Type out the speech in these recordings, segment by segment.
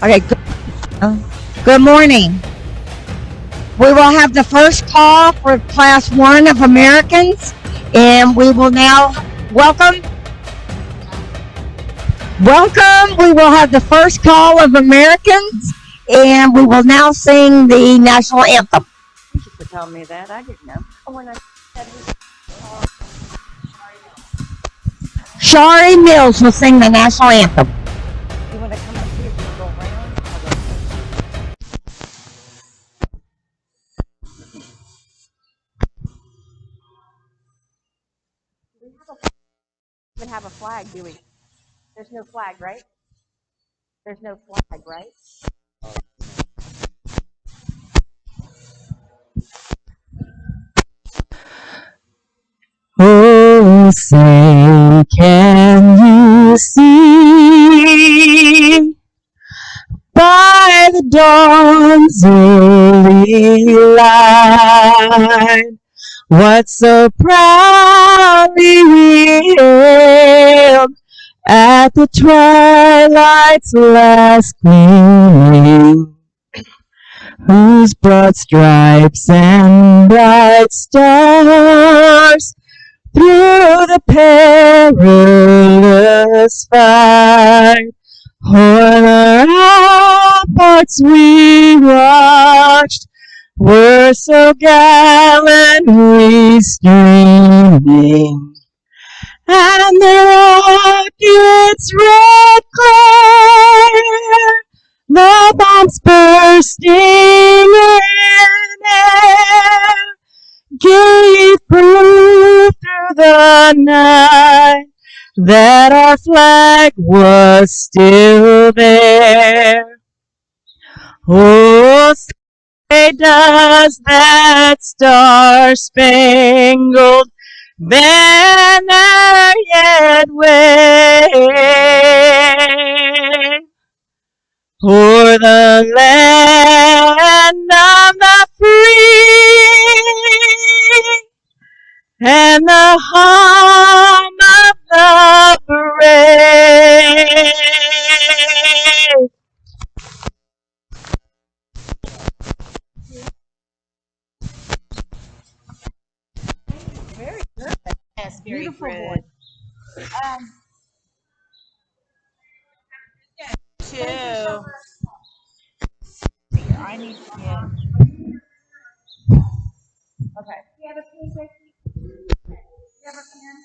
Okay, good morning. We will have the first call for Class 1 of Americans, and we will now welcome. We will have the first call of Americans, and we will now sing the national anthem. Thank you for telling me that. I didn't know. Oh, when I said Shari Mills will sing the national anthem. you want to come up here and go around? We even have a flag, do we? There's no flag, right? There's no flag, right? Oh, say, can you see by the dawn's early light what so proudly we hailed at the twilight's last gleaming, whose broad stripes and bright stars through the perilous fight o'er the ramparts we watched were so gallantly streaming, and the rocket's red glare, the bombs bursting in air, gave proof through the night that our flag was still there. Oh, say does that star-spangled banner yet wave o'er the land of the free and the home of the brave? Very good. Yes, very Beautiful good. voice. Two. Thank you so much. I need to get. Okay. You have a pen, Becky? You have a pen?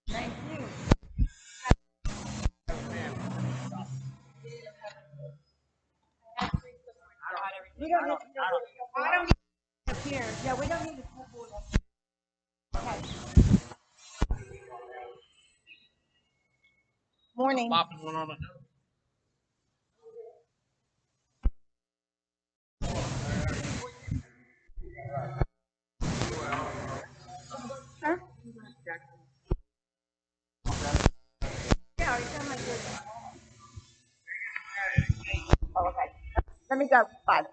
Thank you. We don't need to. I don't need to up here. Yeah, we don't need to put board up. Okay. Morning. Huh? Yeah, you sound like you're. Oh, okay. Let me go. Bye.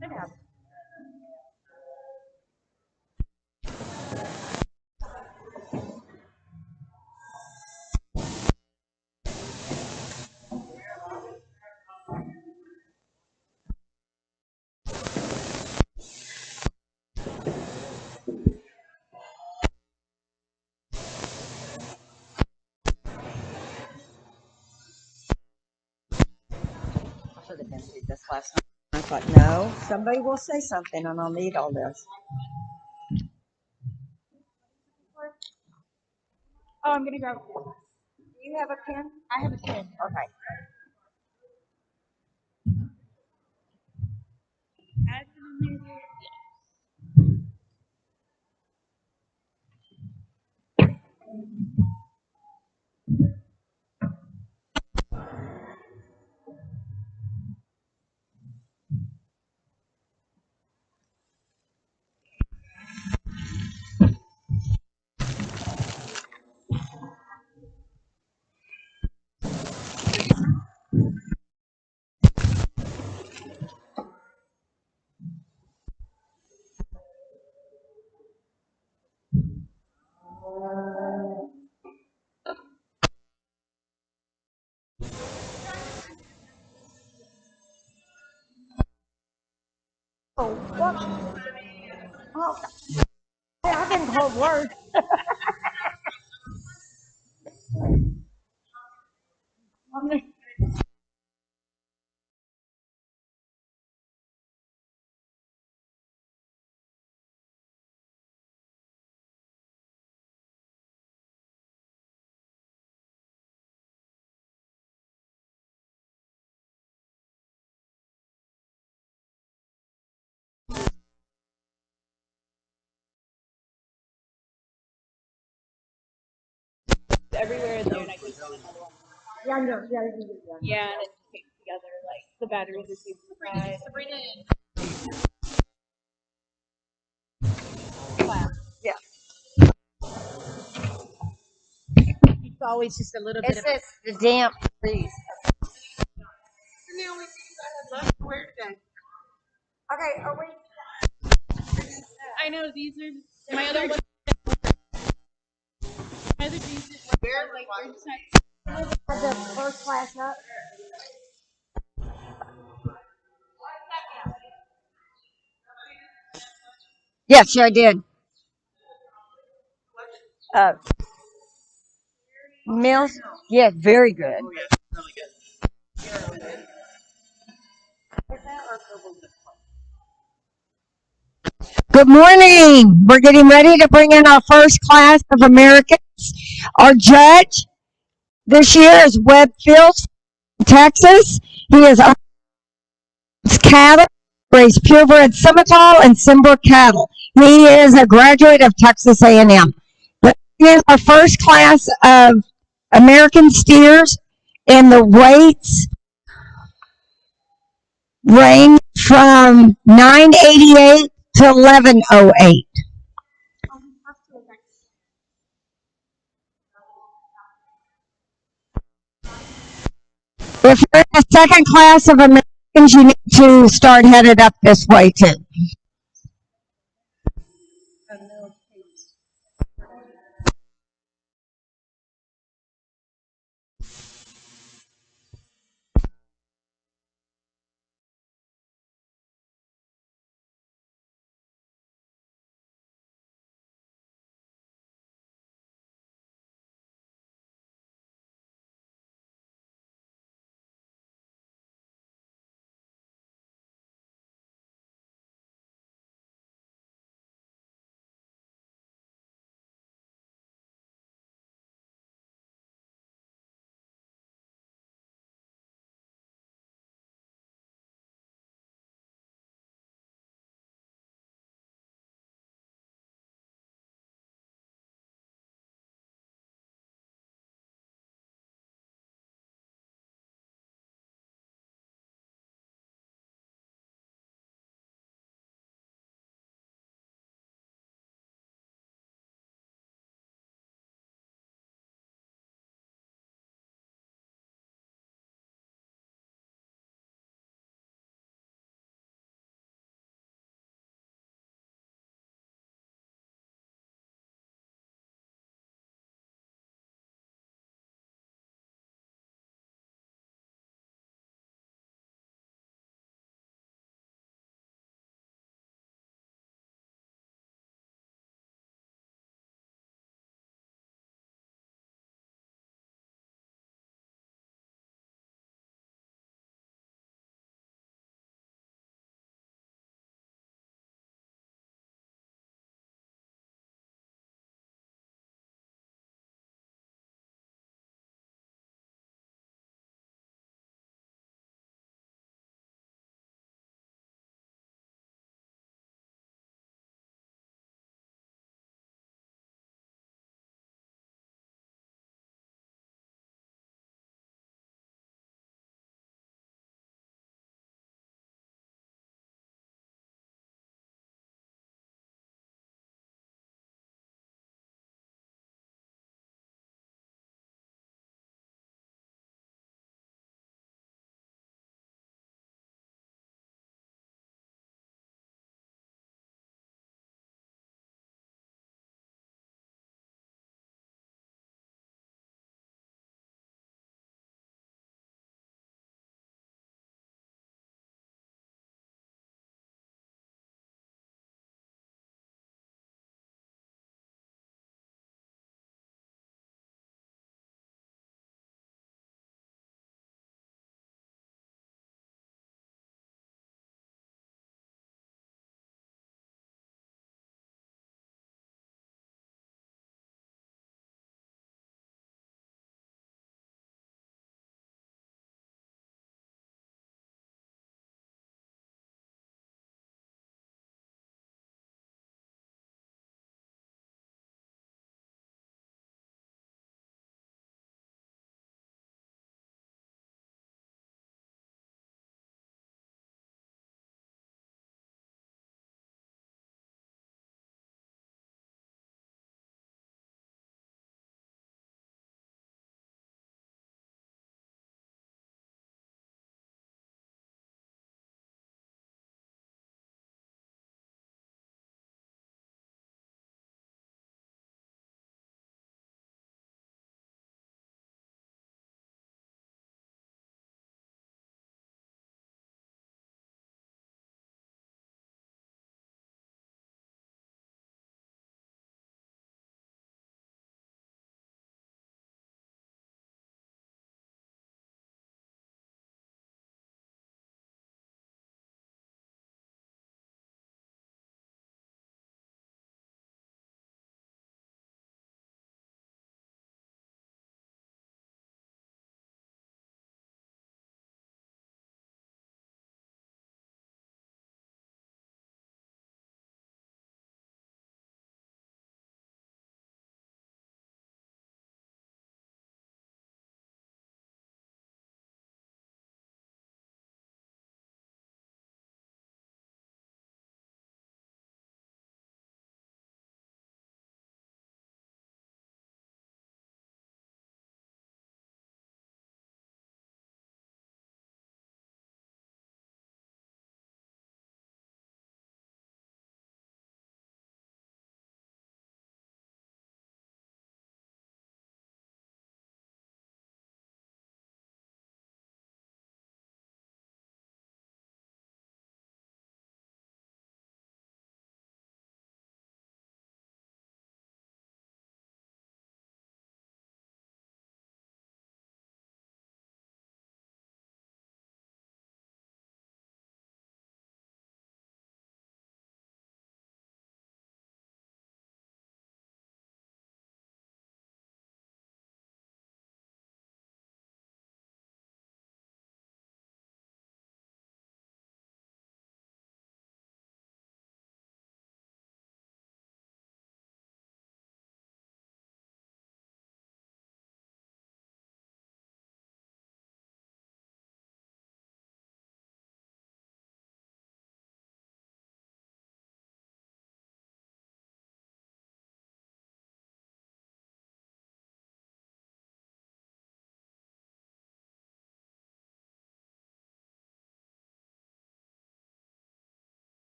Sit down. I should have been through this last night. I thought, no, somebody will say something and I'll need all this. Oh, I'm going to grab a pen. Do you have a pen? I have a pen. Okay. Oh, what? Oh, I've been told worse. Everywhere in there, and I couldn't find another one. Yeah, no, yeah. Yeah, and it just came together. Like the batteries are super fried. Sabrina and Yeah. it's always just a little It's bit of. just the damp trees. The only things I had left to wear today. Okay, are we? I know these are my other ones. My other jeans are like we're just not. Have the first class up? Yes, I did. Uh, Mills? Yes, very good. Good morning. We're getting ready to bring in our first class of Americans. Our judge this year is Webb Fields from Texas. He is cattle, raised purebred Simmental and Simber cattle. He is a graduate of Texas A&M. Let's begin our first class of American steers, and the weights range from 988 to 1108. If you're in the second class of Americans, you need to start headed up this way too.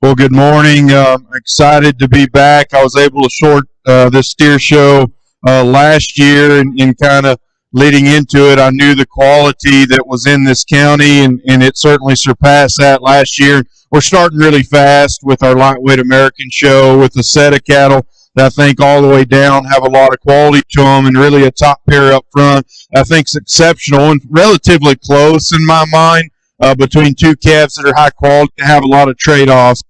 Well, good morning. Excited to be back. I was able to short this steer show last year, and kind of leading into it, I knew the quality that was in this county, and it certainly surpassed that last year. We're starting really fast with our lightweight American show with a set of cattle that I think all the way down have a lot of quality to them, and really a top pair up front. I think it's exceptional and relatively close in my mind between two calves that are high quality and have a lot of trade-offs.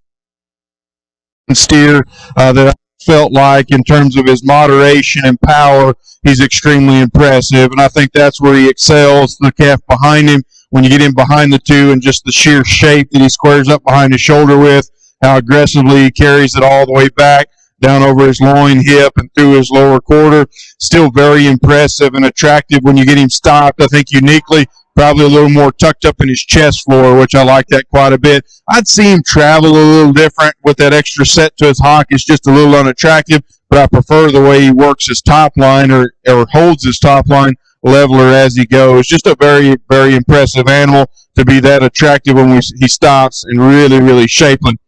Steer that I felt like in terms of his moderation and power, he's extremely impressive, and I think that's where he excels. The calf behind him, when you get him behind the two, and just the sheer shape that he squares up behind his shoulder with, how aggressively he carries it all the way back down over his loin, hip, and through his lower quarter. Still very impressive and attractive when you get him stopped. I think uniquely, probably a little more tucked up in his chest floor, which I like that quite a bit. I'd see him travel a little different with that extra set to his hock. It's just a little unattractive, but I prefer the way he works his top line or holds his top line leveler as he goes. Just a very, very impressive animal to be that attractive when he stops, and really, really shapely.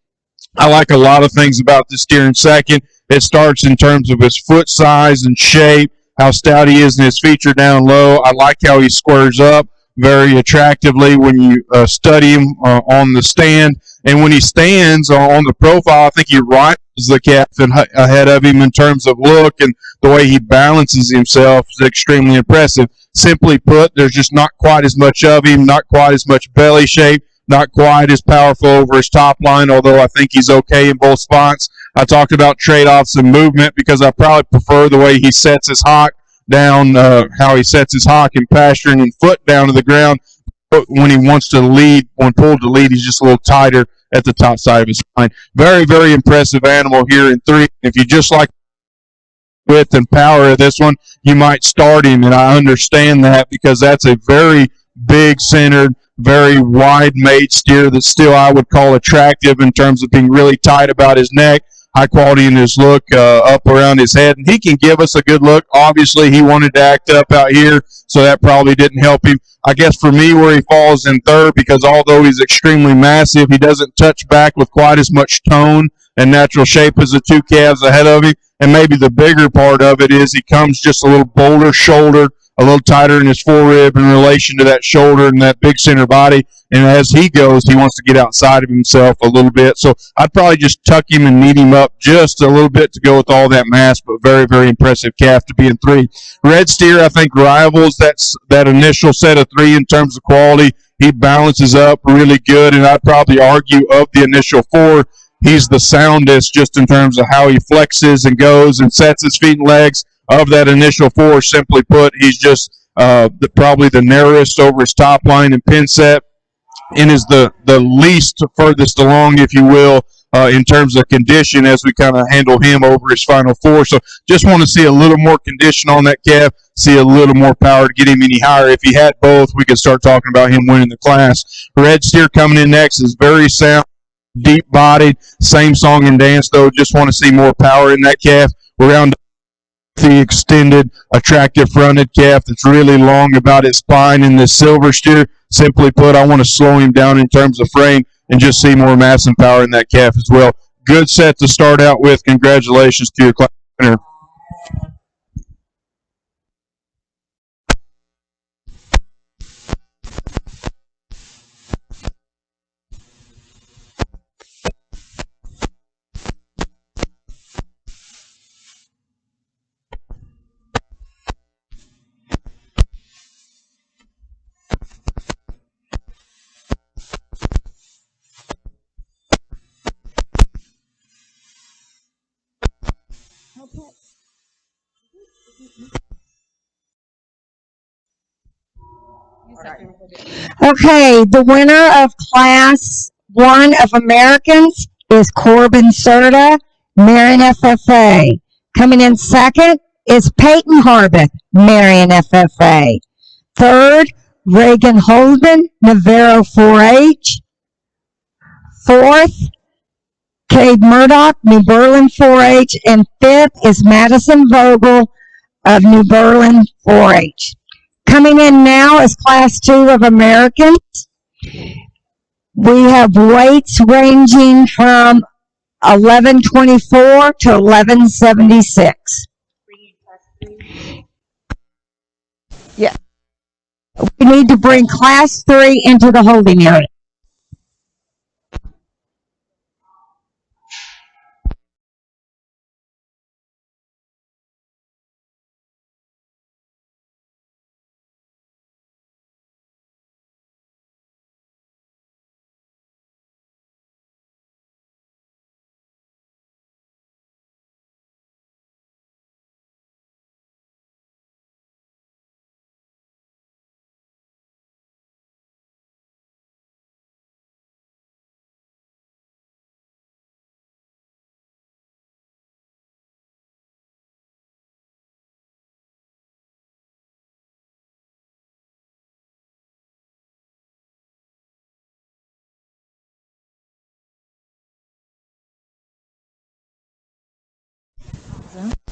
I like a lot of things about this steer in second. It starts in terms of his foot size and shape, how stout he is in his feature down low. I like how he squares up very attractively when you study him on the stand. And when he stands on the profile, I think he rivals the captain ahead of him in terms of look, and the way he balances himself is extremely impressive. Simply put, there's just not quite as much of him, not quite as much belly shape, not quite as powerful over his top line, although I think he's okay in both spots. I talked about trade-offs and movement because I probably prefer the way he sets his hock down, how he sets his hock and pasturing and foot down to the ground. But when he wants to lead, when pulled to lead, he's just a little tighter at the top side of his line. Very, very impressive animal here in three. If you just like width and power of this one, you might start him, and I understand that because that's a very big-centered, very wide-made steer that still I would call attractive in terms of being really tight about his neck, high quality in his look up around his head, and he can give us a good look. Obviously, he wanted to act up out here, so that probably didn't help him. I guess for me, where he falls in third, because although he's extremely massive, he doesn't touch back with quite as much tone and natural shape as the two calves ahead of him. And maybe the bigger part of it is he comes just a little bolder shouldered, a little tighter in his forerib in relation to that shoulder and that big center body. And as he goes, he wants to get outside of himself a little bit. So I'd probably just tuck him and knead him up just a little bit to go with all that mass, but very, very impressive calf to be in three. Red Steer, I think, rivals that initial set of three in terms of quality. He balances up really good, and I'd probably argue of the initial four, he's the soundest just in terms of how he flexes and goes and sets his feet and legs. Of that initial four, simply put, he's just probably the narrowest over his top line and pin set, and is the least furthest along, if you will, in terms of condition as we kind of handle him over his final four. So just want to see a little more condition on that calf, see a little more power to get him any higher. If he had both, we could start talking about him winning the class. Red Steer coming in next is very sound, deep-bodied, same song and dance, though. Just want to see more power in that calf. We're around the extended, attractive fronted calf that's really long about its spine in this silver steer. Simply put, I want to slow him down in terms of frame and just see more mass and power in that calf as well. Good set to start out with. Congratulations to your class winner. Okay, the winner of Class 1 of Americans is Corbin Serta, Marion FFA. Coming in second is Peyton Harbuck, Marion FFA. Third, Reagan Holden, Navarro 4-H. Fourth, Cade Murdoch, New Berlin 4-H. And fifth is Madison Vogel of New Berlin 4-H. Coming in now is Class 2 of Americans. We have weights ranging from 1124 to 1176. Yeah. We need to bring class 3 into the holding area.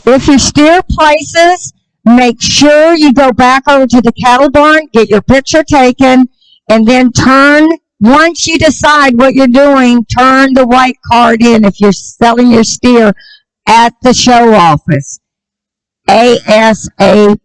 If your steer places, make sure you go back over to the cattle barn, get your picture taken, and then turn, once you decide what you're doing, turn the white card in if you're selling your steer at the show office. ASAP.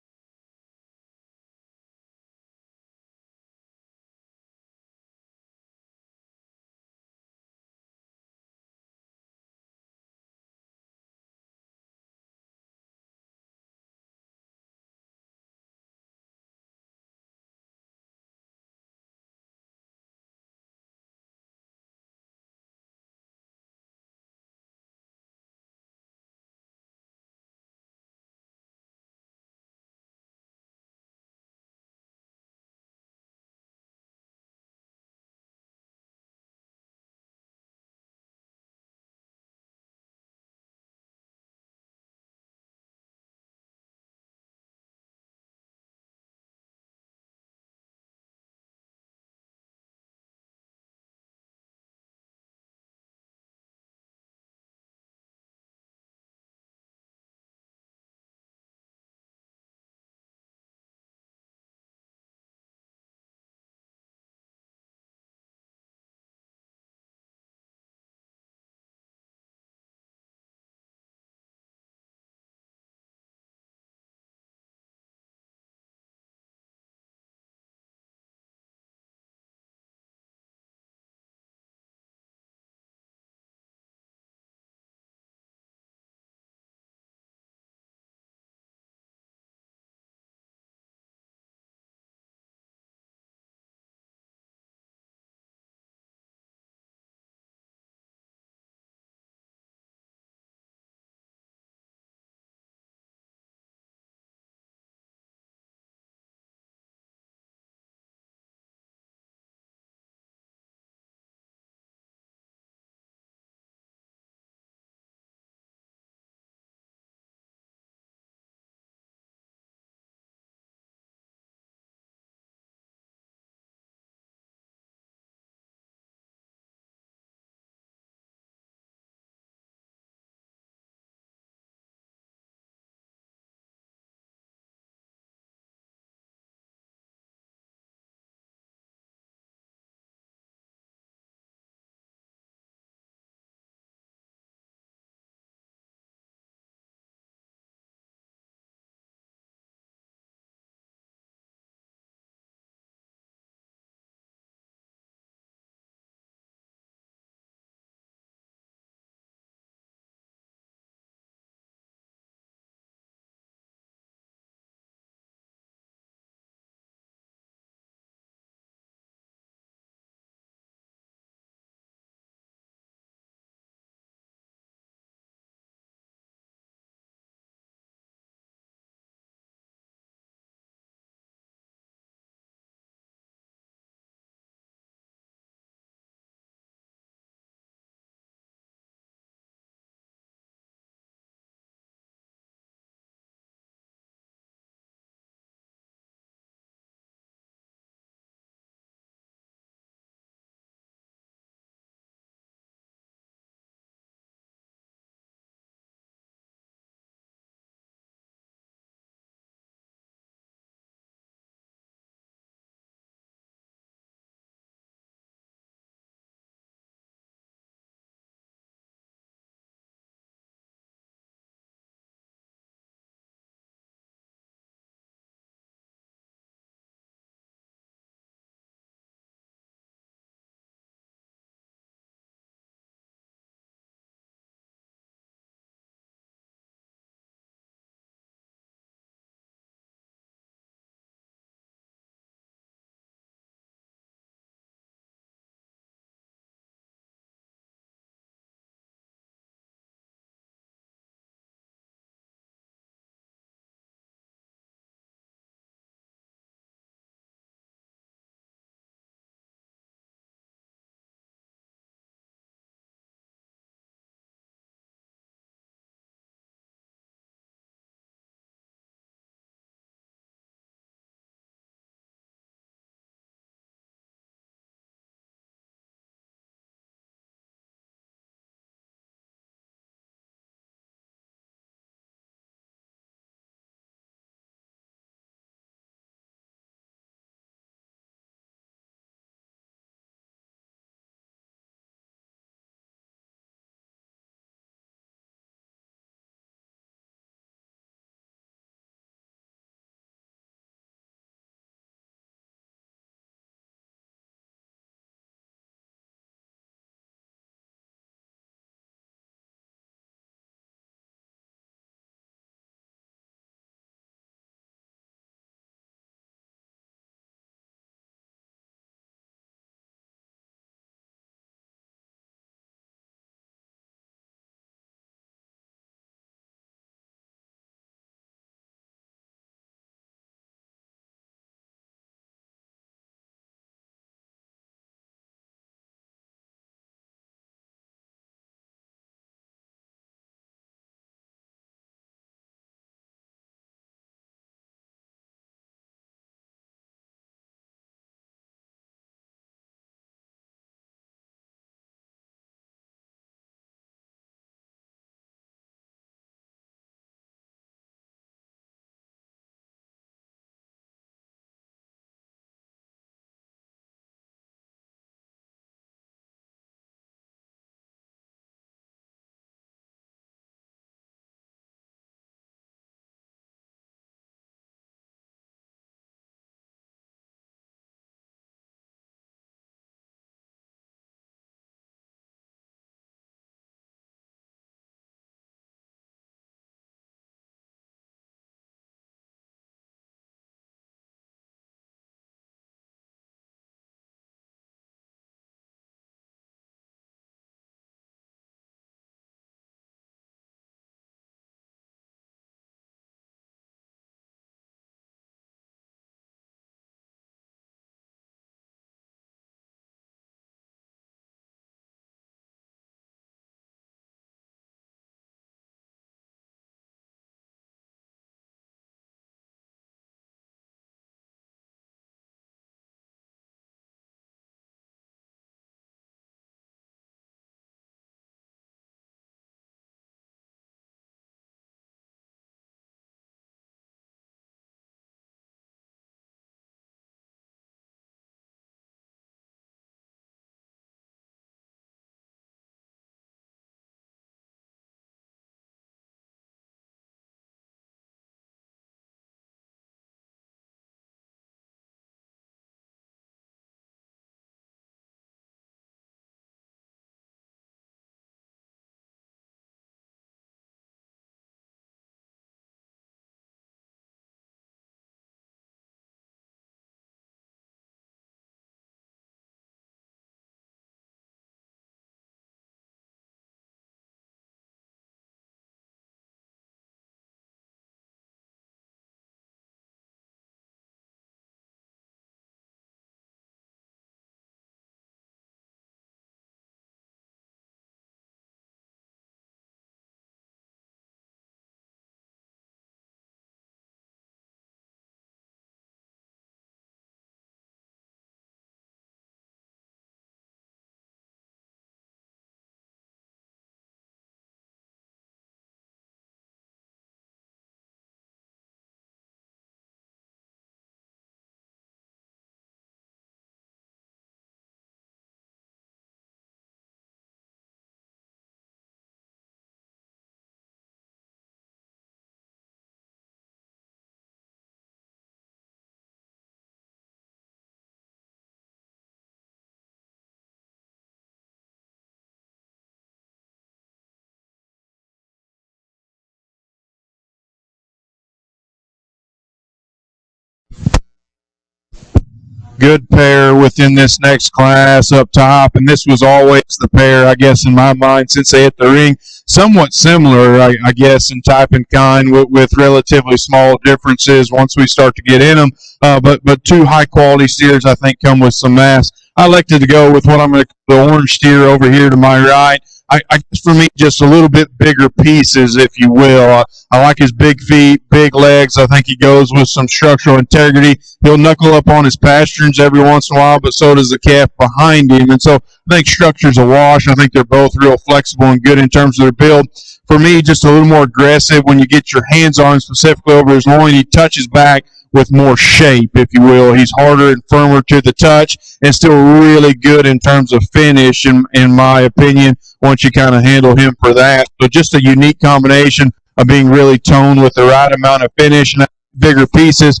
good pair within this next class up top, and this was always the pair, I guess, in my mind, since they hit the ring. Somewhat similar, I guess, in type and kind, with relatively small differences once we start to get in them. But two high quality steers, I think, come with some mass. I elected to go with what I'm going to call the orange steer over here to my right. I guess for me, just a little bit bigger pieces, if you will. I like his big feet, big legs. I think he goes with some structural integrity. He'll knuckle up on his pasterns every once in a while, but so does the calf behind him. And so I think structure's a wash. I think they're both real flexible and good in terms of their build. For me, just a little more aggressive when you get your hands on him, specifically over his loin. He touches back with more shape, if you will. He's harder and firmer to the touch and still really good in terms of finish, in my opinion, once you kind of handle him for that. So just a unique combination of being really toned with the right amount of finish and bigger pieces.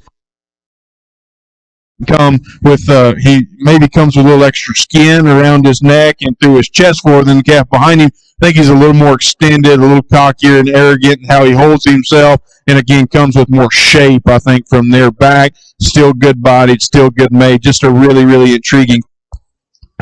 Come with he maybe comes with a little extra skin around his neck and through his chest floor than the calf behind him. I think he's a little more extended, a little cockier and arrogant in how he holds himself, and again comes with more shape, I think, from their back. Still good bodied, still good made. Just a really, really intriguing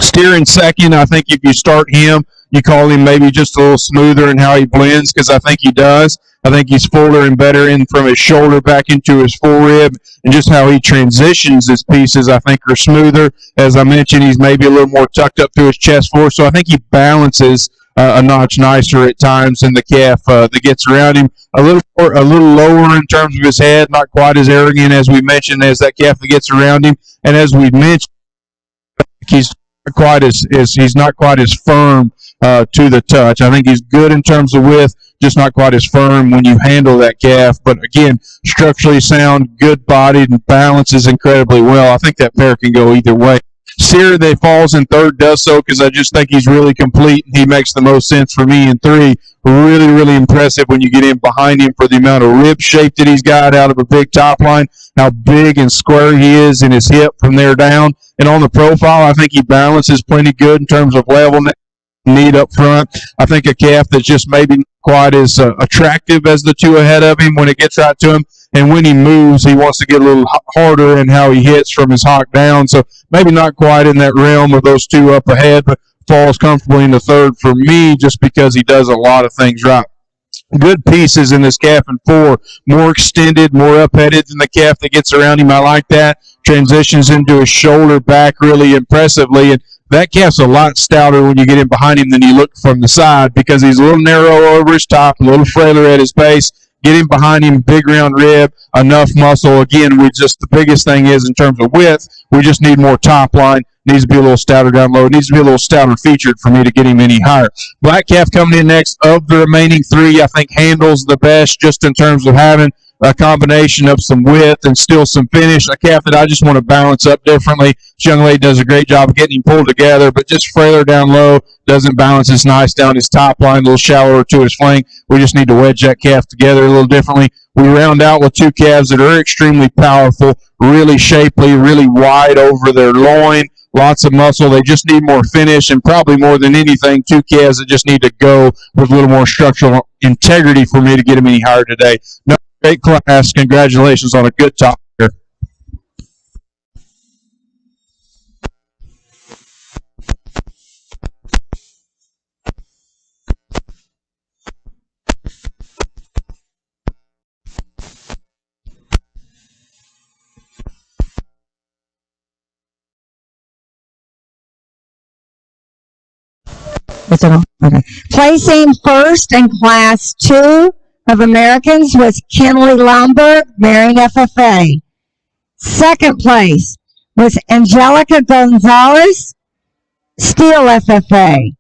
steer in second. I think if you start him, you call him maybe just a little smoother in how he blends, because I think he does. I think he's fuller and better in from his shoulder back into his forerib, and just how he transitions his pieces, I think, are smoother. As I mentioned, he's maybe a little more tucked up through his chest floor, so I think he balances a notch nicer at times than the calf that gets around him. A little lower in terms of his head, not quite as arrogant as we mentioned as that calf that gets around him. And as we mentioned, he's not quite as firm to the touch. I think he's good in terms of width, just not quite as firm when you handle that calf. But again, structurally sound, good bodied, and balances incredibly well. I think that pair can go either way. Sear that falls in third does so because I just think he's really complete, and he makes the most sense for me in three. Really, really impressive when you get in behind him for the amount of rib shape that he's got out of a big top line, how big and square he is in his hip from there down. And on the profile, I think he balances plenty good in terms of levelness, need up front. I think a calf that's just maybe not quite as attractive as the two ahead of him when it gets right to him. And when he moves, he wants to get a little harder in how he hits from his hock down. So maybe not quite in that realm of those two up ahead, but falls comfortably in the third for me just because he does a lot of things right. Good pieces in this calf in four. More extended, more upheaded than the calf that gets around him. I like that. Transitions into his shoulder back really impressively. And that calf's a lot stouter when you get in behind him than you look from the side because he's a little narrow over his top, a little frailer at his base. Get him behind him, big round rib, enough muscle. Again, the biggest thing is in terms of width, we just need more top line. Needs to be a little stouter down low. Needs to be a little stouter featured for me to get him any higher. Black Calf coming in next. Of the remaining three, I think handles the best just in terms of having a combination of some width and still some finish. A calf that I just want to balance up differently. This young lady does a great job of getting him pulled together, but just frailer down low. Doesn't balance as nice down his top line, a little shallower to his flank. We just need to wedge that calf together a little differently. We round out with two calves that are extremely powerful, really shapely, really wide over their loin. Lots of muscle. They just need more finish, and probably more than anything, two calves that just need to go with a little more structural integrity for me to get them any higher today. No, great class. Congratulations on a good top here. Is it on? Okay. Placing first in Class 2 of Americans was Kenley Lombard, Marion FFA. Second place was Angelica Gonzalez, Steel FFA.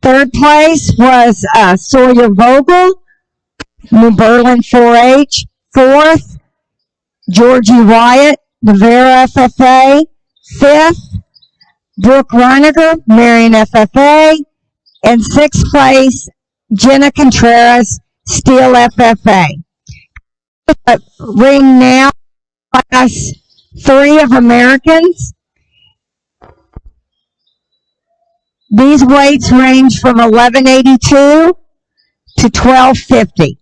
Third place was Sawyer Vogel, New Berlin 4-H. Fourth, Georgie Wyatt, Navarra FFA. Fifth, Brooke Reiniger, Marion FFA. And sixth place, Jenna Contreras, Steel FFA. Ring now, Class 3 of Americans. These weights range from 1182 to 1250.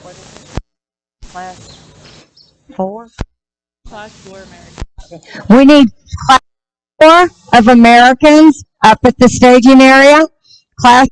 What is it? Class 4? Class 4 American. We need class 4 of Americans up at the staging area. Class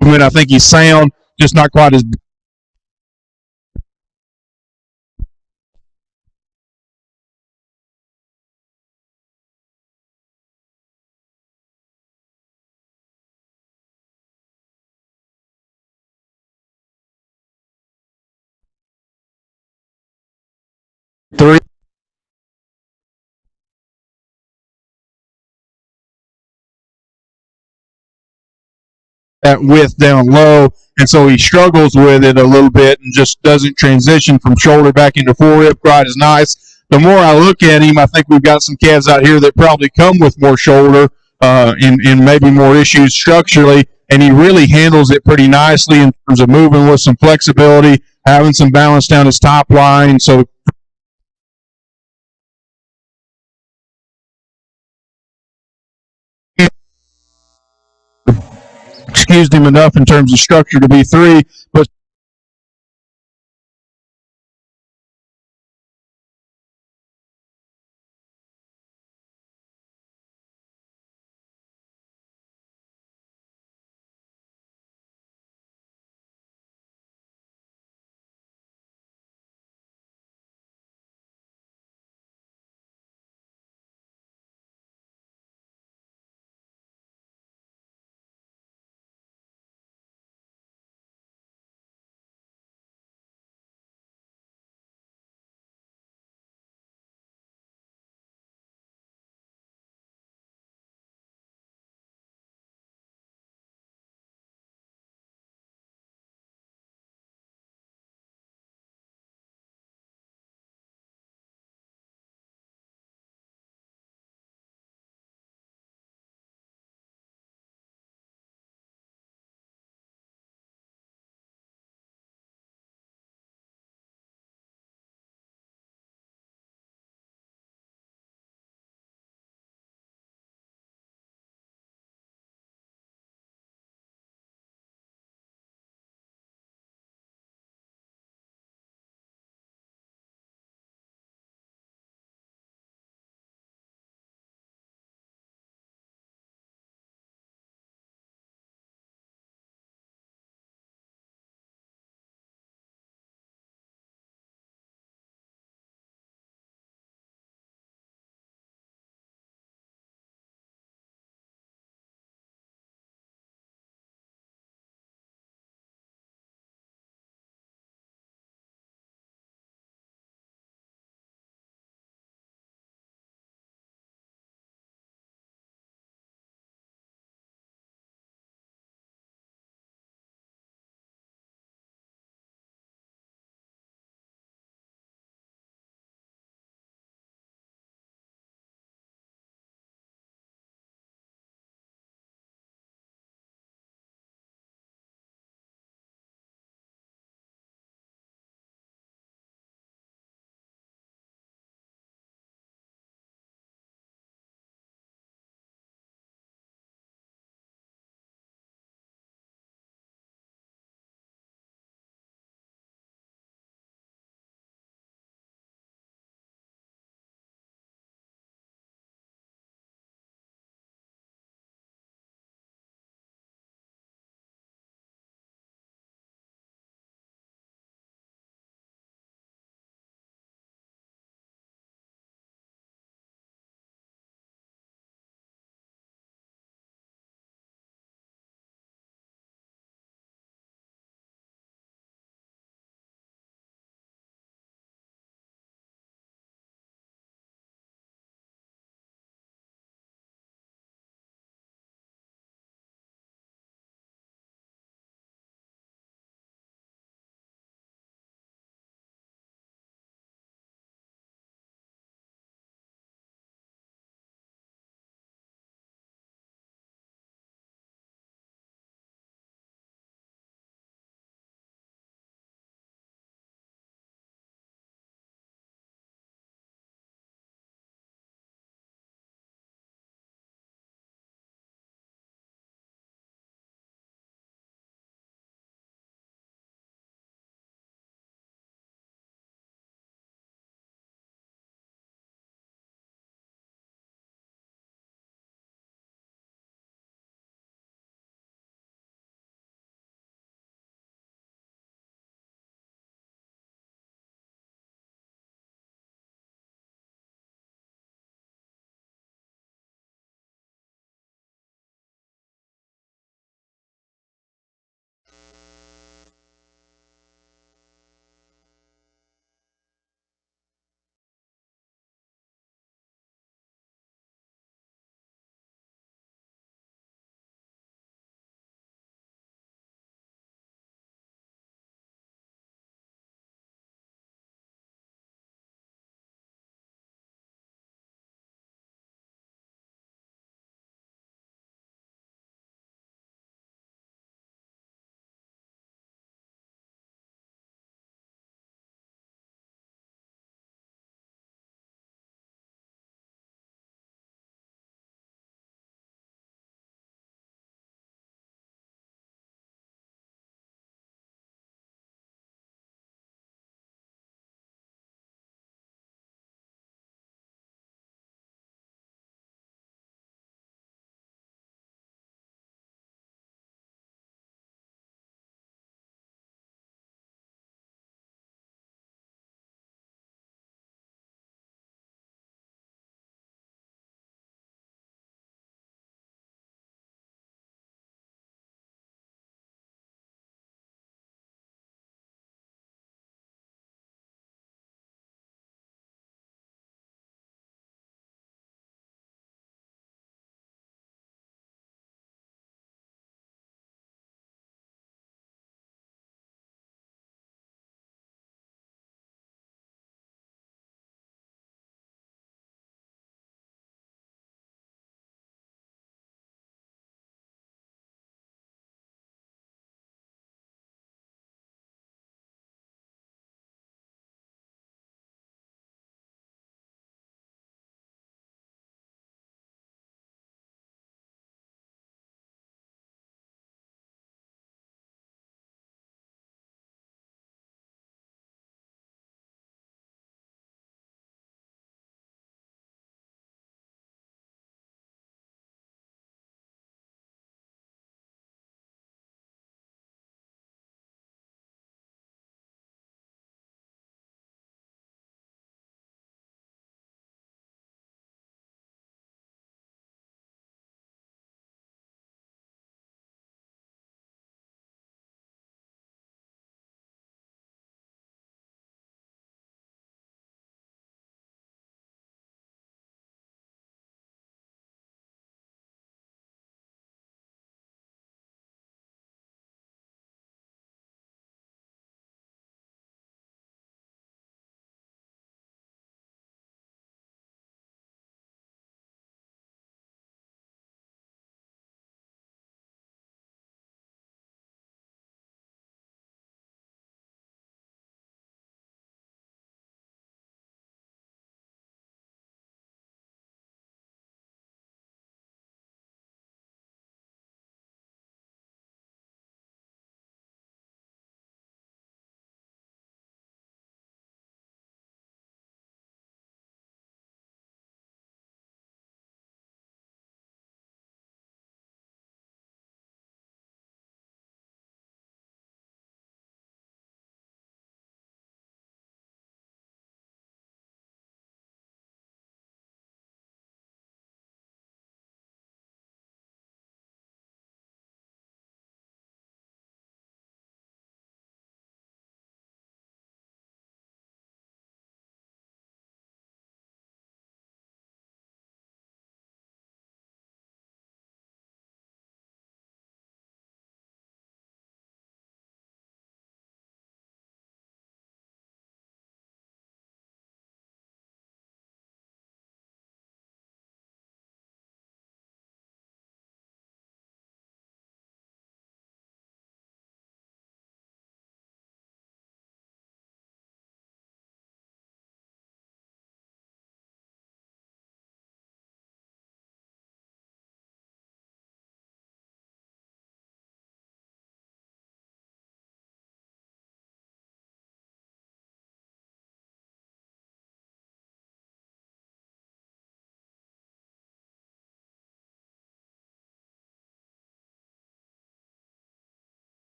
I think he's sound, just not quite as. Three. That width down low, and so he struggles with it a little bit and just doesn't transition from shoulder back into forearm quite as nice. The more I look at him, I think we've got some calves out here that probably come with more shoulder and maybe more issues structurally, and he really handles it pretty nicely in terms of moving with some flexibility, having some balance down his top line. So excused him enough in terms of structure to be three, but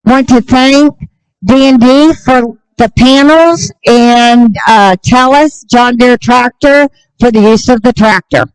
Want to thank D&D for the panels and Telus John Deere Tractor for the use of the tractor.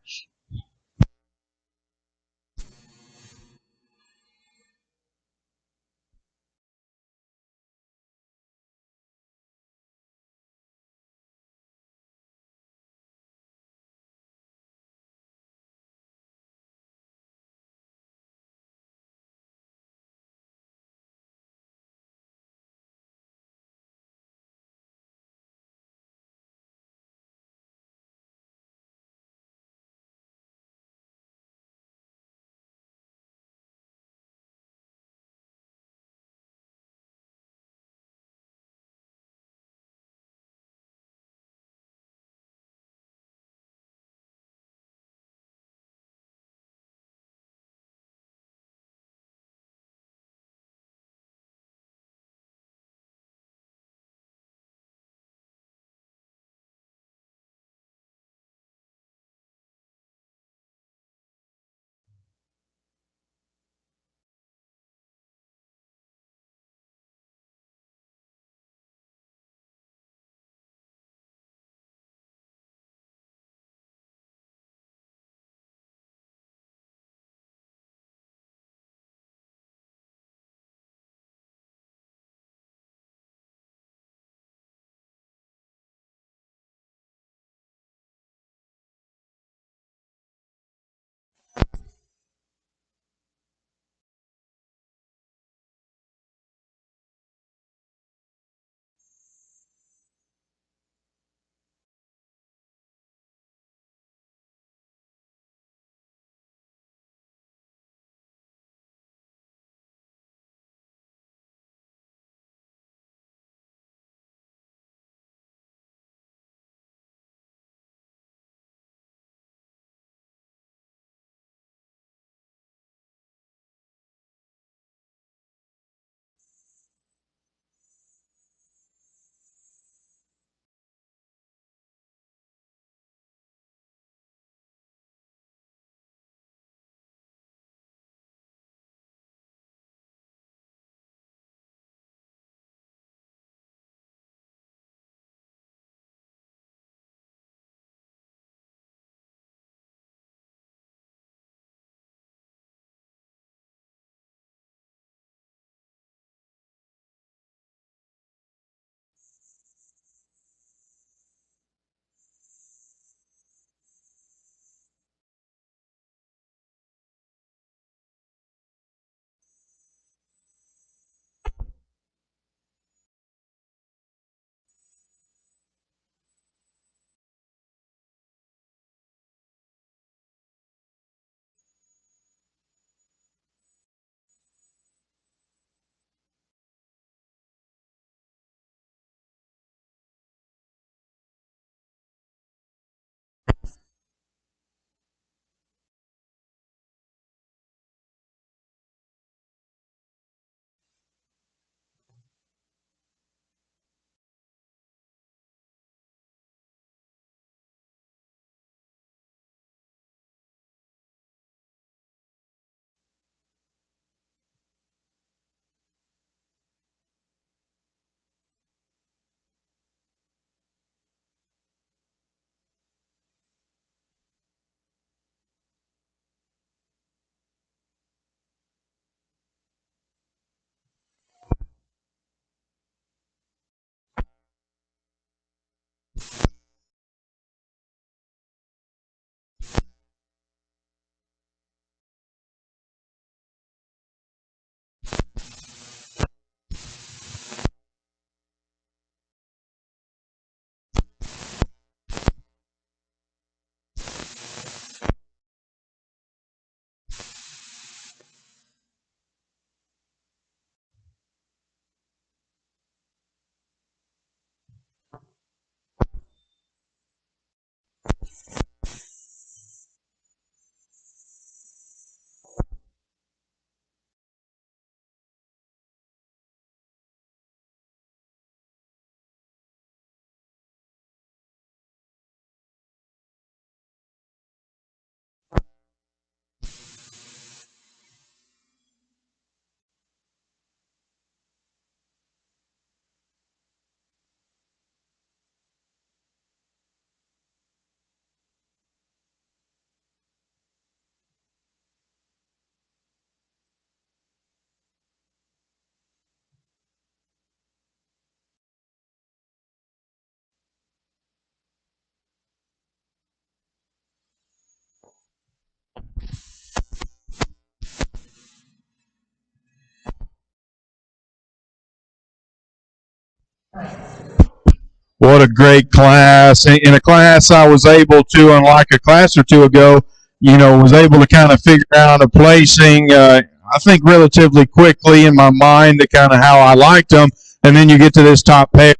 What a great class. In a class I was able to, unlike a class or two ago, was able to kind of figure out a placing, I think relatively quickly in my mind to kind of how I liked them. And then you get to this top pair,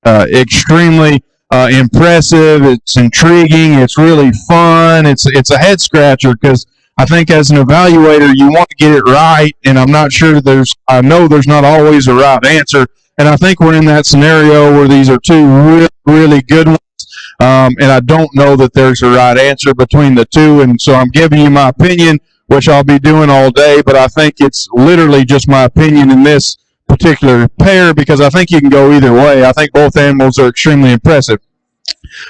extremely impressive. It's intriguing. It's really fun. It's a head scratcher because I think as an evaluator, you want to get it right. And I'm not sure I know there's not always a right answer. And I think we're in that scenario where these are two really, really good ones. And I don't know that there's a right answer between the two. And so I'm giving you my opinion, which I'll be doing all day. But I think it's literally just my opinion in this particular pair because I think you can go either way. I think both animals are extremely impressive.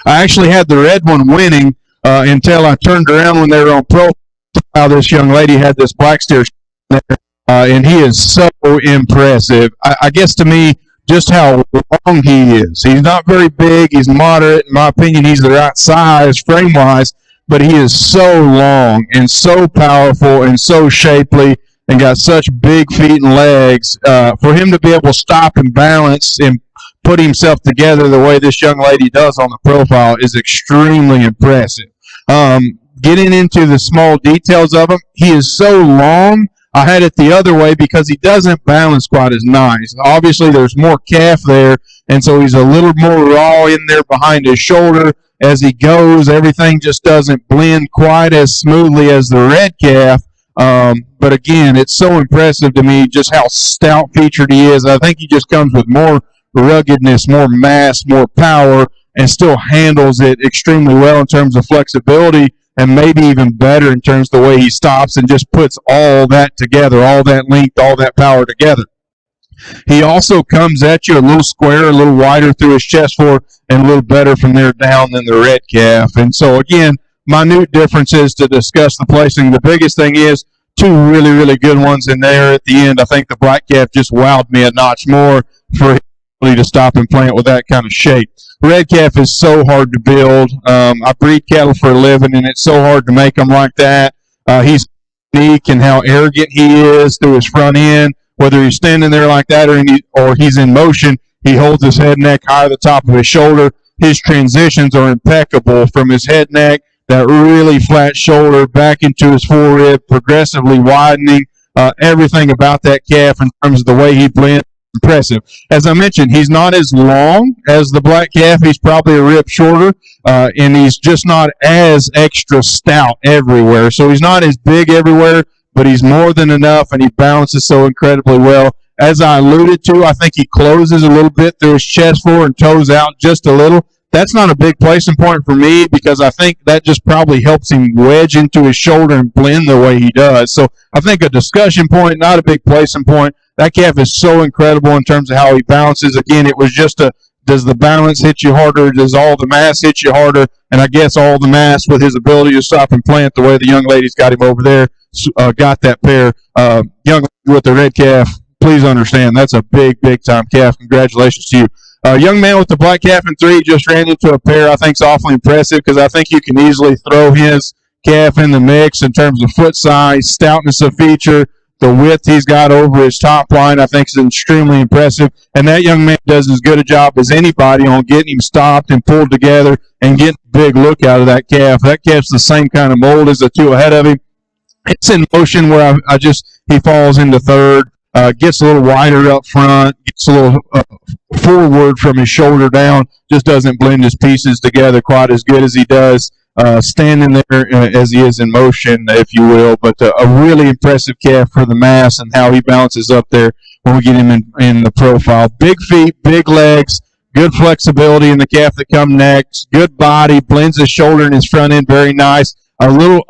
I actually had the red one winning until I turned around when they were on profile. This young lady had this black steer there, and he is so impressive. I guess to me, just how long he is. He's not very big. He's moderate. In my opinion, he's the right size frame-wise, but he is so long and so powerful and so shapely and got such big feet and legs. For him to be able to stop and balance and put himself together the way this young lady does on the profile is extremely impressive. Getting into the small details of him, he is so long. I had it the other way because he doesn't balance quite as nice. Obviously, there's more calf there, and so he's a little more raw in there behind his shoulder. As he goes, everything just doesn't blend quite as smoothly as the red calf. But again, it's so impressive to me just how stout-featured he is. I think he just comes with more ruggedness, more mass, more power, and still handles it extremely well in terms of flexibility, and maybe even better in terms of the way he stops and just puts all that together, all that length, all that power together. He also comes at you a little square, a little wider through his chest for, and a little better from there down than the red calf. And so, again, minute differences to discuss the placing. The biggest thing is two really, really good ones in there at the end. I think the black calf just wowed me a notch more for him to stop and plant with that kind of shape. Red calf is so hard to build. I breed cattle for a living, and it's so hard to make them like that. He's unique in how arrogant he is through his front end. Whether he's standing there like that or he's in motion, he holds his head neck high at the top of his shoulder. His transitions are impeccable from his head neck, that really flat shoulder, back into his forerib, progressively widening. Everything about that calf in terms of the way he blends. Impressive. As I mentioned, he's not as long as the black calf. He's probably a rib shorter, and he's just not as extra stout everywhere. So he's not as big everywhere, but he's more than enough, and he balances so incredibly well. As I alluded to, I think he closes a little bit through his chest floor and toes out just a little. That's not a big placing point for me because I think that just probably helps him wedge into his shoulder and blend the way he does. So I think a discussion point, not a big placing point. That calf is so incredible in terms of how he balances. Again, it was just does the balance hit you harder? Does all the mass hit you harder? And I guess all the mass with his ability to stop and plant the way the young lady's got him over there, got that pair. Young lady with the red calf, please understand, that's a big, big-time calf. Congratulations to you. Young man with the black calf in 3 just ran into a pair I think is awfully impressive because I think you can easily throw his calf in the mix in terms of foot size, stoutness of feature. The width he's got over his top line, I think, is extremely impressive. And that young man does as good a job as anybody on getting him stopped and pulled together and getting a big look out of that calf. That calf's the same kind of mold as the two ahead of him. It's in motion where he falls into third, gets a little wider up front, gets a little forward from his shoulder down, just doesn't blend his pieces together quite as good as he does standing there as he is in motion, if you will. But a really impressive calf for the mass and how he bounces up there when we get him in the profile. Big feet, big legs, good flexibility in the calf that come next, good body, blends his shoulder and his front end very nice. A little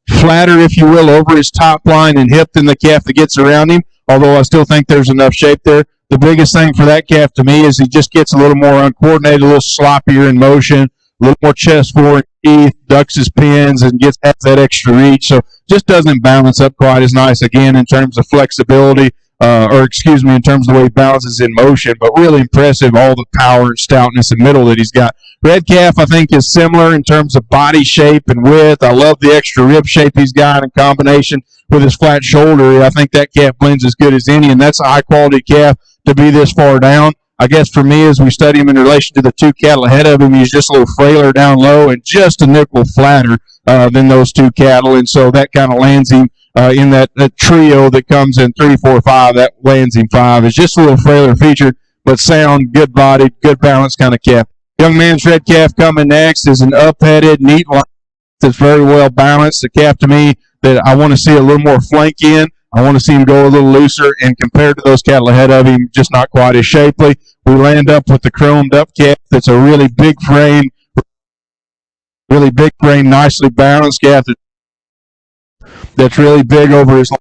flatter, if you will, over his top line and hip than the calf that gets around him, although I still think there's enough shape there. The biggest thing for that calf to me is he just gets a little more uncoordinated, a little sloppier in motion, a little more chest forward teeth, ducks his pins, and gets that extra reach. So just doesn't balance up quite as nice, again, in terms of flexibility, in terms of the way he balances in motion, but really impressive, all the power and stoutness and middle that he's got. Red calf, I think, is similar in terms of body shape and width. I love the extra rib shape he's got in combination with his flat shoulder. I think that calf blends as good as any, and that's a high-quality calf. to be this far down. I guess for me, as we study him in relation to the two cattle ahead of him, he's just a little frailer down low and just a nickel flatter than those two cattle, and so that kind of lands him in that trio that comes in 3, 4, 5. That lands him 5. It's just a little frailer featured, but sound, good bodied, good balanced kind of calf. Young man's red calf coming next is an up-headed, neat line that's very well balanced. A calf to me that I want to see a little more flank in. I want to see him go a little looser, and compared to those cattle ahead of him, just not quite as shapely. We land up with the chromed up calf that's a really big frame, nicely balanced calf that's really big over his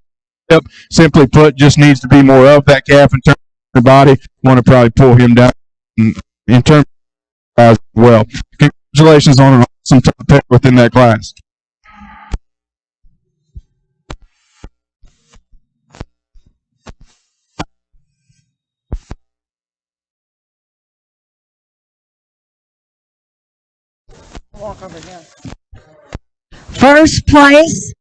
hip. Simply put, just needs to be more of that calf in terms of the body. Want to probably pull him down in terms of as well. Congratulations on an awesome top pick within that class. Walk over here. First place.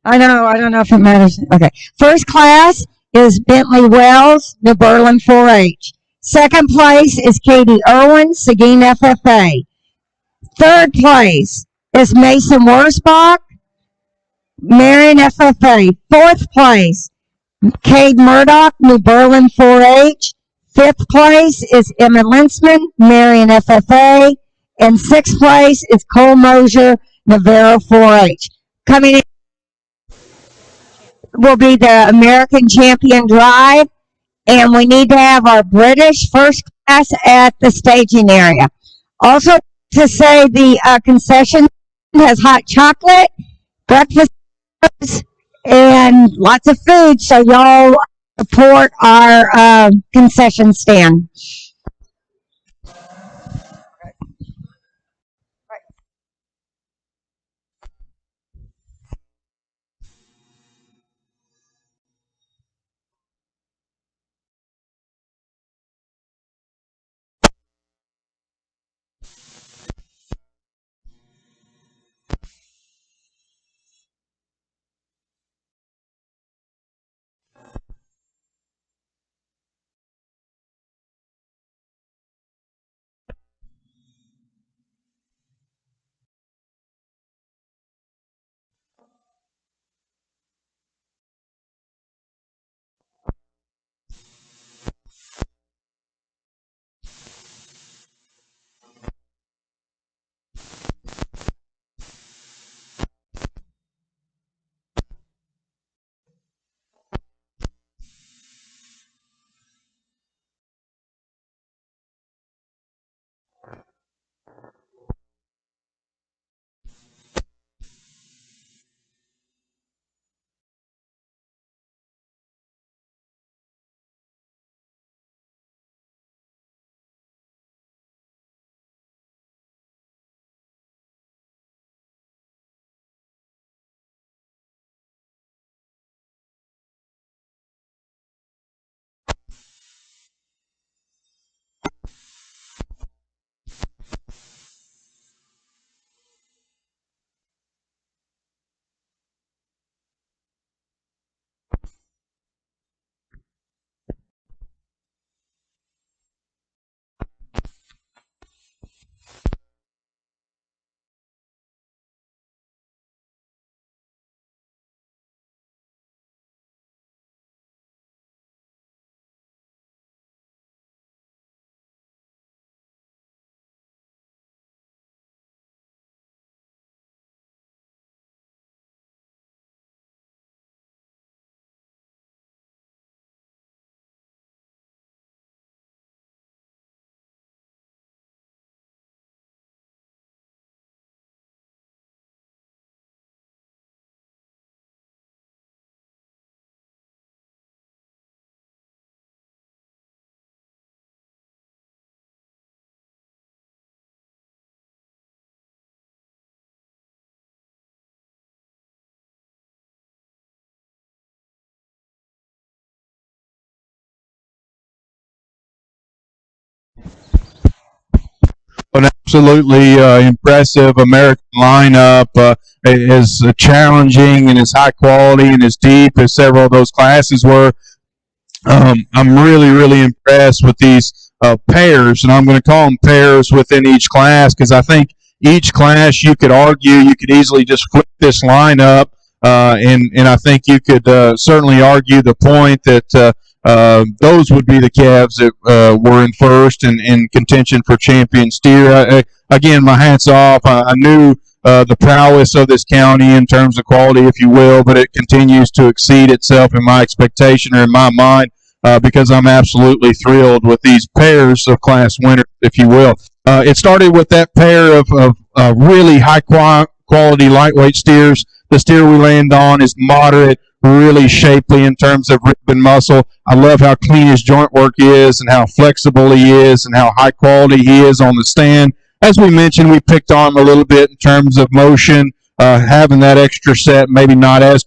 I don't know if it matters. Okay. First class is Bentley Wells, New Berlin 4-H. Second place is Katie Irwin, Seguin FFA. Third place is Mason Wurzbach, Marion FFA. Fourth place, Cade Murdoch, New Berlin 4-H. Fifth place is Emma Linsman, Marion FFA. And sixth place is Cole Mosier, Navarro 4-H. Coming in will be the American Champion Drive, and we need to have our British first class at the staging area. Also, to say the concession has hot chocolate, breakfast, and lots of food, so y'all support our concession stand. Well, now absolutely impressive American lineup. As challenging and as high quality and as deep as several of those classes were, I'm really, really impressed with these pairs, and I'm going to call them pairs within each class because I think each class you could argue you could easily just flip this lineup, and I think you could certainly argue the point that those would be the calves that were in first and in contention for champion steer. Again, my hat's off. I knew the prowess of this county in terms of quality, if you will, but it continues to exceed itself in my expectation or in my mind because I'm absolutely thrilled with these pairs of class winners, if you will. It started with that pair of really high quality lightweight steers. The steer we land on is moderate, really shapely in terms of rib and muscle. I love how clean his joint work is and how flexible he is and how high quality he is on the stand. As we mentioned, we picked on him a little bit in terms of motion, having that extra set, maybe not as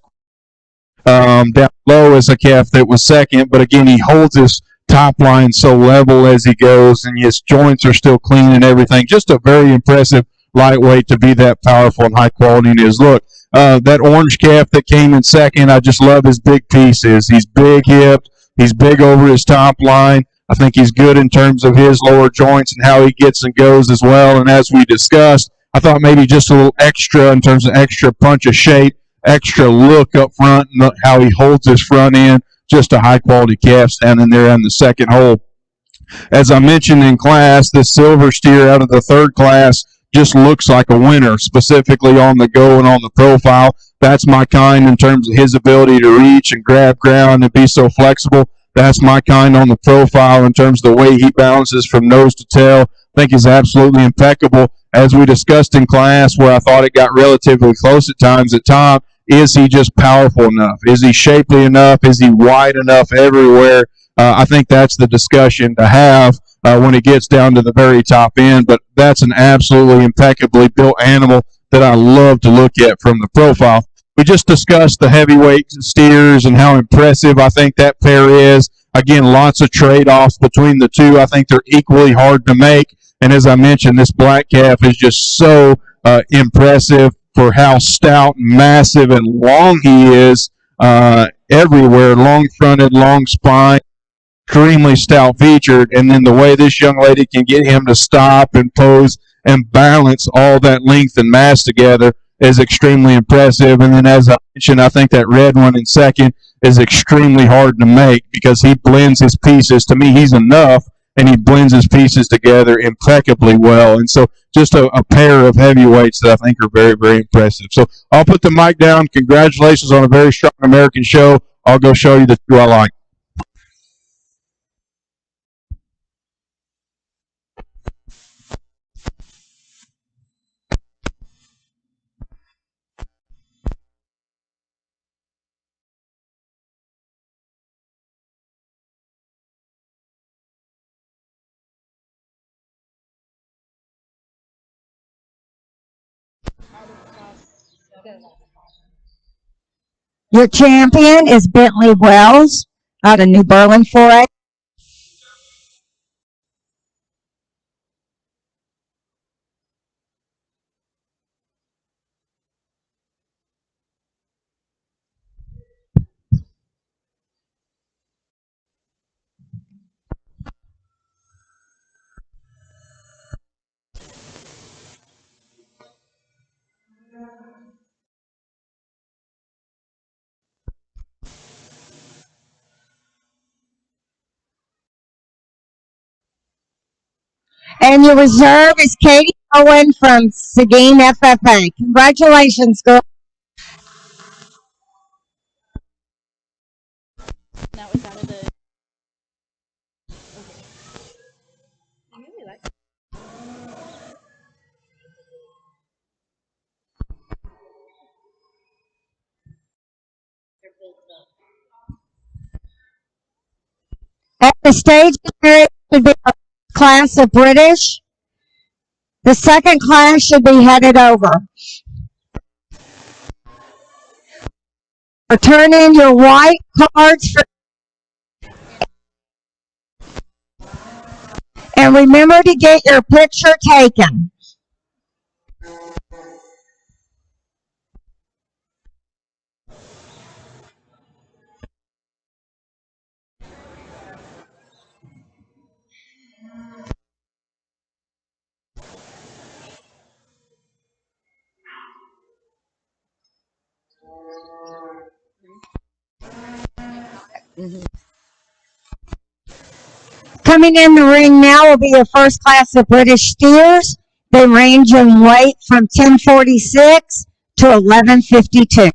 down low as a calf that was second, but again, he holds his top line so level as he goes, and his joints are still clean and everything. Just a very impressive lightweight to be that powerful and high quality in his look. That orange calf that came in second, I just love his big pieces. He's big hipped. He's big over his top line. I think he's good in terms of his lower joints and how he gets and goes as well. And as we discussed, I thought maybe just a little extra in terms of extra punch of shape, extra look up front, and how he holds his front end. Just a high quality calf standing there in the second hole. As I mentioned in class, this silver steer out of the third class just looks like a winner, specifically on the go and on the profile. That's my kind in terms of his ability to reach and grab ground and be so flexible. That's my kind on the profile in terms of the way he balances from nose to tail. I think is absolutely impeccable. As we discussed in class, where I thought it got relatively close at times at top, is he just powerful enough? Is he shapely enough? Is he wide enough everywhere? I think that's the discussion to have when it gets down to the very top end. But that's an absolutely impeccably built animal that I love to look at from the profile. We just discussed the heavyweight steers and how impressive I think that pair is. Again, lots of trade-offs between the two. I think they're equally hard to make. And as I mentioned, this black calf is just so impressive for how stout, massive, and long he is everywhere. Long-fronted, long spine, extremely stout featured. And then the way this young lady can get him to stop and pose and balance all that length and mass together is extremely impressive. And then, as I mentioned, I think that red one in second is extremely hard to make because he blends his pieces. To me, he's enough, and he blends his pieces together impeccably well. And so just a pair of heavyweights that I think are very, very impressive. So I'll put the mic down. Congratulations on a very strong American show. I'll go show you the two I like. Your champion is Bentley Wells out of New Berlin 4A. And your reserve is Katie Owen from Seguin FFA. Congratulations, girl. That was out of the. I really like. They're built up. At the stage period should be a class of British. The second class should be headed over. Turn in your white cards and remember to get your picture taken. Coming in the ring now will be your first class of British steers. They range in weight from 1046 to 1152.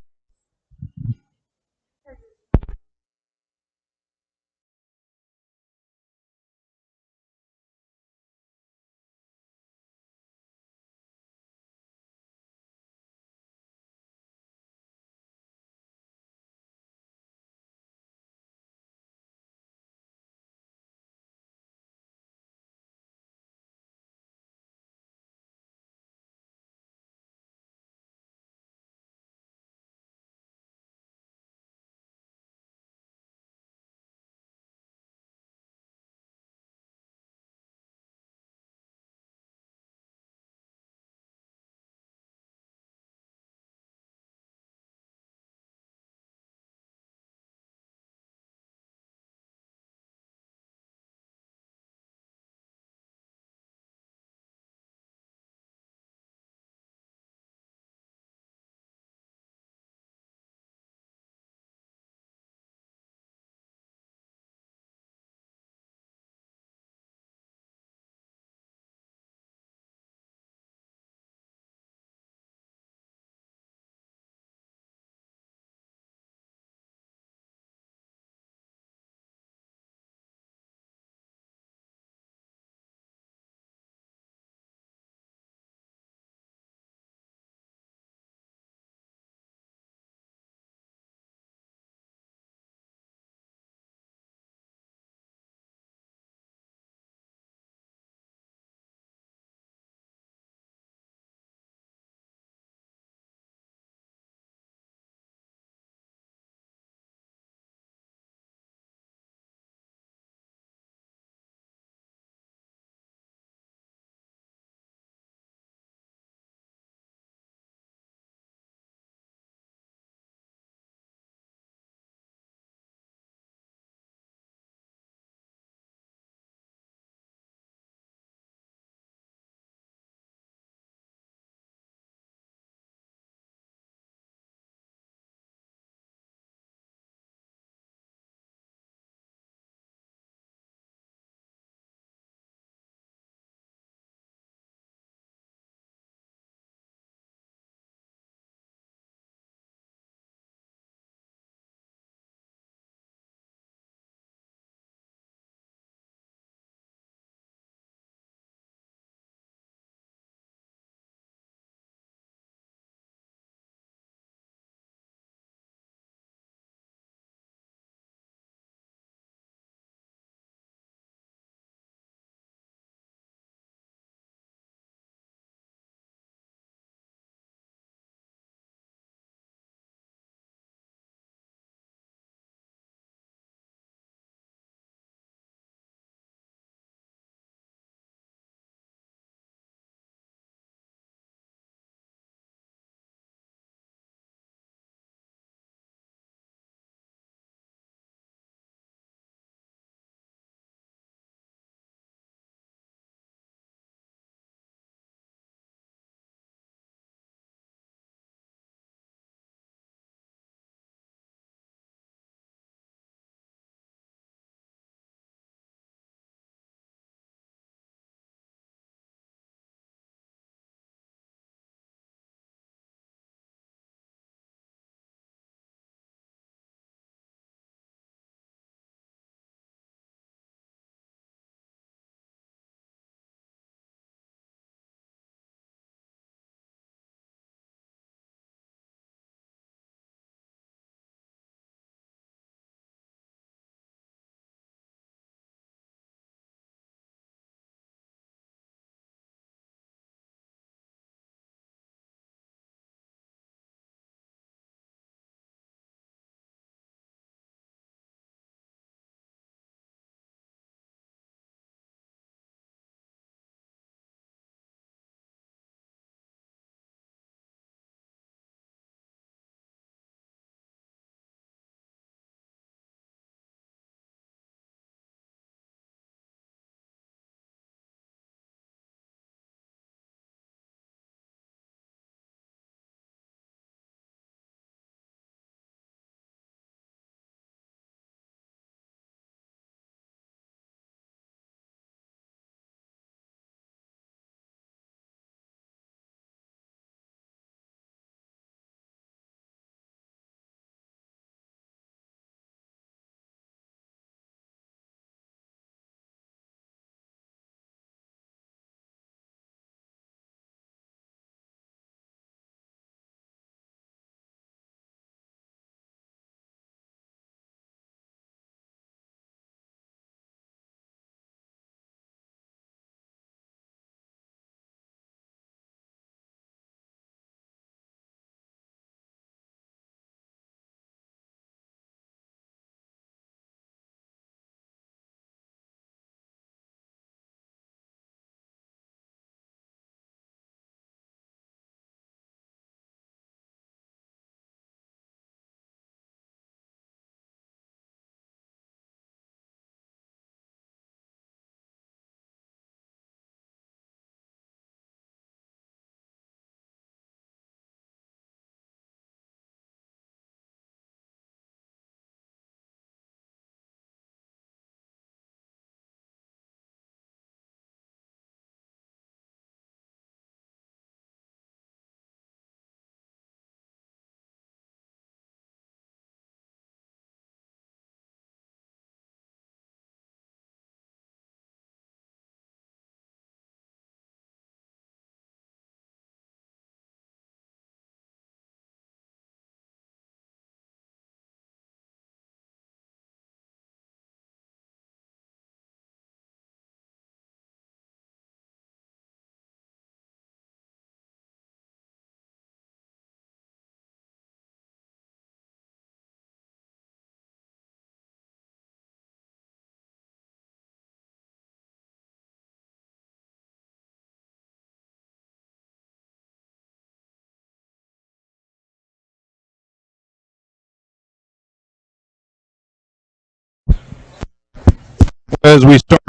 as we start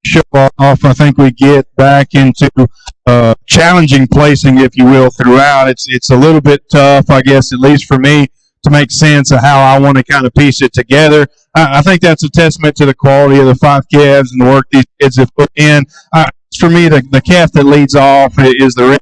show off, I think we get back into challenging placing, if you will, throughout. It's a little bit tough, I guess, at least for me, to make sense of how I want to kind of piece it together. I think that's a testament to the quality of the five calves and the work these kids have put in. For me, the calf that leads off is the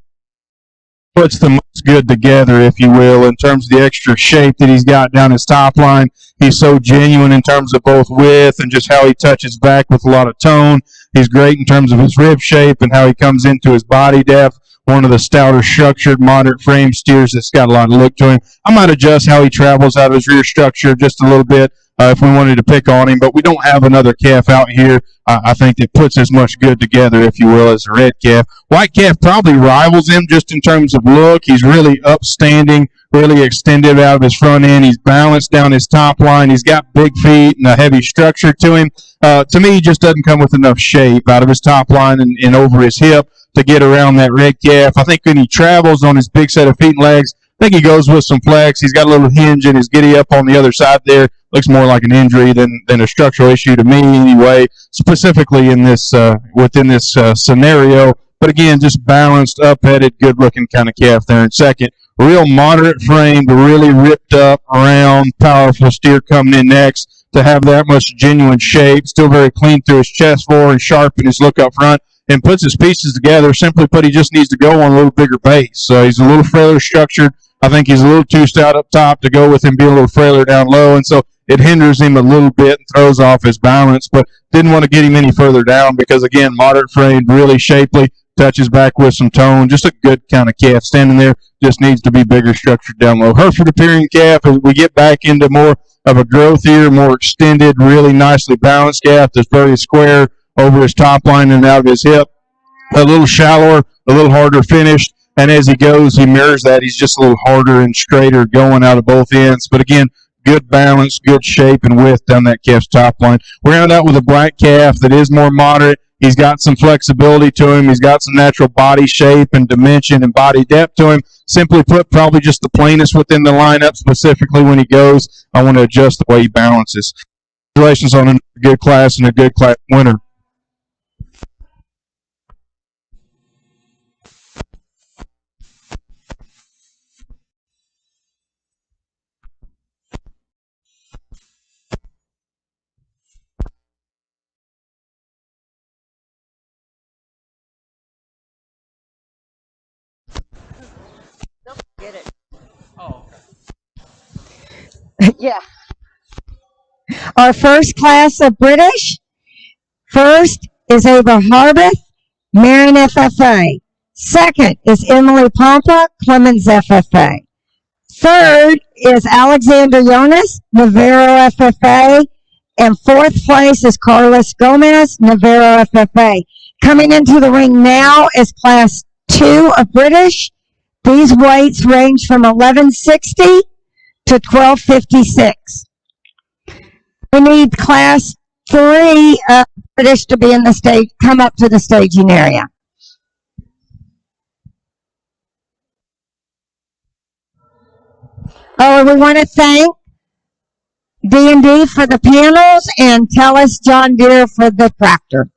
puts the most good together, if you will, in terms of the extra shape that he's got down his top line. He's so genuine in terms of both width and just how he touches back with a lot of tone. He's great in terms of his rib shape and how he comes into his body depth. One of the stouter, structured, moderate frame steers that's got a lot of look to him. I might adjust how he travels out of his rear structure just a little bit if we wanted to pick on him, but we don't have another calf out here, I think, that puts as much good together, if you will, as the red calf. White calf probably rivals him just in terms of look. He's really upstanding, really extended out of his front end. He's balanced down his top line. He's got big feet and a heavy structure to him. To me, he just doesn't come with enough shape out of his top line and over his hip to get around that red calf. I think when he travels on his big set of feet and legs, I think he goes with some flex. He's got a little hinge in his giddy up on the other side there. Looks more like an injury than a structural issue to me anyway, specifically in this within this scenario. But again, just balanced, up-headed, good-looking kind of calf there in second. Real moderate frame, but really ripped up, round, powerful steer coming in next to have that much genuine shape. Still very clean through his chest floor and sharp in his look up front. And puts his pieces together. Simply put, he just needs to go on a little bigger base. So he's a little frailer structured. I think he's a little too stout up top to go with him being a little frailer down low. And so it hinders him a little bit and throws off his balance. But didn't want to get him any further down because, again, moderate frame, really shapely, touches back with some tone. Just a good kind of calf standing there. Just needs to be bigger structured down low. Hereford appearing calf, as we get back into more of a growthier, more extended, really nicely balanced calf that's very square over his top line and out of his hip. A little shallower, a little harder finished, and as he goes, he mirrors that. He's just a little harder and straighter going out of both ends. But again, good balance, good shape and width down that calf's top line. We're round out with a black calf that is more moderate. He's got some flexibility to him. He's got some natural body shape and dimension and body depth to him. Simply put, probably just the plainest within the lineup, specifically when he goes. I want to adjust the way he balances. Congratulations on a good class and a good class winner. Get it. Yeah. Our first class of British. First is Ava Harbeth, Marin FFA. Second is Emily Pompa, Clemens FFA. Third is Alexander Jonas, Navarro FFA. And fourth place is Carlos Gomez, Navarro FFA. Coming into the ring now is class 2 of British. These weights range from 1160 to 1256. We need class 3 of British to be in the stage, come up to the staging area. Oh, and we want to thank D&D for the panels and Telus John Deere for the tractor.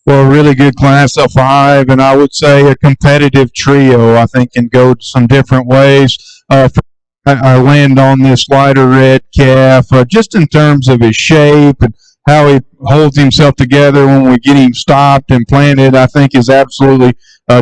Well, a really good class of five, and I would say a competitive trio. I think can go some different ways. I land on this lighter red calf, just in terms of his shape and how he holds himself together when we get him stopped and planted. I think is absolutely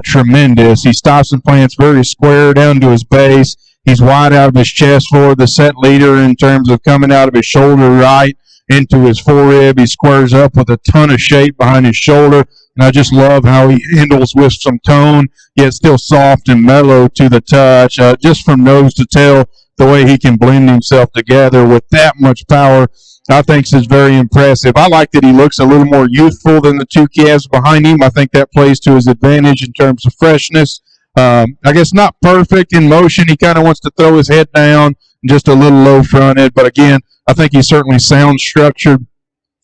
tremendous. He stops and plants very square down to his base. He's wide out of his chest for the set leader in terms of coming out of his shoulder right into his forerib. He squares up with a ton of shape behind his shoulder. And I just love how he handles with some tone, yet still soft and mellow to the touch. Just from nose to tail, the way he can blend himself together with that much power, I think is very impressive. I like that he looks a little more youthful than the two calves behind him. I think that plays to his advantage in terms of freshness. I guess not perfect in motion. He kind of wants to throw his head down, just a little low fronted. But again, I think he's certainly sound structured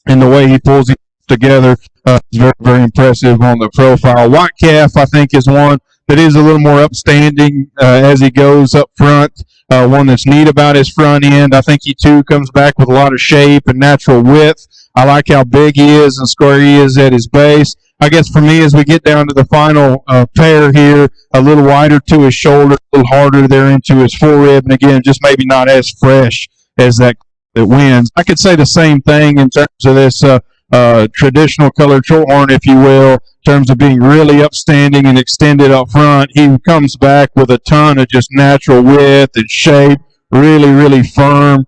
in the way he pulls it together. Is very, very impressive on the profile. White calf, I think, is one that is a little more upstanding as he goes up front. One that's neat about his front end. I think he too comes back with a lot of shape and natural width. I like how big he is and square he is at his base. I guess for me, as we get down to the final pair here, a little wider to his shoulder, a little harder there into his forerib, and again, just maybe not as fresh as that wins. I could say the same thing in terms of this traditional colored shorthorn, if you will, in terms of being really upstanding and extended up front. He comes back with a ton of just natural width and shape, really, really firm.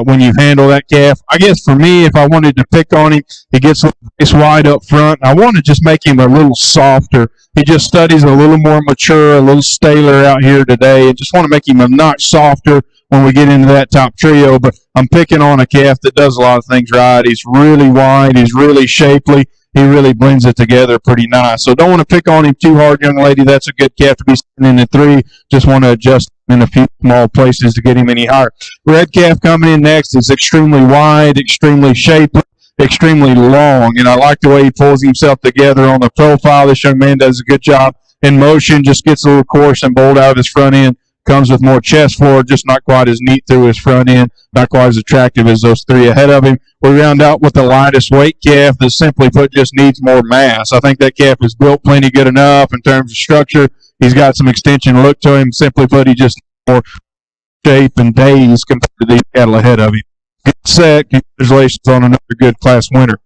When you handle that calf, I guess for me, if I wanted to pick on him, he gets this wide up front. I want to just make him a little softer. He just studies a little more mature, a little staler out here today, and just want to make him a notch softer when we get into that top trio. But I'm picking on a calf that does a lot of things right. He's really wide. He's really shapely. He really blends it together pretty nice. So don't want to pick on him too hard, young lady. That's a good calf to be sitting in at three. Just want to adjust him in a few small places to get him any higher. Red calf coming in next is extremely wide, extremely shapely, extremely long, and I like the way he pulls himself together on the profile. This young man does a good job in motion, just gets a little coarse and bold out of his front end. Comes with more chest floor, just not quite as neat through his front end, not quite as attractive as those three ahead of him. We round out with the lightest weight calf that simply put just needs more mass. I think that calf is built plenty good enough in terms of structure. He's got some extension look to him. Simply put, he just more shape and days compared to these cattle ahead of him. Good set. Congratulations on another good class winner.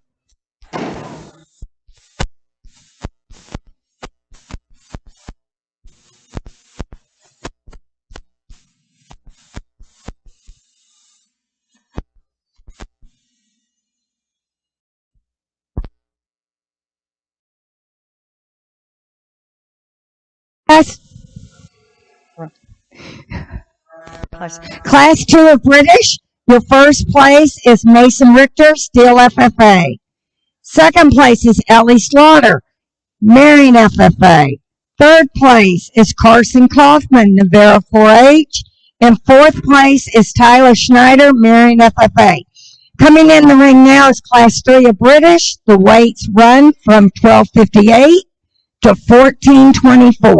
Class, class 2 of British, your first place is Mason Richter, Steel FFA. Second place is Ellie Slaughter, Marion FFA. Third place is Carson Kaufman, Navarro 4-H. And fourth place is Tyler Schneider, Marion FFA. Coming in the ring now is Class 3 of British. The weights run from 12:58 to 14:24.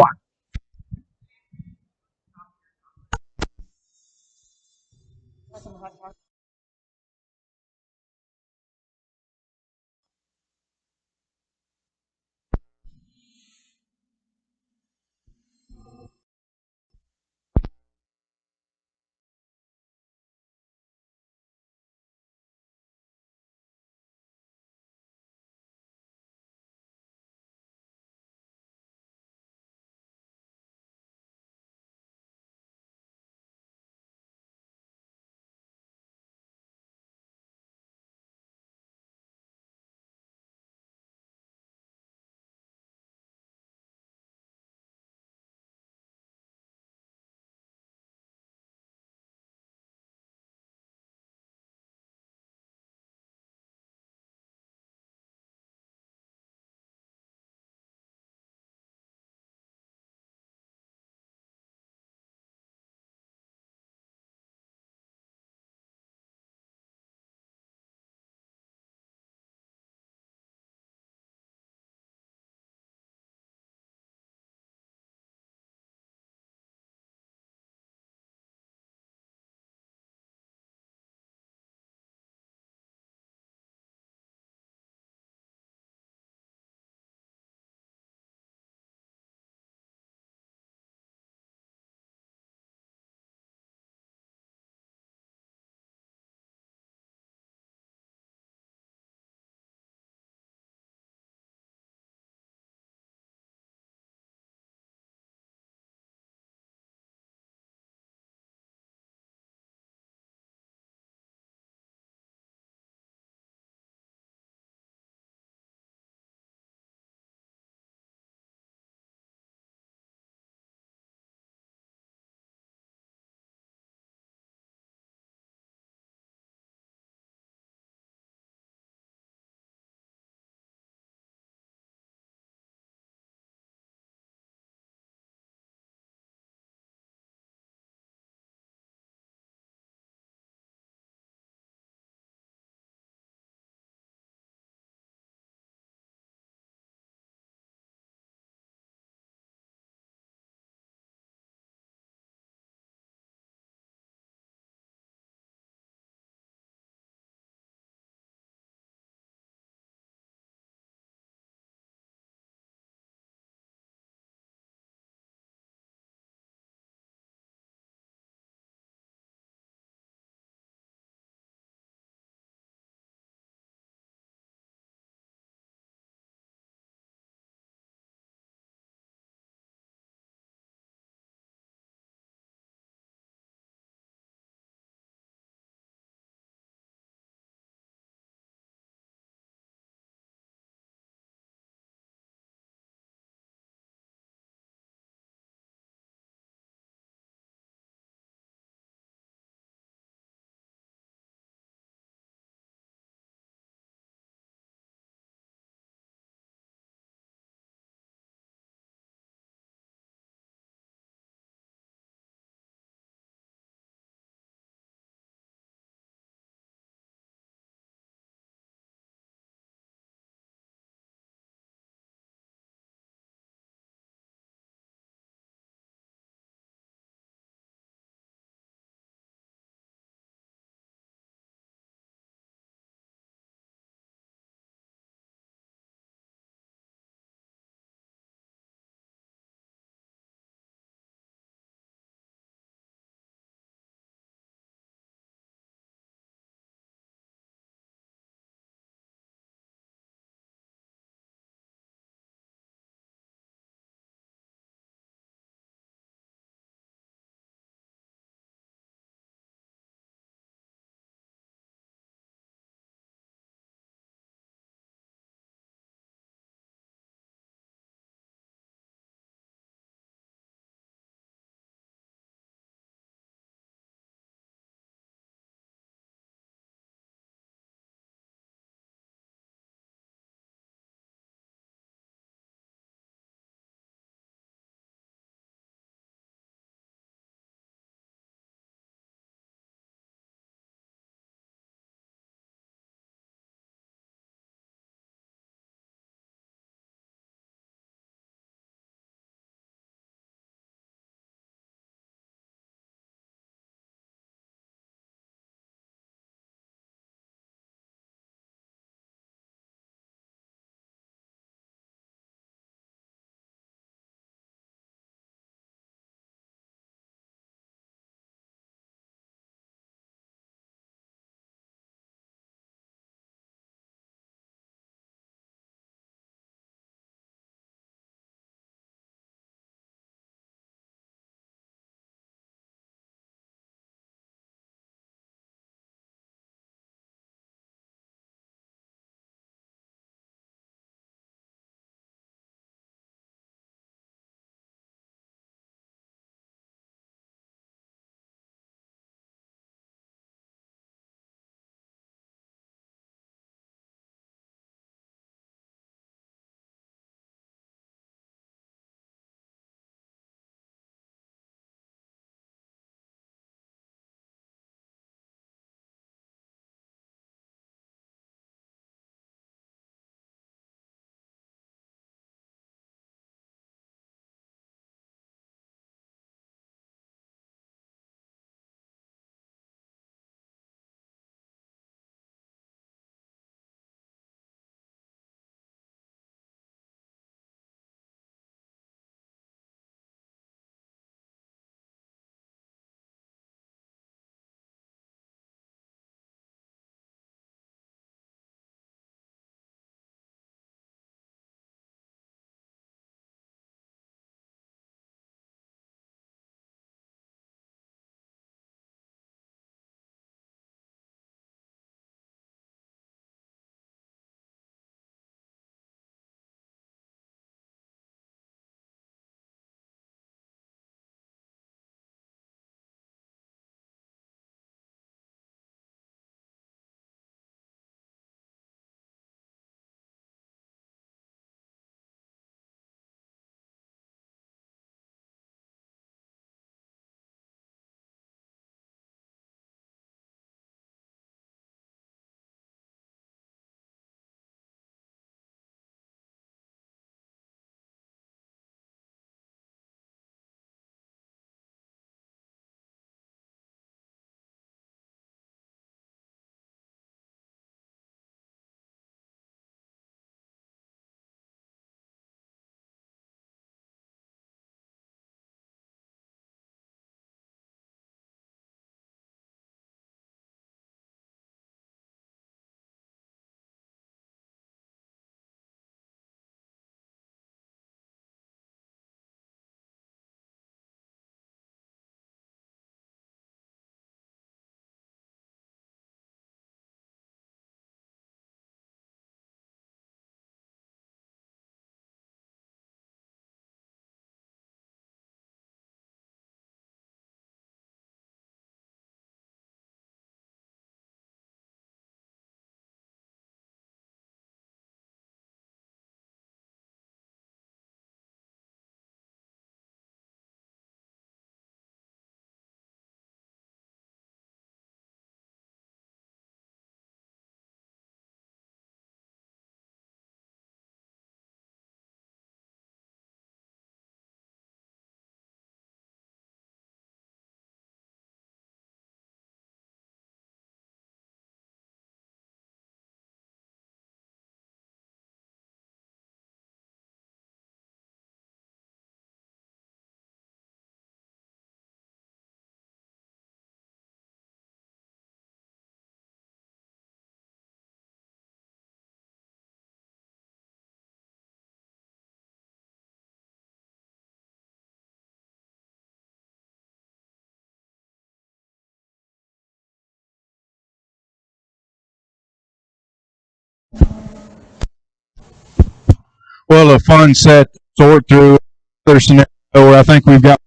Well, a fun set to sort through. There's scenario where I think we've got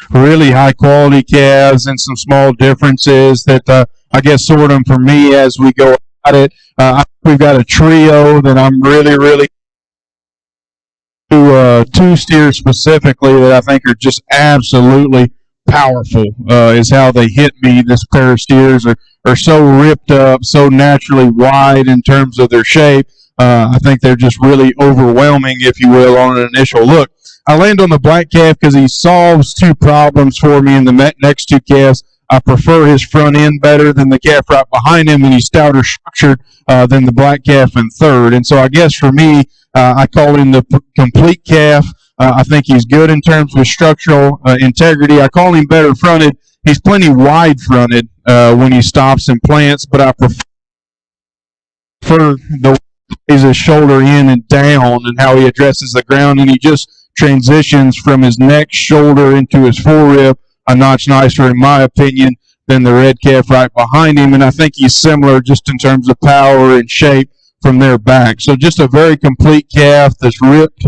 really high quality calves and some small differences that I guess sort them for me as we go at it. I think we've got a trio that I'm really two steers specifically that I think are just absolutely powerful. Is how they hit me. This pair of steers are so ripped up, so naturally wide in terms of their shape. I think they're just really overwhelming, if you will, on an initial look. I land on the black calf because he solves two problems for me in the next two calves. I prefer his front end better than the calf right behind him, and he's stouter structured than the black calf in third. And so I guess for me, I call him the complete calf. I think he's good in terms of structural integrity. I call him better fronted. He's plenty wide fronted when he stops and plants, but I prefer the is his shoulder in and down and how he addresses the ground, and he just transitions from his neck shoulder into his forearm a notch nicer in my opinion than the red calf right behind him. And I think he's similar just in terms of power and shape from their back. So just a very complete calf that's ripped,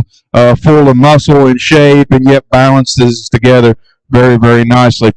full of muscle and shape, and yet balances together very nicely.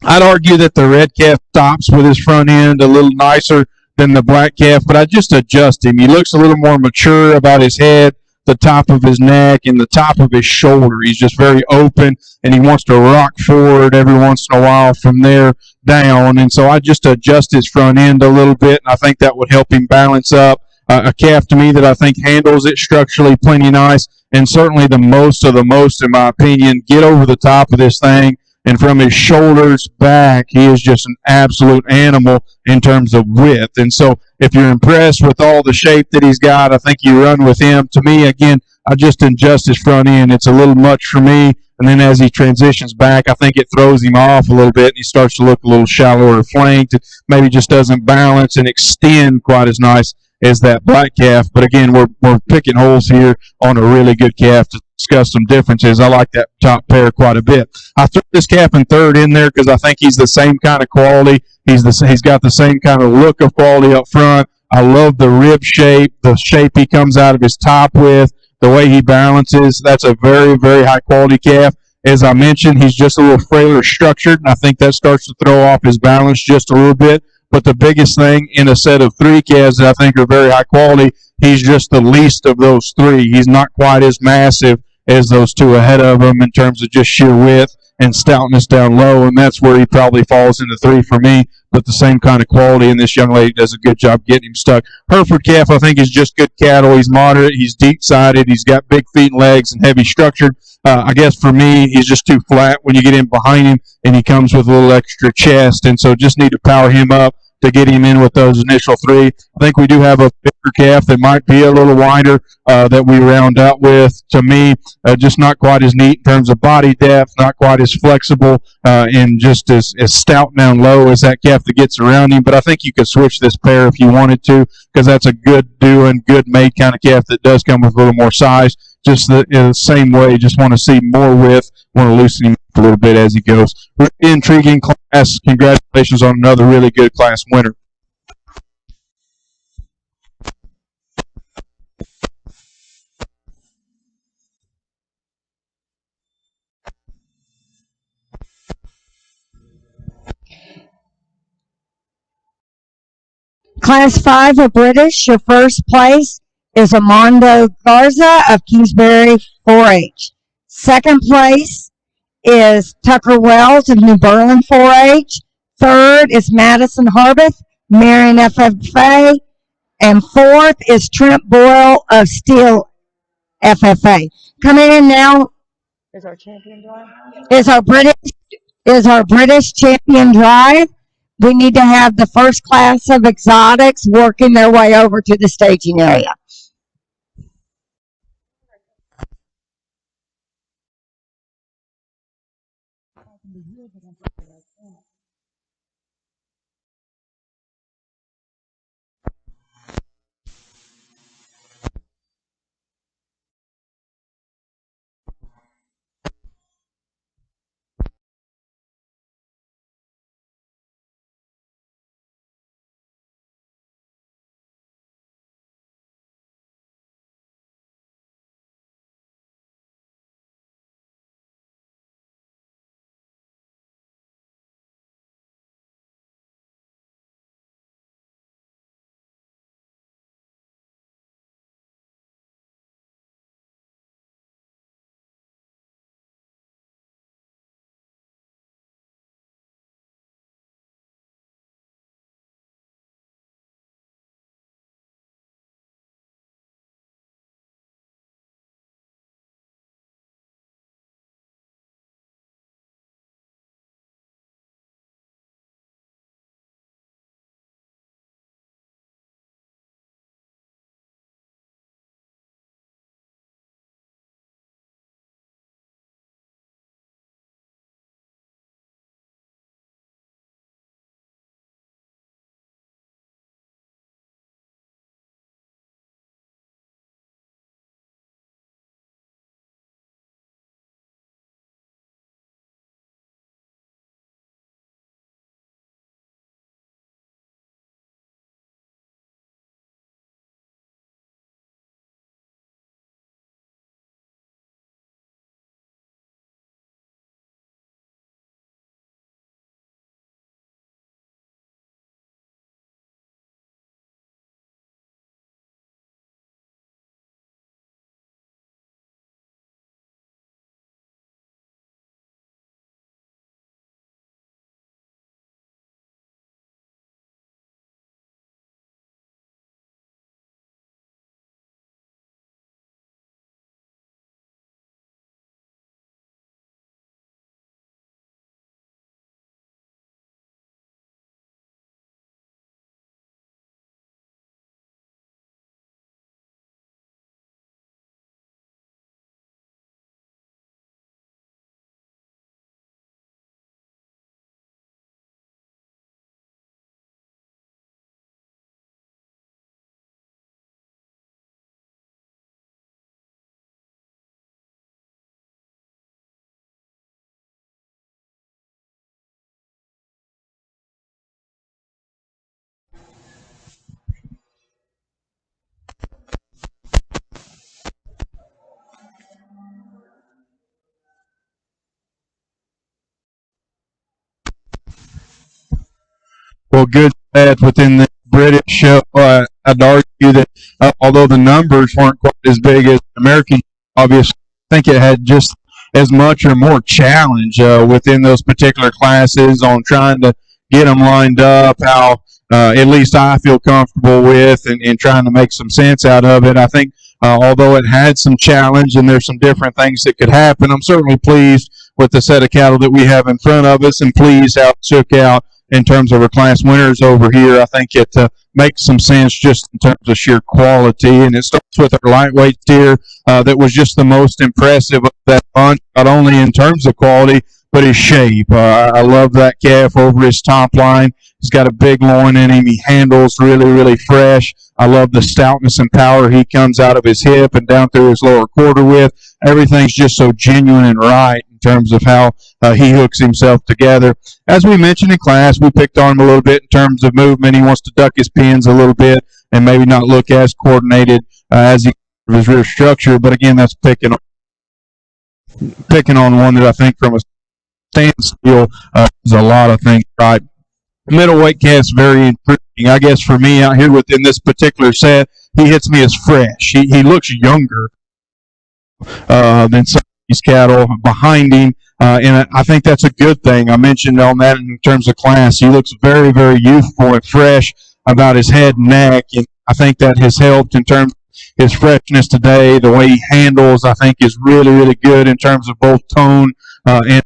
I'd argue that the red calf stops with his front end a little nicer than the black calf, but I just adjust him. He looks a little more mature about his head, the top of his neck, and the top of his shoulder. He's just very open, and he wants to rock forward every once in a while from there down. And so I just adjust his front end a little bit, and I think that would help him balance up. A calf to me that I think handles it structurally plenty nice, and certainly the most of the most, in my opinion. Get over the top of this thing, and from his shoulders back, he is just an absolute animal in terms of width. And so, if you're impressed with all the shape that he's got, I think you run with him. To me, again, I just adjust his front end. It's a little much for me. And then as he transitions back, I think it throws him off a little bit, and he starts to look a little shallower flanked. Maybe just doesn't balance and extend quite as nice as that black calf. But again, we're picking holes here on a really good calf to discuss some differences. I like that top pair quite a bit. I threw this calf in third in there because I think he's the same kind of quality. He's got the same kind of look of quality up front. I love the rib shape, the shape he comes out of his top with, the way he balances. That's a very high quality calf. As I mentioned, he's just a little frailer structured, and I think that starts to throw off his balance just a little bit. But the biggest thing in a set of three calves that I think are very high quality, he's just the least of those three. He's not quite as massive as those two ahead of him in terms of just sheer width and stoutness down low, and that's where he probably falls into three for me. But the same kind of quality, and this young lady does a good job getting him stuck. Hereford calf, I think, is just good cattle. He's moderate, he's deep-sided, he's got big feet and legs and heavy structured. I guess for me, he's just too flat when you get in behind him, and he comes with a little extra chest, and so just need to power him up to get him in with those initial three. I think we do have a bigger calf that might be a little wider that we round out with. To me, just not quite as neat in terms of body depth, not quite as flexible, and just as stout down low as that calf that gets around him. But I think you could switch this pair if you wanted to, because that's a good doing, good made kind of calf that does come with a little more size. Just the same way, just want to see more width, want to loosen him up a little bit as he goes. Really intriguing class. Congratulations on another really good class winner. Class 5 of British, your first place is Armando Garza of Kingsbury 4-H. Second place is Tucker Wells of New Berlin 4-H. Third is Madison Harbeth, Marion FFA. And fourth is Trent Boyle of Steel FFA. Coming in now Is our champion drive? is our British champion drive. We need to have the first class of exotics working their way over to the staging area. well, good stats within the British show. I'd argue that although the numbers weren't quite as big as American, obviously, I think it had just as much or more challenge within those particular classes on trying to get them lined up, how at least I feel comfortable with, and trying to make some sense out of it. I think although it had some challenge and there's some different things that could happen, I'm certainly pleased with the set of cattle that we have in front of us and pleased how it took out in terms of our class winners over here. I think it makes some sense just in terms of sheer quality, and it starts with our lightweight steer that was just the most impressive of that bunch, not only in terms of quality, but his shape. I love that calf over his top line. He's got a big loin in him. He handles really, really fresh. I love the stoutness and power he comes out of his hip and down through his lower quarter with. Everything's just so genuine and right in terms of how he hooks himself together. As we mentioned in class, we picked on him a little bit in terms of movement. He wants to duck his pins a little bit and maybe not look as coordinated as his rear structure. But again, that's picking on one that I think from a standstill is a lot of things right. Middleweight calf's very intriguing. I guess for me out here within this particular set, he hits me as fresh. He looks younger than some of these cattle behind him, and I think that's a good thing. I mentioned on that in terms of class. He looks very, very youthful and fresh about his head and neck, and I think that has helped in terms of his freshness today. The way he handles, I think, is really, really good in terms of both tone and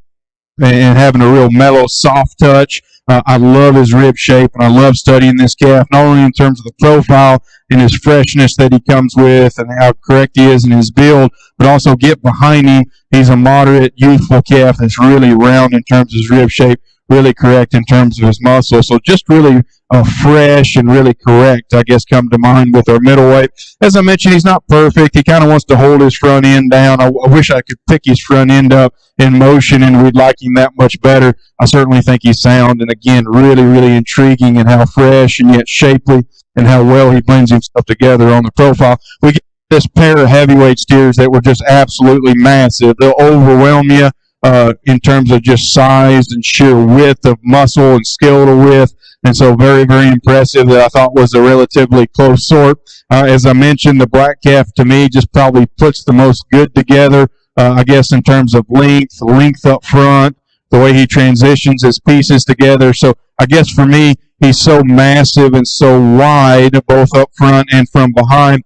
having a real mellow, soft touch. I love his rib shape, and I love studying this calf, not only in terms of the profile and his freshness that he comes with and how correct he is in his build, but also get behind him. He's a moderate, youthful calf that's really round in terms of his rib shape, really correct in terms of his muscle. So just really fresh and really correct, I guess, come to mind with our middleweight. As I mentioned, he's not perfect. He kind of wants to hold his front end down. I wish I could pick his front end up in motion, and we'd like him that much better. I certainly think he's sound, and again, really, really intriguing in how fresh and yet shapely and how well he blends himself together on the profile. We get this pair of heavyweight steers that were just absolutely massive. They'll overwhelm you in terms of just size and sheer width of muscle and skeletal width. And so very, very impressive that I thought was a relatively close sort. As I mentioned, the black calf to me just probably puts the most good together, I guess, in terms of length up front, the way he transitions his pieces together. So I guess for me, he's so massive and so wide, both up front and from behind,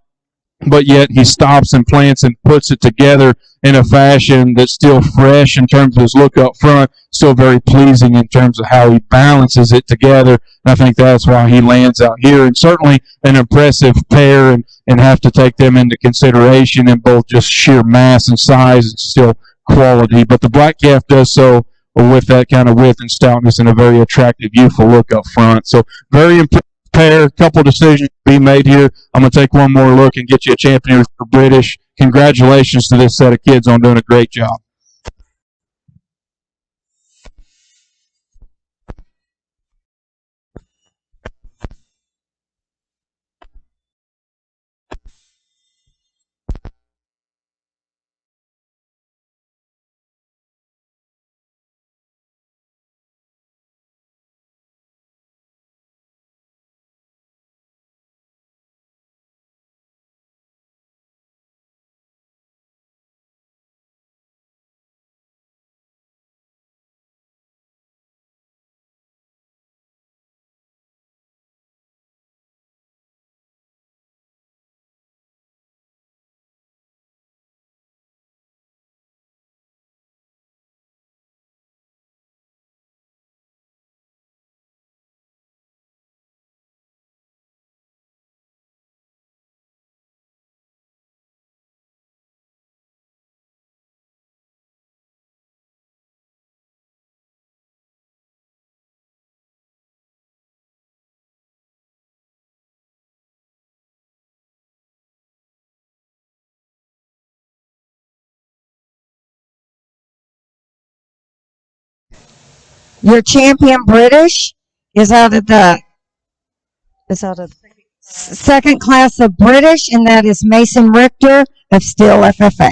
but yet he stops and plants and puts it together in a fashion that's still fresh in terms of his look up front, still very pleasing in terms of how he balances it together. And I think that's why he lands out here, and certainly an impressive pair, and have to take them into consideration in both just sheer mass and size and still quality. But the black calf does so with that kind of width and stoutness and a very attractive, youthful look up front. So very impressive pair. Couple decisions to be made here. I'm going to take one more look and get you a champion for British. Congratulations to this set of kids on doing a great job. Your champion British is out of the second class of British, and that is Mason Richter of Steel FFA.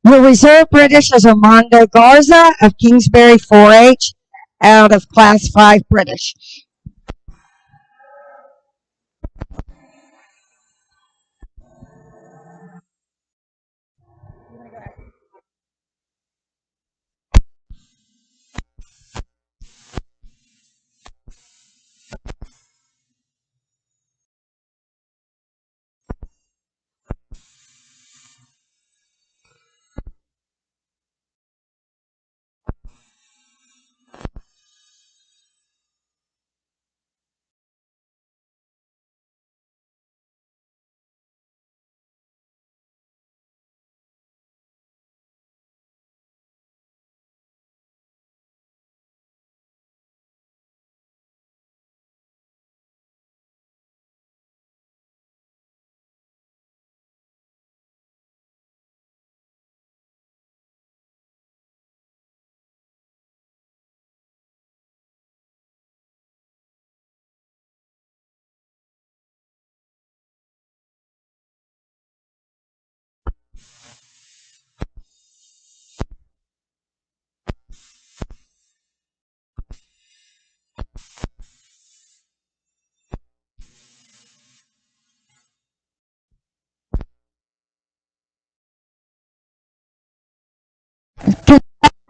Your reserve British is Armando Garza of Kingsbury 4-H out of Class 5 British.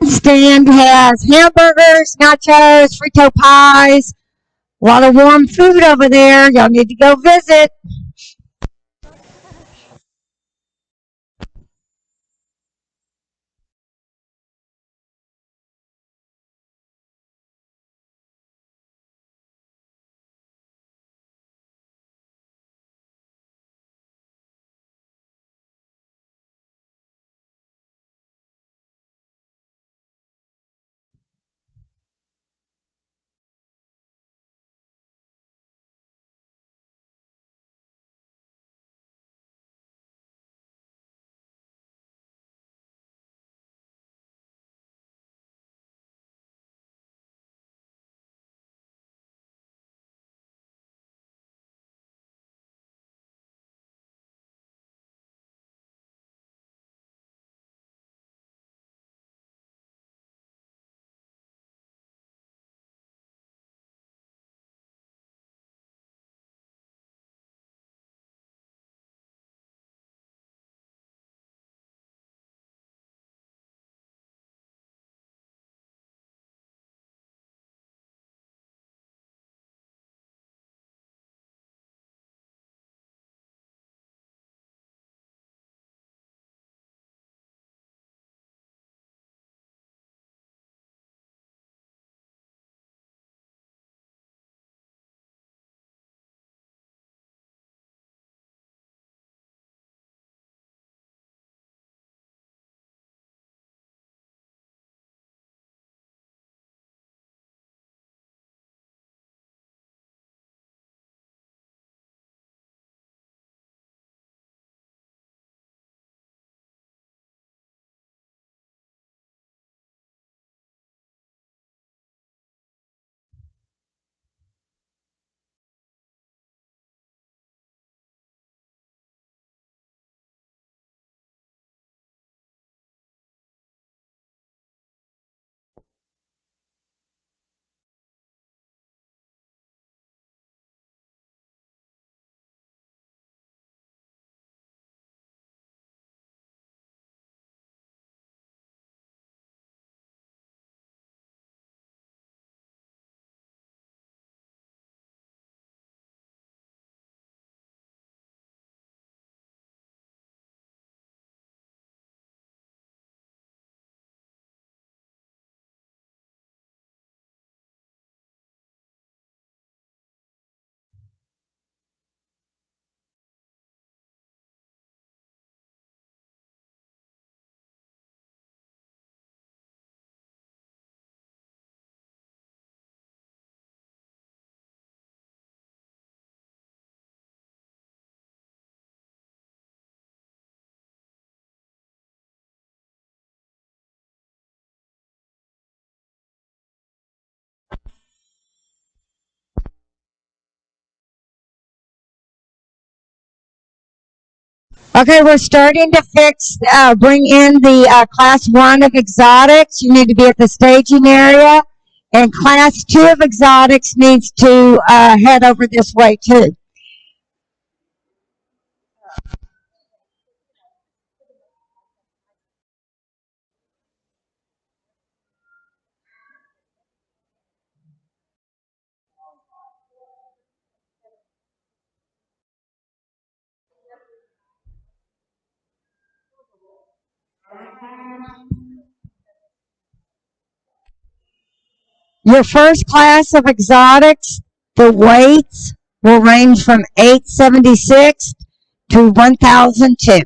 Stand has hamburgers, nachos, frito pies, a lot of warm food over there. Y'all need to go visit. Okay, we're starting to bring in the class 1 of exotics. You need to be at the staging area. And class 2 of exotics needs to head over this way too. Your first class of exotics, the weights will range from 876 to 1002.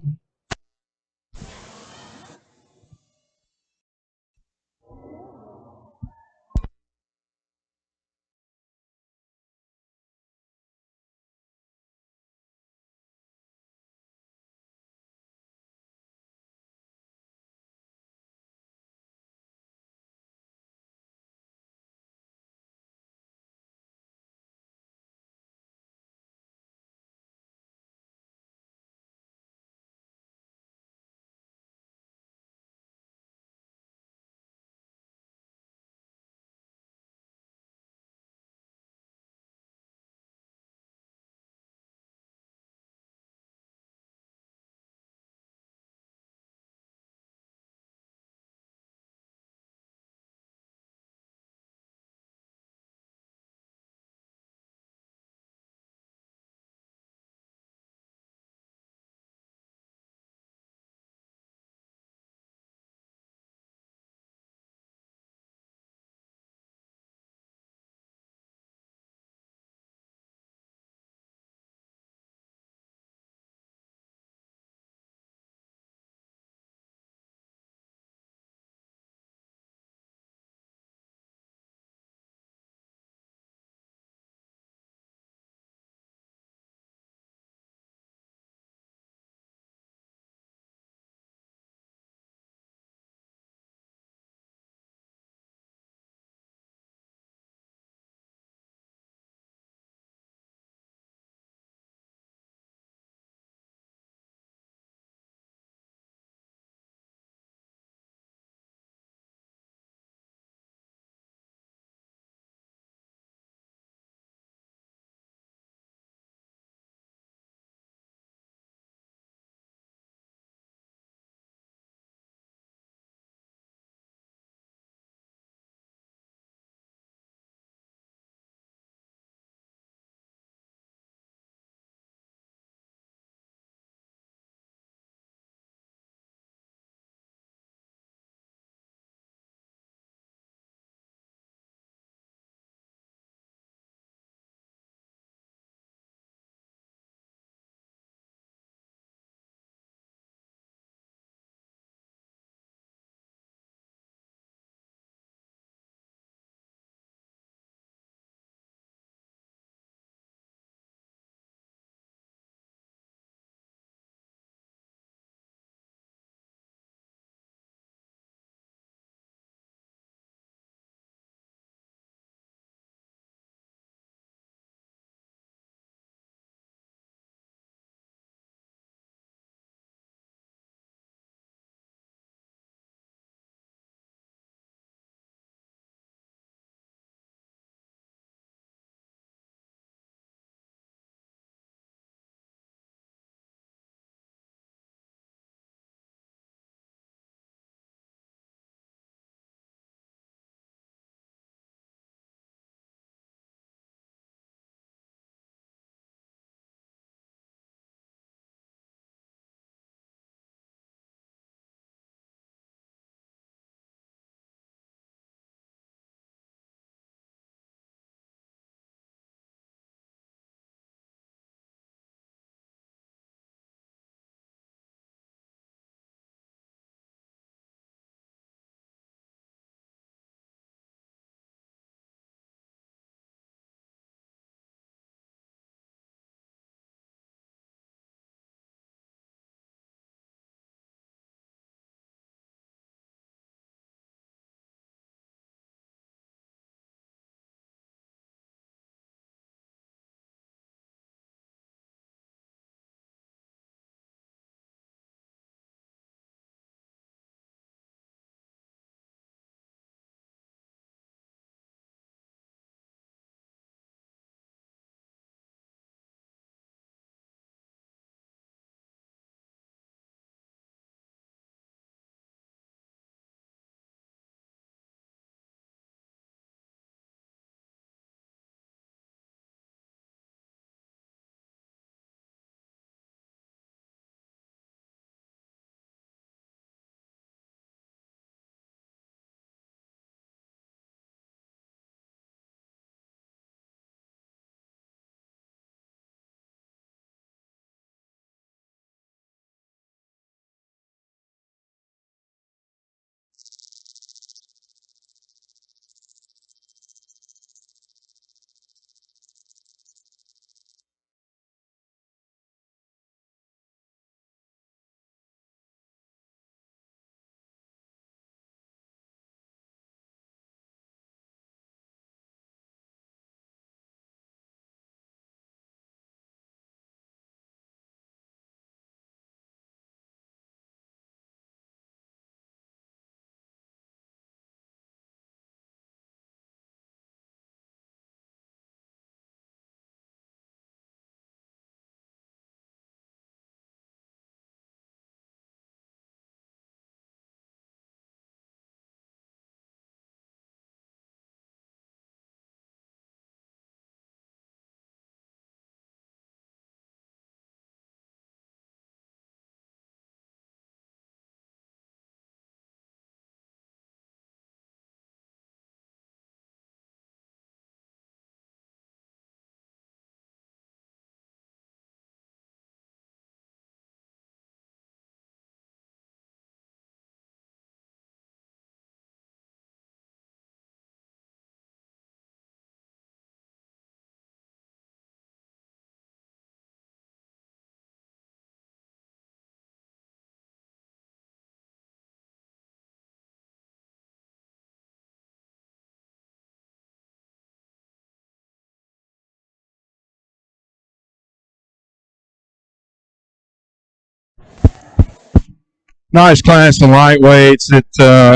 nice class in lightweights.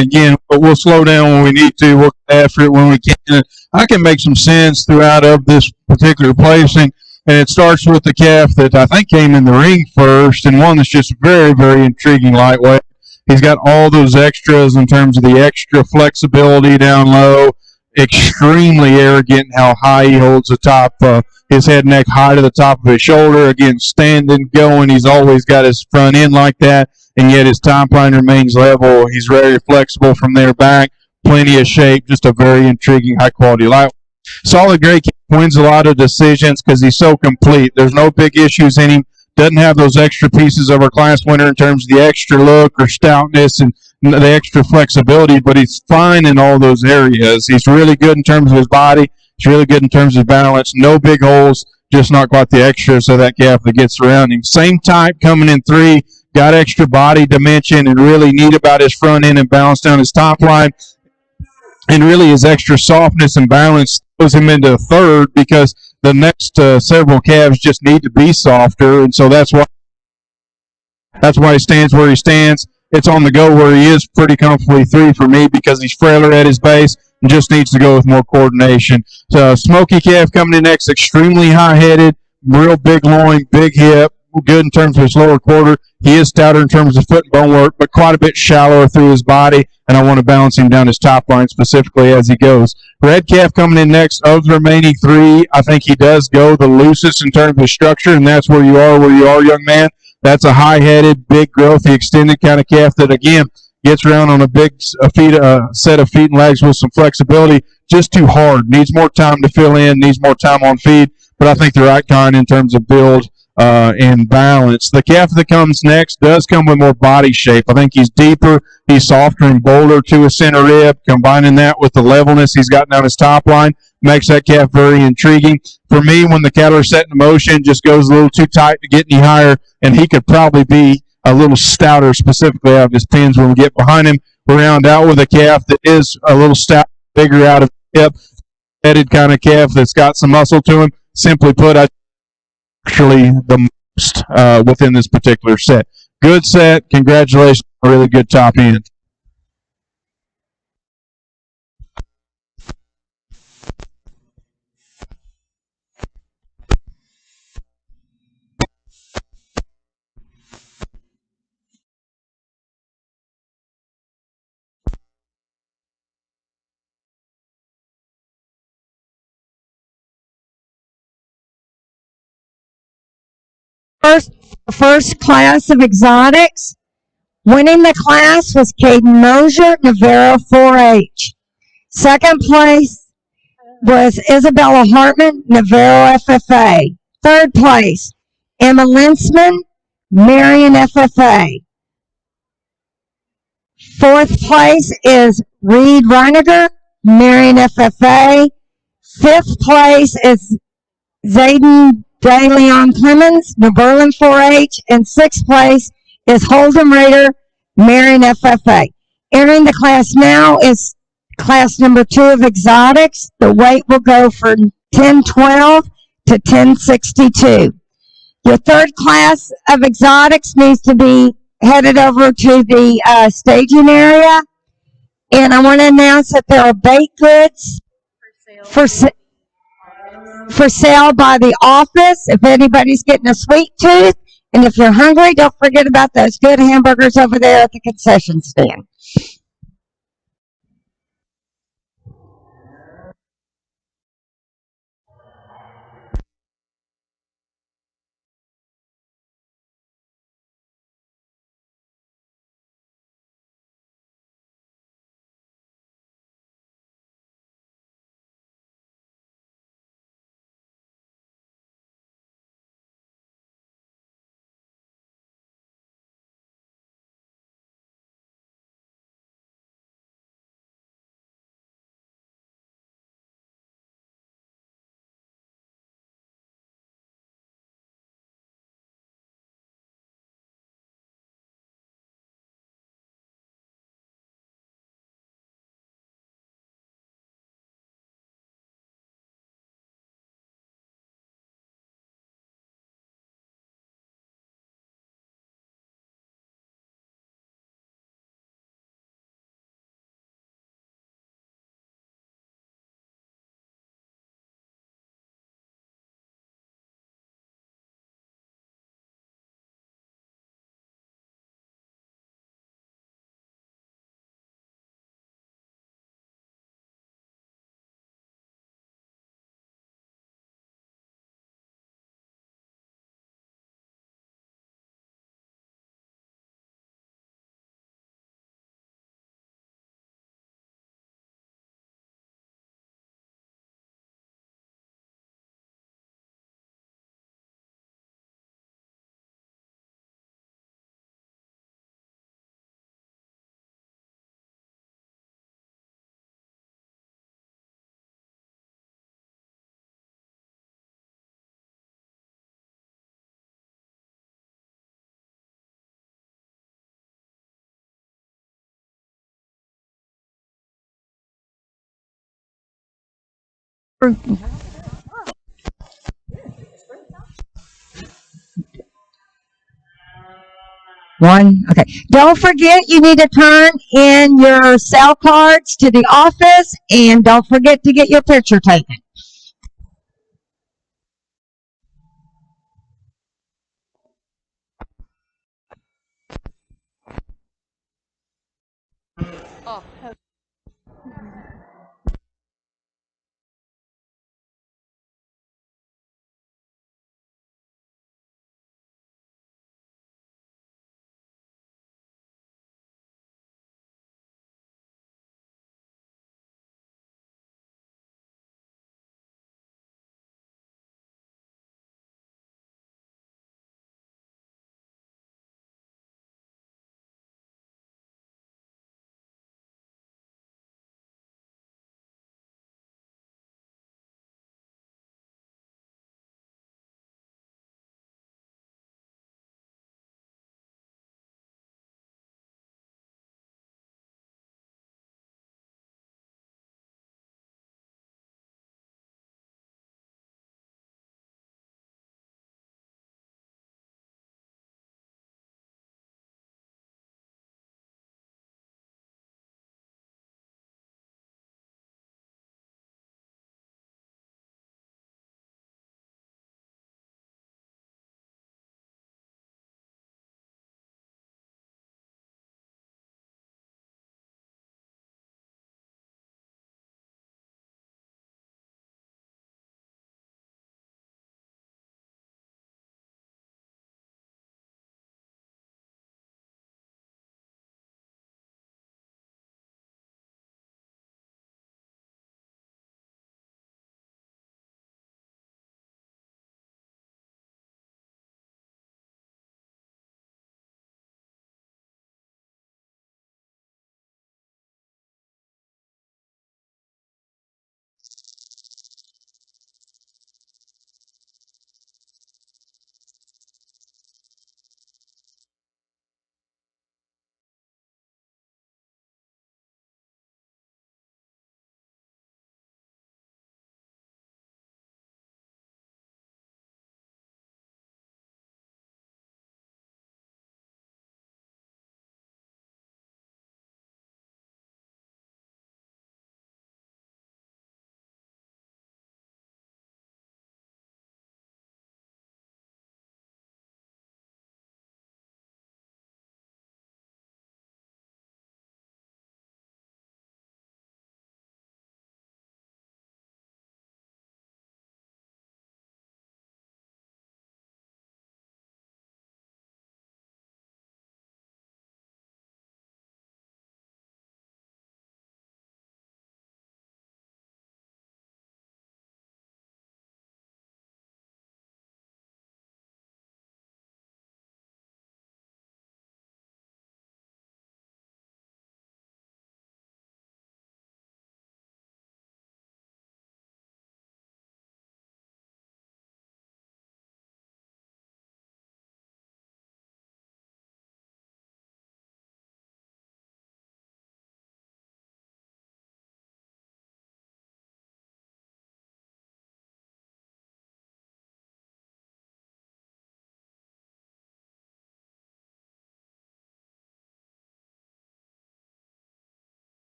Again, we'll slow down when we need to. We'll get after it when we can. I can make some sense throughout of this particular placing. And it starts with the calf that I think came in the ring first, and one that's just very, very intriguing lightweight. He's got all those extras in terms of the extra flexibility down low, extremely arrogant in how high he holds the top, his head neck high to the top of his shoulder. Again, standing, going. He's always got his front end like that, and yet his top line remains level. He's very flexible from there back, plenty of shape, just a very intriguing, high quality light. Solid grade wins a lot of decisions because he's so complete. There's no big issues in him. Doesn't have those extra pieces of our class winner in terms of the extra look or stoutness and the extra flexibility, but he's fine in all those areas. He's really good in terms of his body. He's really good in terms of balance. No big holes, just not quite the extras of that calf that gets around him. Same type coming in 3, got extra body dimension and really neat about his front end and balance down his top line. And really his extra softness and balance throws him into 3rd because the next several calves just need to be softer, and so that's why he stands where he stands. It's on the go where he is pretty comfortably 3 for me because he's frailer at his base and just needs to go with more coordination. So Smoky calf coming in next, extremely high-headed, real big loin, big hip, good in terms of his lower quarter. He is stouter in terms of foot and bone work, but quite a bit shallower through his body, and I want to balance him down his top line specifically as he goes. Red calf coming in next. Of the remaining 3, I think he does go the loosest in terms of structure, and that's where you are, young man. That's a high-headed, big growthy, extended kind of calf that, again, gets around on a big set of feet and legs with some flexibility. Just too hard. Needs more time to fill in, needs more time on feed, but I think the right kind in terms of build and balance. The calf that comes next does come with more body shape. I think he's deeper, he's softer and bolder to his center rib. Combining that with the levelness he's got down his top line makes that calf very intriguing. For me, when the cattle are set in motion, just goes a little too tight to get any higher, and he could probably be a little stouter specifically out of his pins when we get behind him. We round out with a calf that is a little stout, bigger out of hip, headed kind of calf that's got some muscle to him. Simply put, I actually the most within this particular set. Good set. Congratulations. A really good top end. First class of exotics. Winning the class was Caden Mosier, Navarro 4-H. Second place was Isabella Hartman, Navarro FFA. Third place, Emma Linsman, Marion FFA. Fourth place is Reed Reiniger, Marion FFA. Fifth place is Zayden DeLeon Clemens, New Berlin 4-H. And sixth place is Holden Rader, Marion FFA. Entering the class now is class number 2 of exotics. The weight will go from 1012 to 1062. Your third class of exotics needs to be headed over to the staging area. And I want to announce that there are baked goods for sale by the office if anybody's getting a sweet tooth. And if you're hungry, don't forget about those good hamburgers over there at the concession stand. One. Okay. Don't forget you need to turn in your cell cards to the office, and don't forget to get your picture taken. Oh,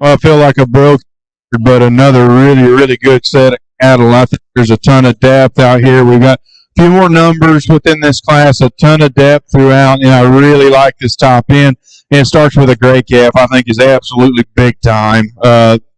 I feel like a broke, but another really, really good set of cattle. I think there's a ton of depth out here. We've got a few more numbers within this class, a ton of depth throughout, and I really like this top end. And it starts with a gray calf. I think is absolutely big time.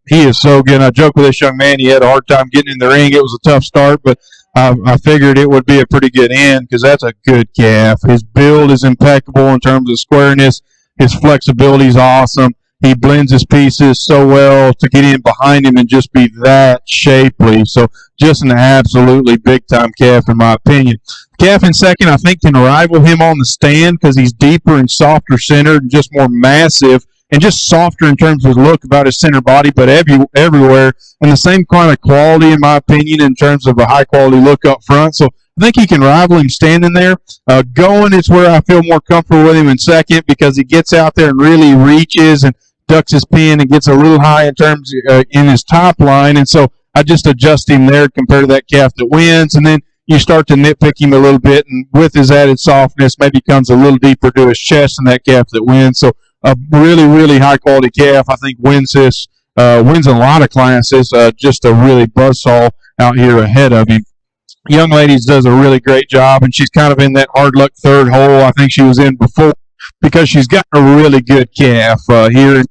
He is so good. I joke with this young man. He had a hard time getting in the ring. It was a tough start, but I figured it would be a pretty good end because that's a good calf. His build is impeccable in terms of squareness. His flexibility is awesome. He blends his pieces so well to get in behind him and just be that shapely. So just an absolutely big time calf in my opinion. Calf in second, I think, can rival him on the stand because he's deeper and softer centered and just more massive and just softer in terms of look about his center body, but everywhere. And the same kind of quality, in my opinion, in terms of a high quality look up front. So I think he can rival him standing there. Going is where I feel more comfortable with him in second because he gets out there and really reaches and ducks his pin and gets a little high in terms in his top line. And so I just adjust him there compared to that calf that wins. And then you start to nitpick him a little bit, and with his added softness, maybe comes a little deeper to his chest than that calf that wins. So a really, really high quality calf, I think, wins this, wins a lot of classes. Just a really buzzsaw out here ahead of him. Young Ladies does a really great job, and she's kind of in that hard luck third hole I think she was in before because she's got a really good calf here.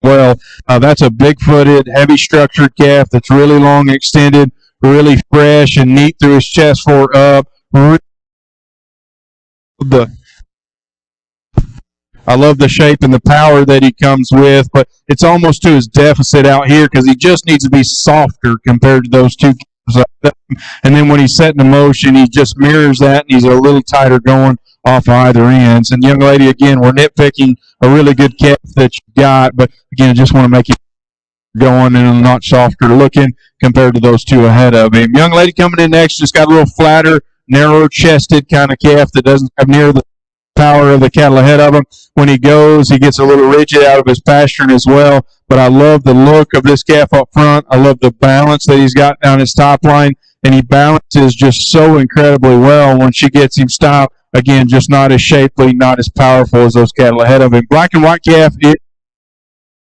Well, that's a big-footed, heavy-structured calf that's really long extended, really fresh and neat through his chest fork up. I love the shape and the power that he comes with, but it's almost to his deficit out here because he just needs to be softer compared to those two. And then when he's setting in motion, he just mirrors that, and he's a little tighter going off either ends. And Young Lady, again, we're nitpicking a really good calf that you got, but again, I just want to make it going and a notch softer looking compared to those two ahead of him. Young Lady coming in next, just got a little flatter, narrow-chested kind of calf that doesn't have near the power of the cattle ahead of him. When he goes, he gets a little rigid out of his pasturing as well. But I love the look of this calf up front. I love the balance that he's got down his top line, and he balances just so incredibly well when she gets him stopped. Again, just not as shapely, not as powerful as those cattle ahead of him. Black and white calf,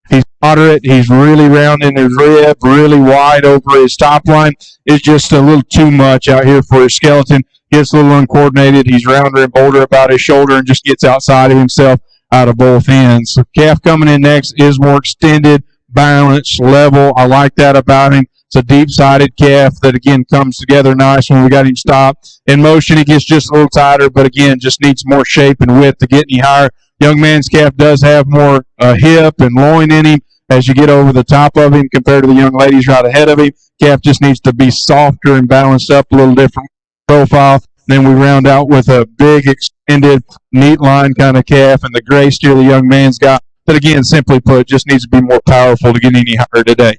he's moderate. He's really round in his rib, really wide over his top line. It's just a little too much out here for his skeleton. Gets a little uncoordinated. He's rounder and bolder about his shoulder and just gets outside of himself out of both ends. So calf coming in next is more extended, balanced, level. I like that about him. It's a deep-sided calf that, again, comes together nice when we got him stopped. In motion, he gets just a little tighter, but, again, just needs more shape and width to get any higher. Young man's calf does have more hip and loin in him as you get over the top of him compared to the young ladies right ahead of him. Calf just needs to be softer and balanced up a little different profile. Then we round out with a big, extended, neat line kind of calf, and the gray steer the young man's got. But again, simply put, just needs to be more powerful to get any higher today.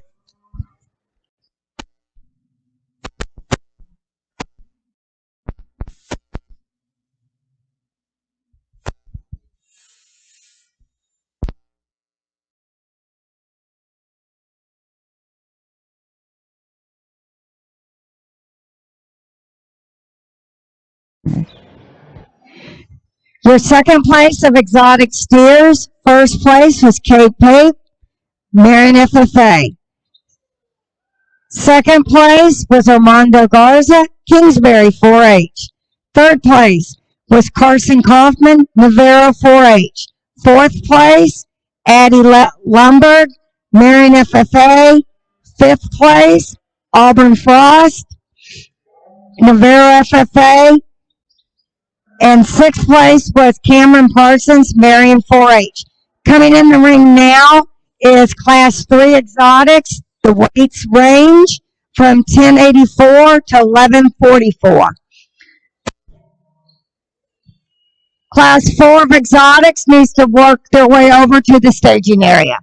Your second place of exotic steers, first place was Cape Pape, Marion FFA. Second place was Armando Garza, Kingsbury 4-H. Third place was Carson Kaufman, Navarro 4-H. Fourth place, Addie Lumberg, Marion FFA. Fifth place, Auburn Frost, Navarro FFA. And sixth place was Cameron Parsons, Marion 4-H. Coming in the ring now is Class 3 Exotics. The weights range from 1084 to 1144. Class 4 of Exotics needs to work their way over to the staging area.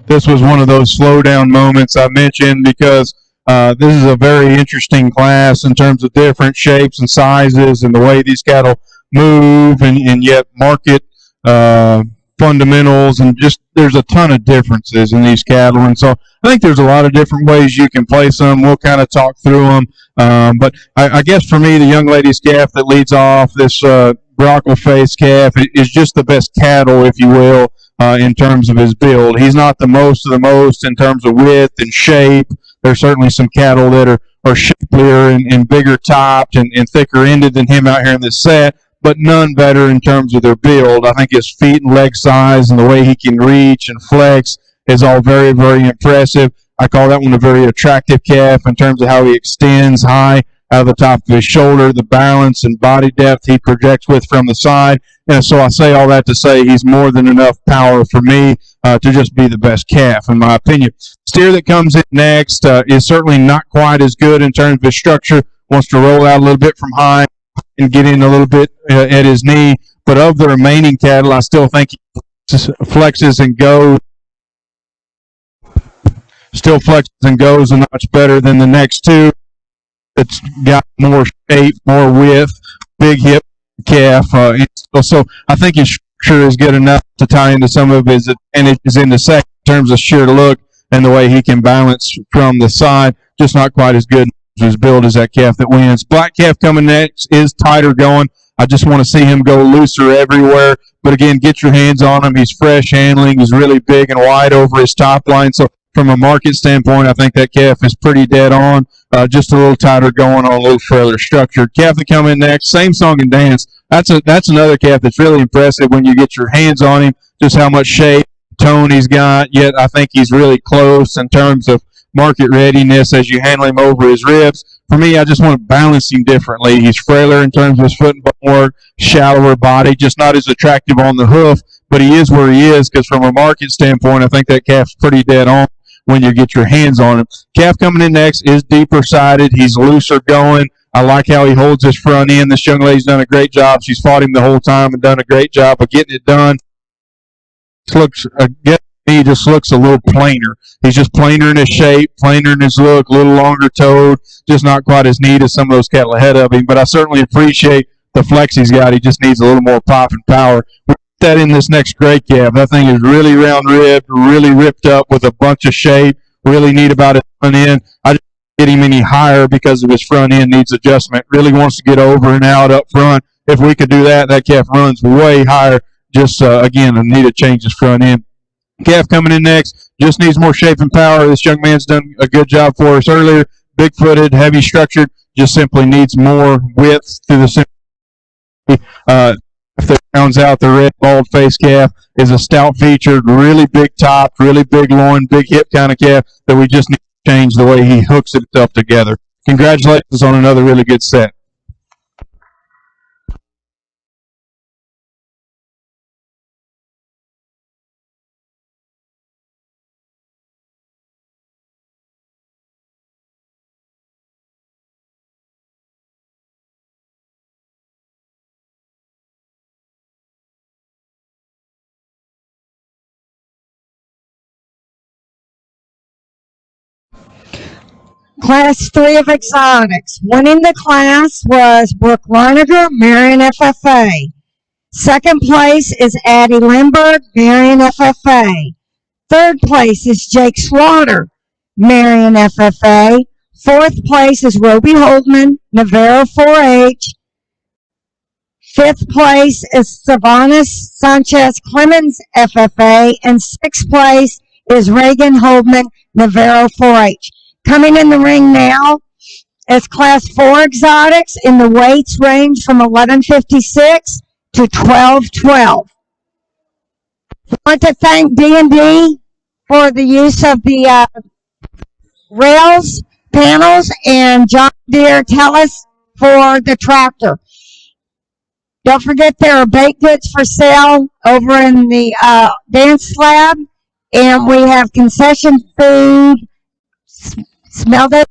This was one of those slowdown moments I mentioned because this is a very interesting class in terms of different shapes and sizes and the way these cattle move and yet market fundamentals and just there's a ton of differences in these cattle. And so I think there's a lot of different ways you can place them. We'll kind of talk through them. But I guess for me, the young lady's calf that leads off this brockle face calf is just the best cattle, if you will, in terms of his build. He's not the most of the most in terms of width and shape. There's certainly some cattle that are shapelier and bigger topped and thicker ended than him out here in this set, but none better in terms of their build. I think his feet and leg size and the way he can reach and flex is all very, very impressive. I call that one a very attractive calf in terms of how he extends high out of the top of his shoulder, the balance and body depth he projects with from the side. And so I say all that to say he's more than enough power for me to just be the best calf, in my opinion. Steer that comes in next is certainly not quite as good in terms of his structure. Wants to roll out a little bit from high and get in a little bit at his knee. But of the remaining cattle, I still think he flexes and goes. Still flexes and goes a notch better than the next two. It's got more shape, more width, big hip calf. So I think his structure is good enough to tie into some of his advantages in the second in terms of sheer look and the way he can balance from the side. Just not quite as good as his build as that calf that wins. Black calf coming next is tighter going. I just want to see him go looser everywhere. But again, get your hands on him. He's fresh handling. He's really big and wide over his top line. So from a market standpoint, I think that calf is pretty dead on. Just a little tighter going on, a little further structured. Calf that come in next, same song and dance. That's another calf that's really impressive when you get your hands on him, just how much shape, tone he's got. Yet I think he's really close in terms of market readiness as you handle him over his ribs. For me, I just want to balance him differently. He's frailer in terms of his foot and bone work, shallower body, just not as attractive on the hoof, but he is where he is because from a market standpoint, I think that calf's pretty dead on when you get your hands on him. Calf coming in next is deeper sided. He's looser going. I like how he holds his front end. This young lady's done a great job. She's fought him the whole time and done a great job of getting it done. He just looks a little plainer. He's just plainer in his shape, plainer in his look, a little longer toed, just not quite as neat as some of those cattle ahead of him. But I certainly appreciate the flex he's got. He just needs a little more pop and power. That in this next great calf. That thing is really round ribbed, really ripped up with a bunch of shape, really neat about his front end. I just don't get him any higher because of his front end needs adjustment. Really wants to get over and out up front. If we could do that, that calf runs way higher. Just, again, I need to change his front end. Calf coming in next, just needs more shape and power. This young man's done a good job for us earlier. Big footed, heavy structured, just simply needs more width through the center. That rounds out the red bald face calf is a stout featured, really big top, really big loin, big hip kind of calf that we just need to change the way he hooks himself together. Congratulations on another really good set. Class 3 of exotics. Winning the class was Brooke Lerniger, Marion FFA. Second place is Addie Lindbergh, Marion FFA. Third place is Jake Slaughter, Marion FFA. Fourth place is Roby Holdman, Navarro 4-H. Fifth place is Savanas Sanchez Clemens FFA. And sixth place is Reagan Holdman, Navarro 4-H. Coming in the ring now is Class 4 exotics in the weights range from 1156 to 1212. I want to thank D&D for the use of the rails, panels, and John Deere Tellus for the tractor. Don't forget there are baked goods for sale over in the dance lab, and we have concession food. Smell that?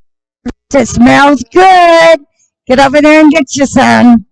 It smells good. Get over there and get you some.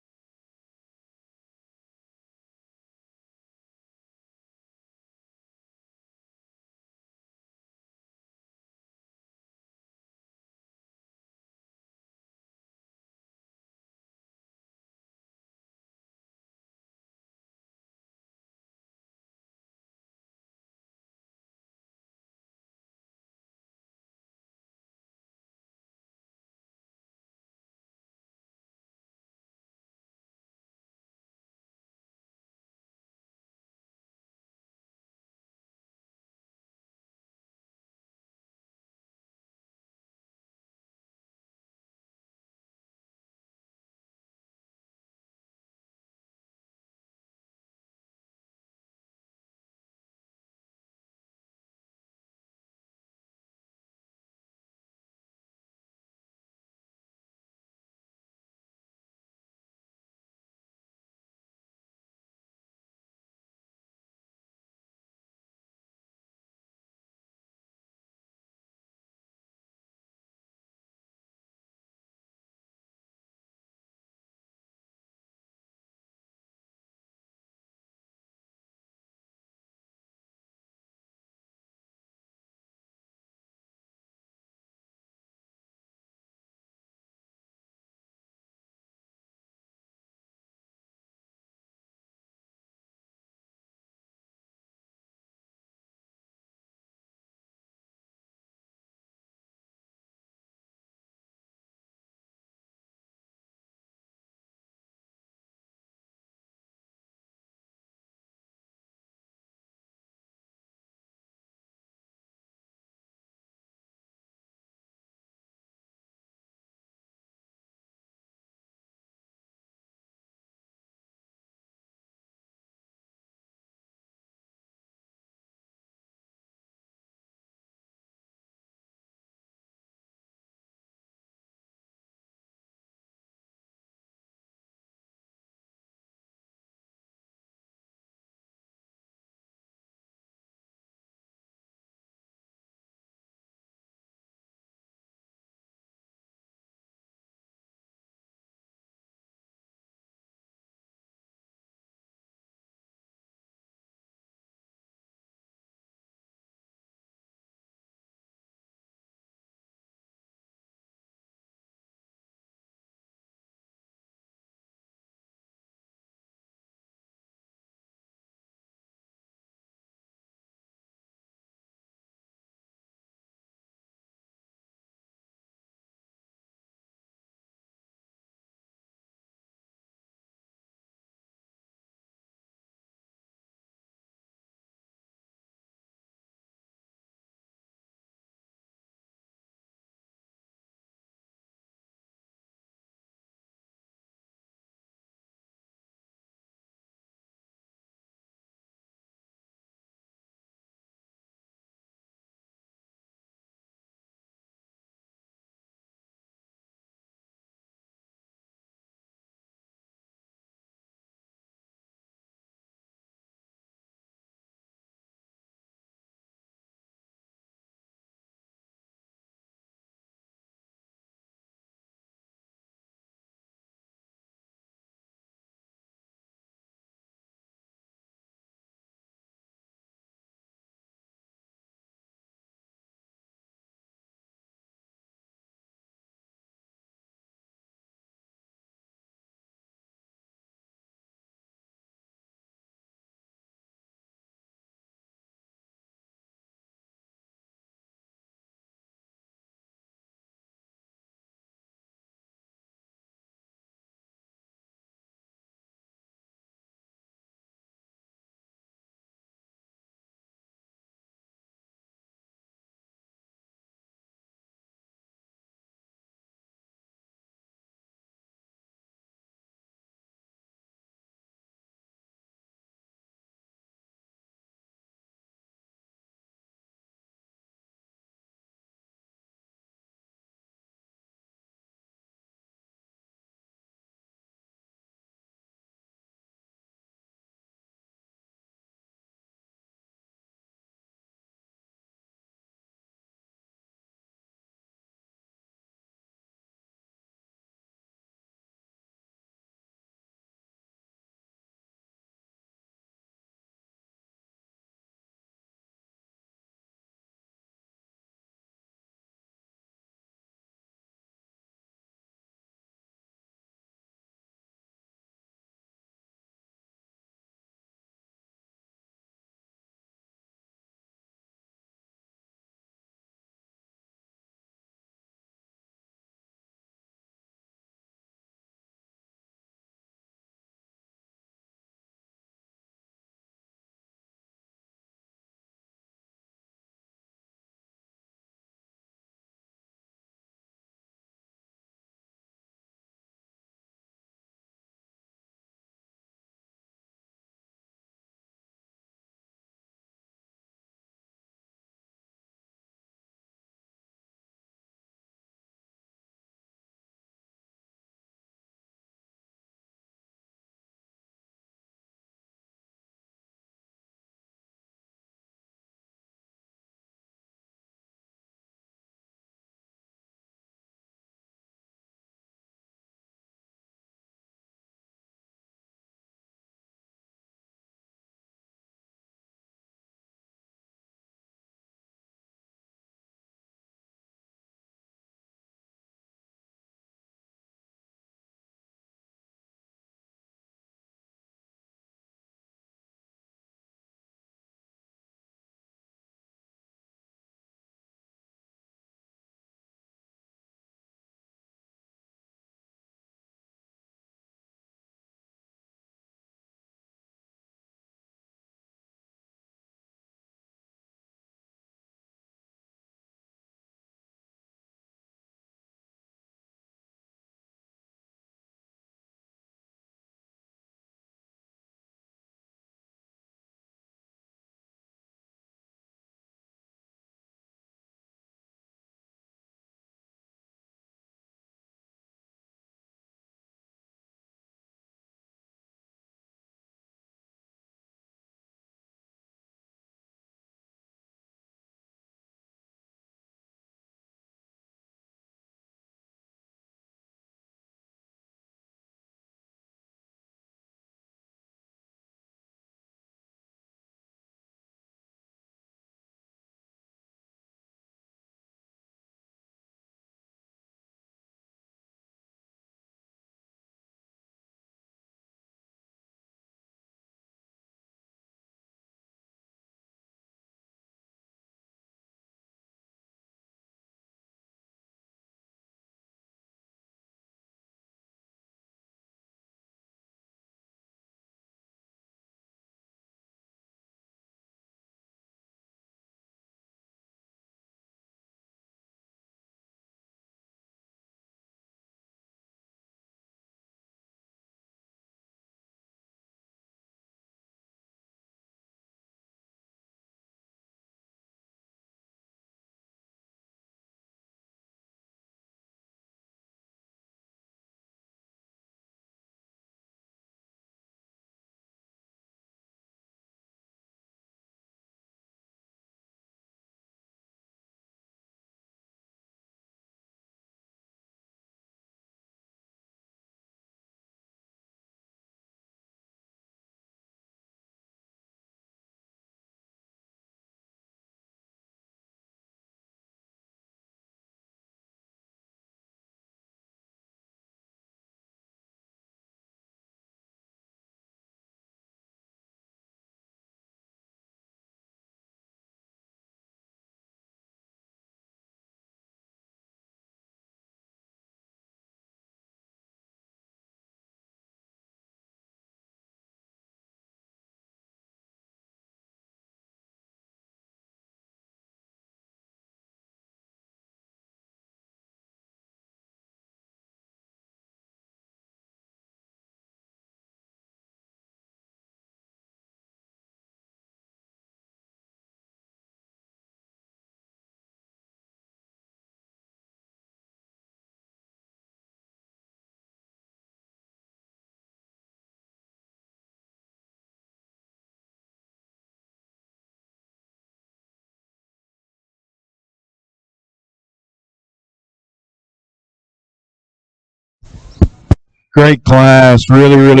Great class, really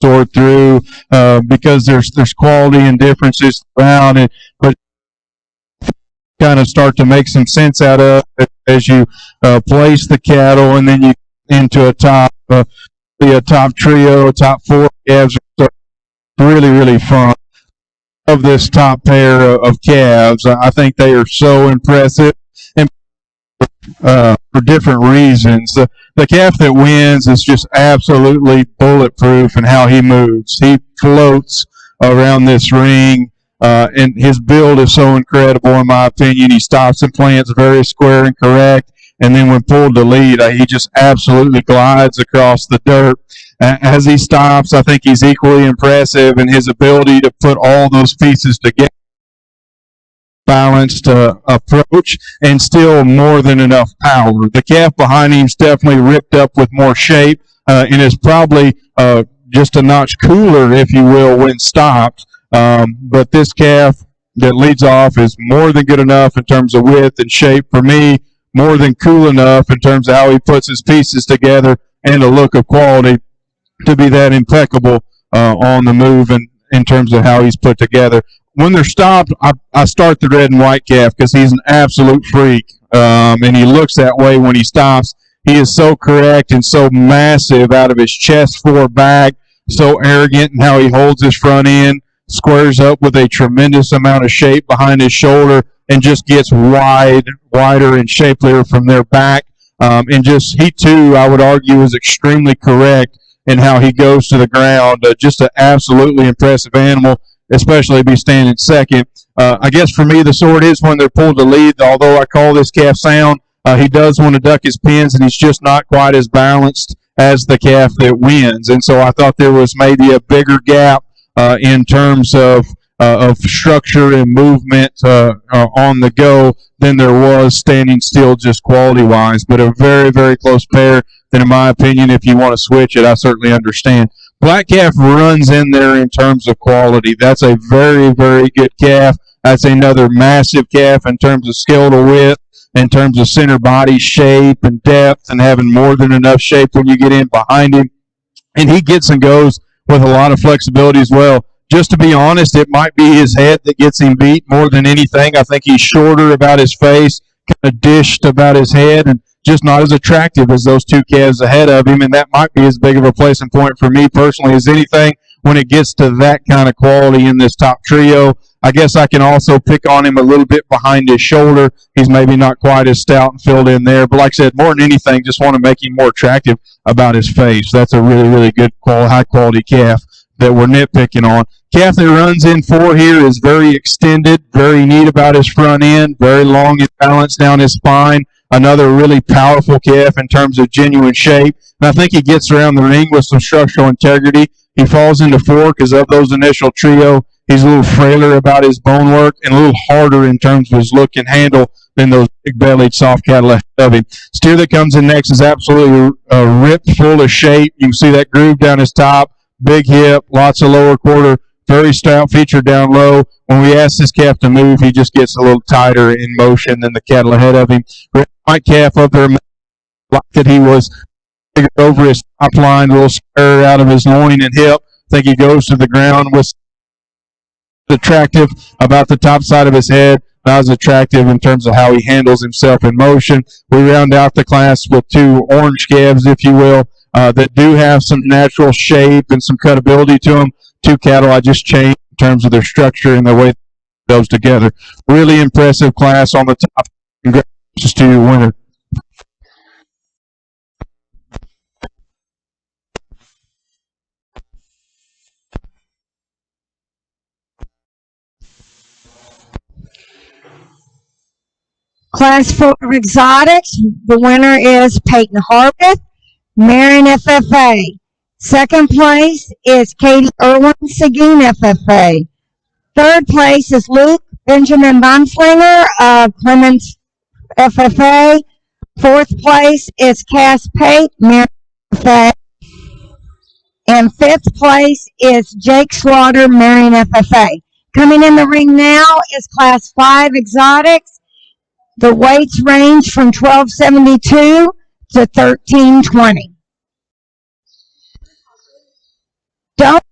sort through because there's quality and differences around it, but kind of start to make some sense out of it as you place the cattle, and then you into a top trio, top four calves. So really fun of this top pair of calves. I think they are so impressive, and for different reasons. The calf that wins is just absolutely bulletproof in how he moves. He floats around this ring, and his build is so incredible, in my opinion. He stops and plants very square and correct, and then when pulled to lead, he just absolutely glides across the dirt. As he stops, I think he's equally impressive in his ability to put all those pieces together. Balanced approach and still more than enough power. The calf behind him is definitely ripped up with more shape and is probably just a notch cooler, if you will, when stopped. But this calf that leads off is more than good enough in terms of width and shape for me, more than cool enough in terms of how he puts his pieces together and a look of quality to be that impeccable on the move and in terms of how he's put together. When they're stopped, I start the red and white calf because he's an absolute freak, and he looks that way when he stops. He is so correct and so massive out of his chest forward back, so arrogant in how he holds his front end, squares up with a tremendous amount of shape behind his shoulder, and just gets wider and shapelier from their back. And just he too, I would argue, is extremely correct in how he goes to the ground. Just an absolutely impressive animal, especially be standing second. I guess for me, the sword is when they're pulled to lead. Although I call this calf sound, he does want to duck his pins, and he's just not quite as balanced as the calf that wins. And so I thought there was maybe a bigger gap in terms of structure and movement on the go than there was standing still, just quality-wise. But a very close pair. Then, in my opinion, if you want to switch it, I certainly understand. Black calf runs in there in terms of quality. That's a very good calf. That's another massive calf in terms of skeletal width, in terms of center body shape and depth, and having more than enough shape when you get in behind him. And he gets and goes with a lot of flexibility as well. Just to be honest, it might be his head that gets him beat more than anything. I think he's shorter about his face, kind of dished about his head, and just not as attractive as those two calves ahead of him, and that might be as big of a placing point for me personally as anything when it gets to that kind of quality in this top trio. I guess I can also pick on him a little bit behind his shoulder. He's maybe not quite as stout and filled in there, but like I said, more than anything, just want to make him more attractive about his face. That's a really good high quality calf that we're nitpicking on. Calf that runs in 4 here is very extended, very neat about his front end, very long and balanced down his spine. Another really powerful calf in terms of genuine shape. And I think he gets around the ring with some structural integrity. He falls into 4 because of those initial trio. He's a little frailer about his bone work and a little harder in terms of his look and handle than those big-bellied soft cattle ahead of him. Steer that comes in next is absolutely ripped, full of shape. You can see that groove down his top, big hip, lots of lower quarter, very stout feature down low. When we ask this calf to move, he just gets a little tighter in motion than the cattle ahead of him. White calf up there, like that he was over his top line, a little spur out of his loin and hip. I think he goes to the ground with attractive about the top side of his head, not as attractive in terms of how he handles himself in motion. We round out the class with 2 orange calves, if you will, that do have some natural shape and some cutability to them. 2 cattle I just changed in terms of their structure and the way those together. Really impressive class on the top. Congratulations to your winner. Class 4 of exotics, the winner is Peyton Harpeth, Marion FFA. Second place is Katie Irwin, Seguin FFA. Third place is Luke Benjamin Bonslinger of Clemens FFA. Fourth place is Cass Pate, Marion FFA. And fifth place is Jake Slaughter, Marion FFA. Coming in the ring now is Class 5 exotics. The weights range from 1272 to 1320. Don't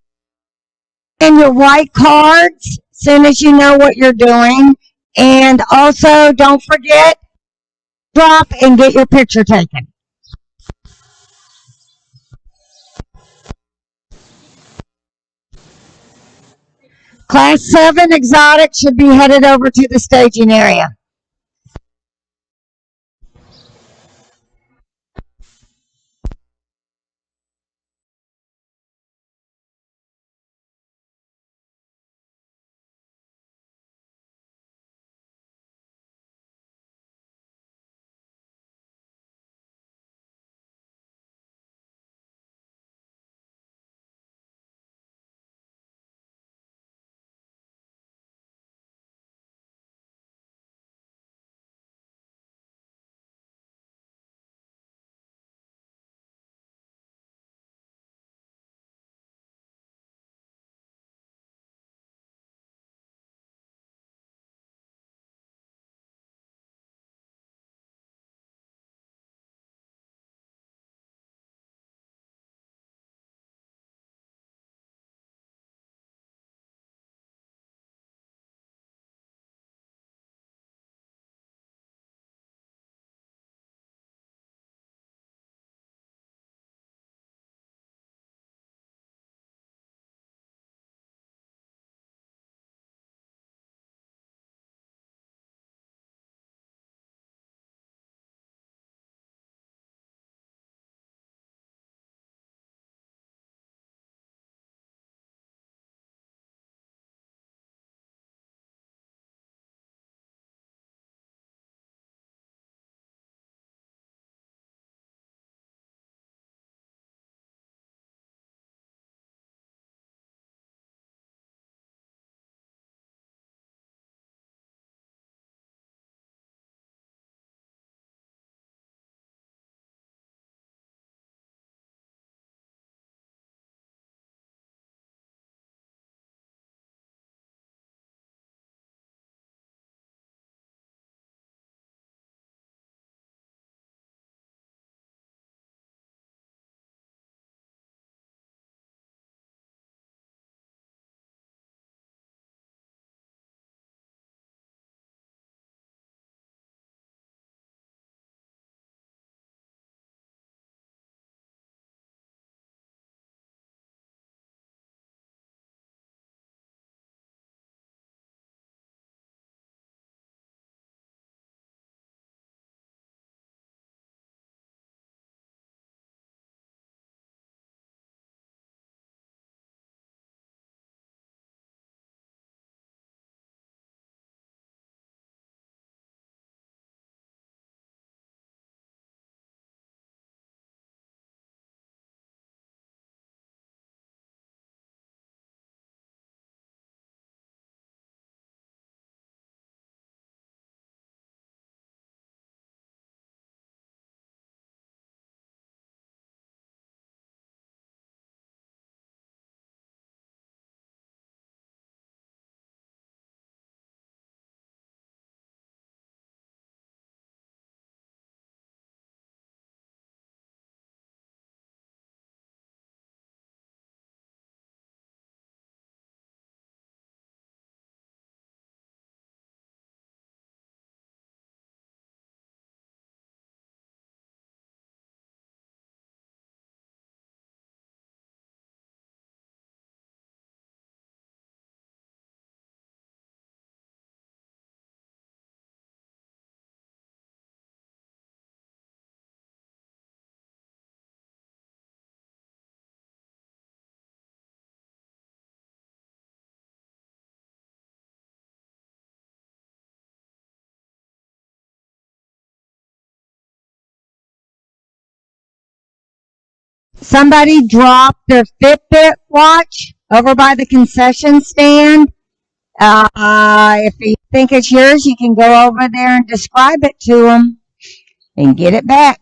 in your white cards as soon as you know what you're doing. And also, don't forget, drop and get your picture taken. Class 7 exotic should be headed over to the staging area. Somebody dropped their Fitbit watch over by the concession stand. If you think it's yours, you can go over there and describe it to them and get it back.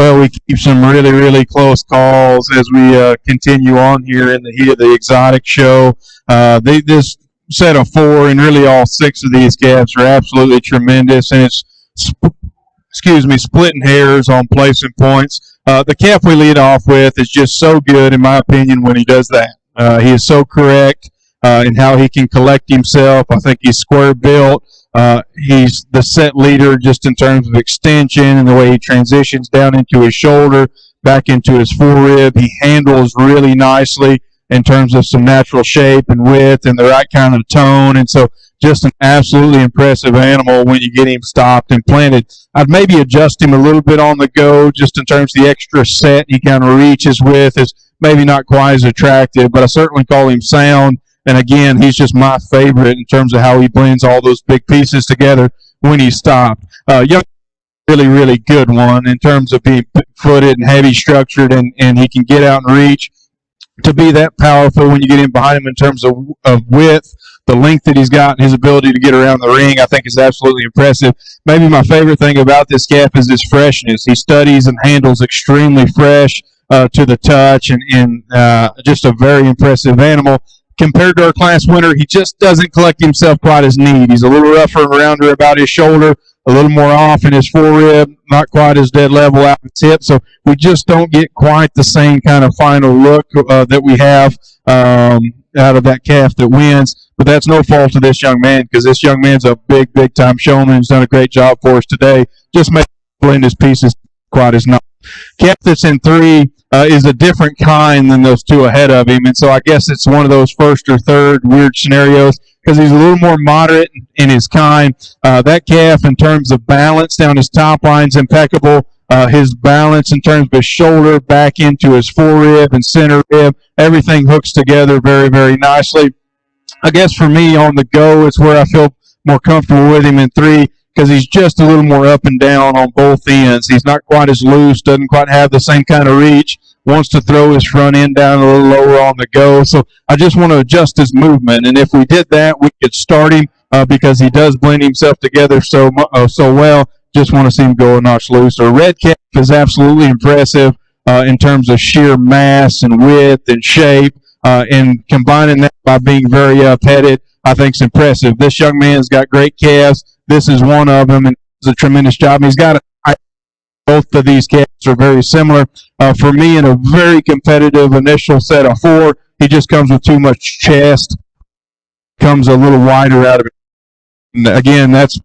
Well, we keep some really, really close calls as we continue on here in the heat of the exotic show. This set of four and really all six of these calves are absolutely tremendous, and it's splitting hairs on placing points. The calf we lead off with is just so good, in my opinion, when he does that. He is so correct in how he can collect himself. I think he's square built. He's the set leader just in terms of extension and the way he transitions down into his shoulder, back into his forearm. He handles really nicely in terms of some natural shape and width and the right kind of tone. And so just an absolutely impressive animal when you get him stopped and planted. I'd maybe adjust him a little bit on the go just in terms of the extra set he kind of reaches with is maybe not quite as attractive, but I certainly call him sound. And again, he's just my favorite in terms of how he blends all those big pieces together when he's stopped. Young, really, really good one in terms of being footed and heavy structured, and he can get out and reach. To be that powerful when you get in behind him in terms of width, the length that he's got, and his ability to get around the ring, I think is absolutely impressive. Maybe my favorite thing about this calf is his freshness. He studies and handles extremely fresh to the touch, and just a very impressive animal. Compared to our class winner, he just doesn't collect himself quite as neat. He's a little rougher and rounder about his shoulder, a little more off in his forearm, not quite as dead level out his hip. So we just don't get quite the same kind of final look that we have out of that calf that wins. But that's no fault of this young man, because this young man's a big, big time showman. He's done a great job for us today. Just make blend his pieces quite as nice. Calf that's in three is a different kind than those two ahead of him, and so I guess it's one of those first or third weird scenarios because he's a little more moderate in his kind. That calf, in terms of balance down his top line, is impeccable. His balance in terms of his shoulder back into his forearm and center rib, everything hooks together very, very nicely. I guess for me on the go, it's where I feel more comfortable with him in three, because he's just a little more up and down on both ends. He's not quite as loose, doesn't quite have the same kind of reach, wants to throw his front end down a little lower on the go. So I just want to adjust his movement. And if we did that, we could start him because he does blend himself together so well. Just want to see him go a notch looser. Red Calf is absolutely impressive in terms of sheer mass and width and shape. And combining that by being very up-headed, I think is impressive. This young man's got great calves. This is one of them, and does a tremendous job. He's got both of these calves are very similar. For me, in a very competitive initial set of four, he just comes with too much chest. Comes a little wider out of it. And again, that's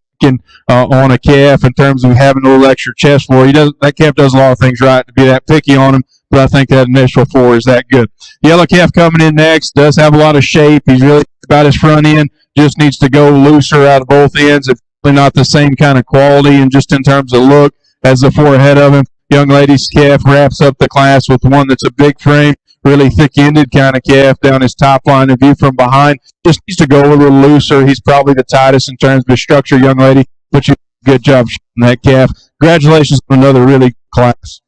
on a calf in terms of having a little extra chest floor. That calf does a lot of things right to be that picky on him, but I think that initial four is that good. Yellow calf coming in next does have a lot of shape. He's really about his front end. Just needs to go looser out of both ends. It's really not the same kind of quality and just in terms of look as the four ahead of him. Young lady's calf wraps up the class with one that's a big frame, really thick-ended kind of calf down his top line and view from behind. Just needs to go a little looser. He's probably the tightest in terms of his structure, young lady, but you did a good job shooting that calf. Congratulations on another really good class.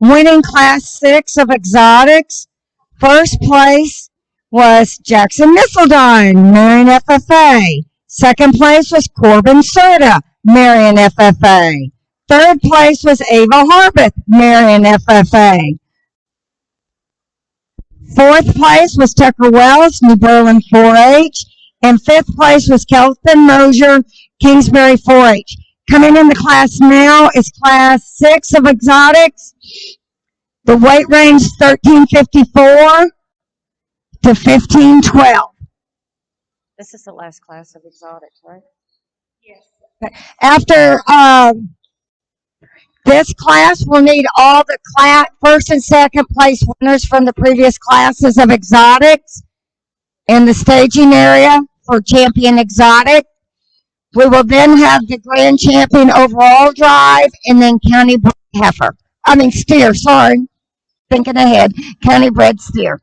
Winning Class 6 of Exotics, first place was Jackson Misseldine, Marion FFA. Second place was Corbin Serta, Marion FFA. Third place was Ava Harbeth, Marion FFA. Fourth place was Tucker Wells, New Berlin 4-H. And fifth place was Kelton Mosier, Kingsbury 4-H. Coming in the class now is Class 6 of Exotics. The weight range is 1354 to 1512. This is the last class of exotics, right? Yes. After this class, we'll need all the first and second place winners from the previous classes of exotics in the staging area for champion exotic. We will then have the grand champion overall drive and then county bred steer, sorry. Thinking ahead, county bred steer.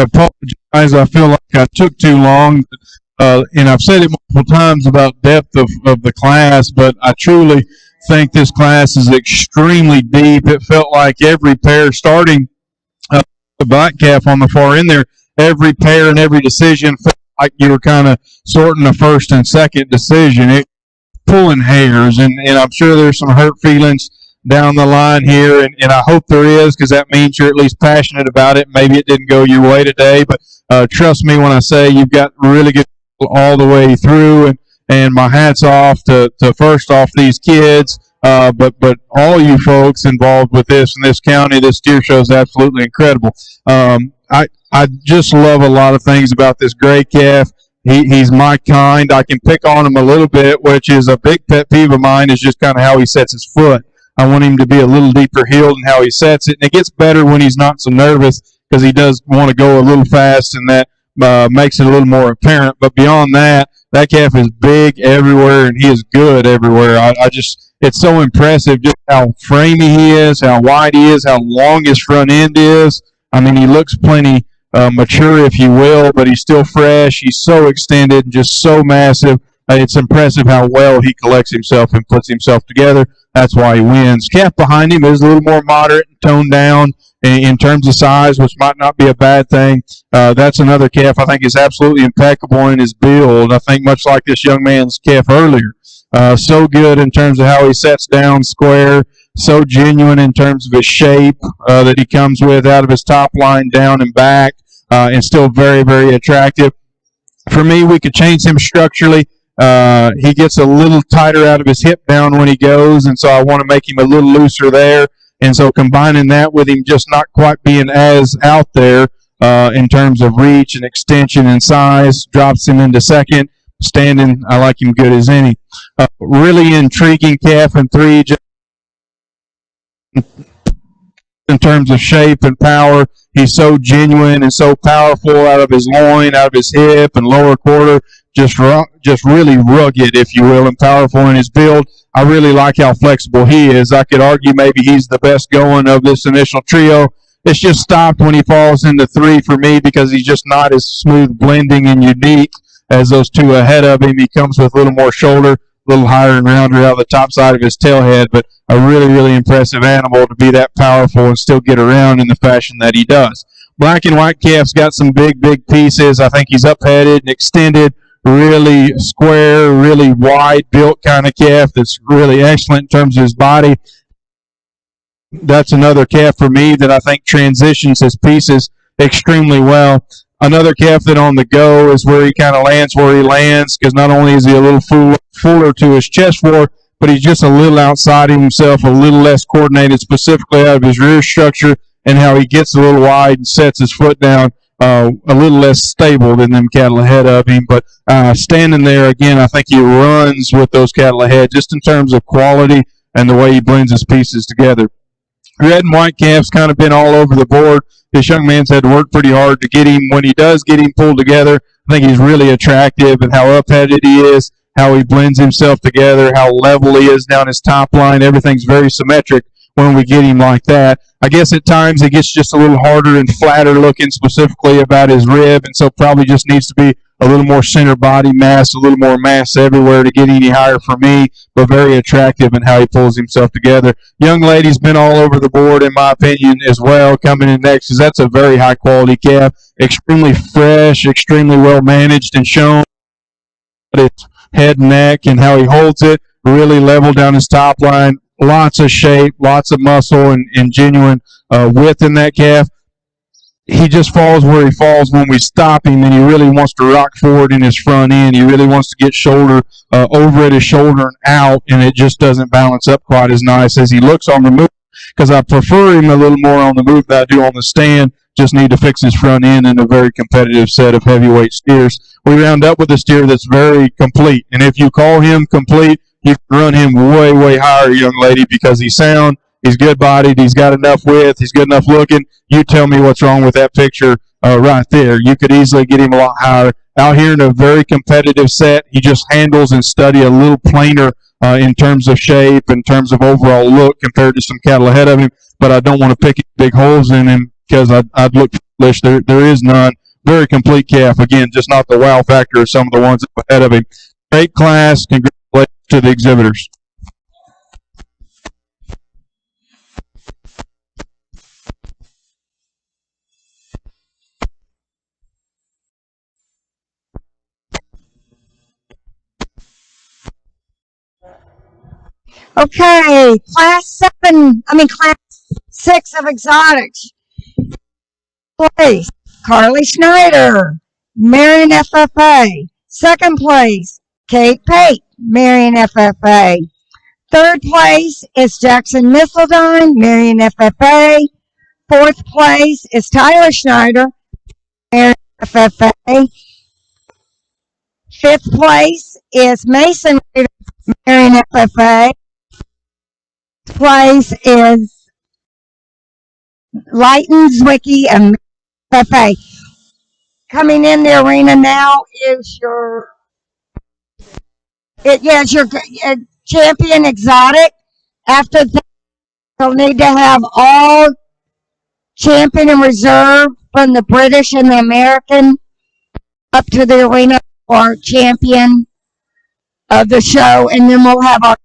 apologize. I feel like I took too long. And I've said it multiple times about depth of the class, but I truly think this class is extremely deep. It felt like every pair starting the black calf on the far end there, every pair and every decision felt like you were kind of sorting a first and second decision. It pulling hairs, and I'm sure there's some hurt feelings down the line here, and I hope there is, because that means you're at least passionate about it. Maybe it didn't go your way today, but trust me when I say you've got really good all the way through, and my hat's off to first off these kids, but all you folks involved with this in this county. This deer show is absolutely incredible. I just love a lot of things about this gray calf. He's my kind. I can pick on him a little bit, which is a big pet peeve of mine, is just kind of how he sets his foot. I want him to be a little deeper heeled in how he sets it, and it gets better when he's not so nervous, because he does want to go a little fast, and that makes it a little more apparent. But beyond that, that calf is big everywhere, and he is good everywhere. It's so impressive just how framey he is, how wide he is, how long his front end is. I mean, he looks plenty mature, if you will, but he's still fresh. He's so extended and just so massive. It's impressive how well he collects himself and puts himself together. That's why he wins. Calf behind him is a little more moderate and toned down in terms of size, which might not be a bad thing. That's another calf I think is absolutely impeccable in his build. I think much like this young man's calf earlier. So good in terms of how he sets down square, so genuine in terms of his shape that he comes with out of his top line, down and back, and still very, very attractive. For me, we could change him structurally. He gets a little tighter out of his hip down when he goes, and so I want to make him a little looser there. And so combining that with him just not quite being as out there in terms of reach and extension and size drops him into second. Standing, I like him good as any. Really intriguing calf in 3, just in terms of shape and power. He's so genuine and so powerful out of his loin, out of his hip and lower quarter. Just really rugged, if you will, and powerful in his build. I really like how flexible he is. I could argue maybe he's the best going of this initial trio. It's just stopped when he falls into 3 for me, because he's just not as smooth blending and unique as those 2 ahead of him. He comes with a little more shoulder, a little higher and rounder out of the top side of his tail head, but a really, really impressive animal to be that powerful and still get around in the fashion that he does. Black and white calf's got some big, big pieces. I think he's up-headed and extended, really square, really wide-built kind of calf that's really excellent in terms of his body. That's another calf for me that I think transitions his pieces extremely well. Another calf that on the go is where he kind of lands where he lands, because not only is he a little fuller to his chest floor, but he's just a little outside himself, a little less coordinated, specifically out of his rear structure, and how he gets a little wide and sets his foot down a little less stable than them cattle ahead of him. But standing there, again, I think he runs with those cattle ahead, just in terms of quality and the way he blends his pieces together. Red and white calf's kind of been all over the board. This young man's had to work pretty hard to get him. When he does get him pulled together, I think he's really attractive, and how up-headed he is, how he blends himself together, how level he is down his top line. Everything's very symmetric when we get him like that. I guess at times it gets just a little harder and flatter looking, specifically about his rib, and so probably just needs to be a little more center body mass, a little more mass everywhere to get any higher for me, but very attractive in how he pulls himself together. Young lady's been all over the board, in my opinion, as well. Coming in next, because that's a very high-quality calf, extremely fresh, extremely well-managed and shown. Its head and neck and how he holds it, really level down his top line, lots of shape, lots of muscle, and genuine width in that calf. He just falls where he falls when we stop him, and he really wants to rock forward in his front end. He really wants to get shoulder over at his shoulder and out, and it just doesn't balance up quite as nice as he looks on the move, because I prefer him a little more on the move than I do on the stand. Just need to fix his front end in a very competitive set of heavyweight steers. We round up with a steer that's very complete, and if you call him complete, you can run him way, way higher, young lady, because he's sound. He's good-bodied. He's got enough width. He's good enough looking. You tell me what's wrong with that picture right there. You could easily get him a lot higher. Out here in a very competitive set, he just handles and study a little plainer in terms of shape, in terms of overall look compared to some cattle ahead of him. But I don't want to pick big holes in him, because I'd look There is none. Very complete calf. Again, just not the wow factor of some of the ones ahead of him. Great class. Congratulations to the exhibitors. Okay, class 6 of exotics. Place, Carly Schneider, Marion FFA. Second place, Kate Pate, Marion FFA. Third place is Jackson Missildine, Marion FFA. Fourth place is Tyler Schneider, Marion FFA. Fifth place is Mason Reader, Marion FFA. Sixth place is Lighton Zwicky and FFA. Coming in the arena now is your champion exotic. After that, you'll need to have all champion and reserve from the British and the American up to the arena for champion of the show, and then we'll have our.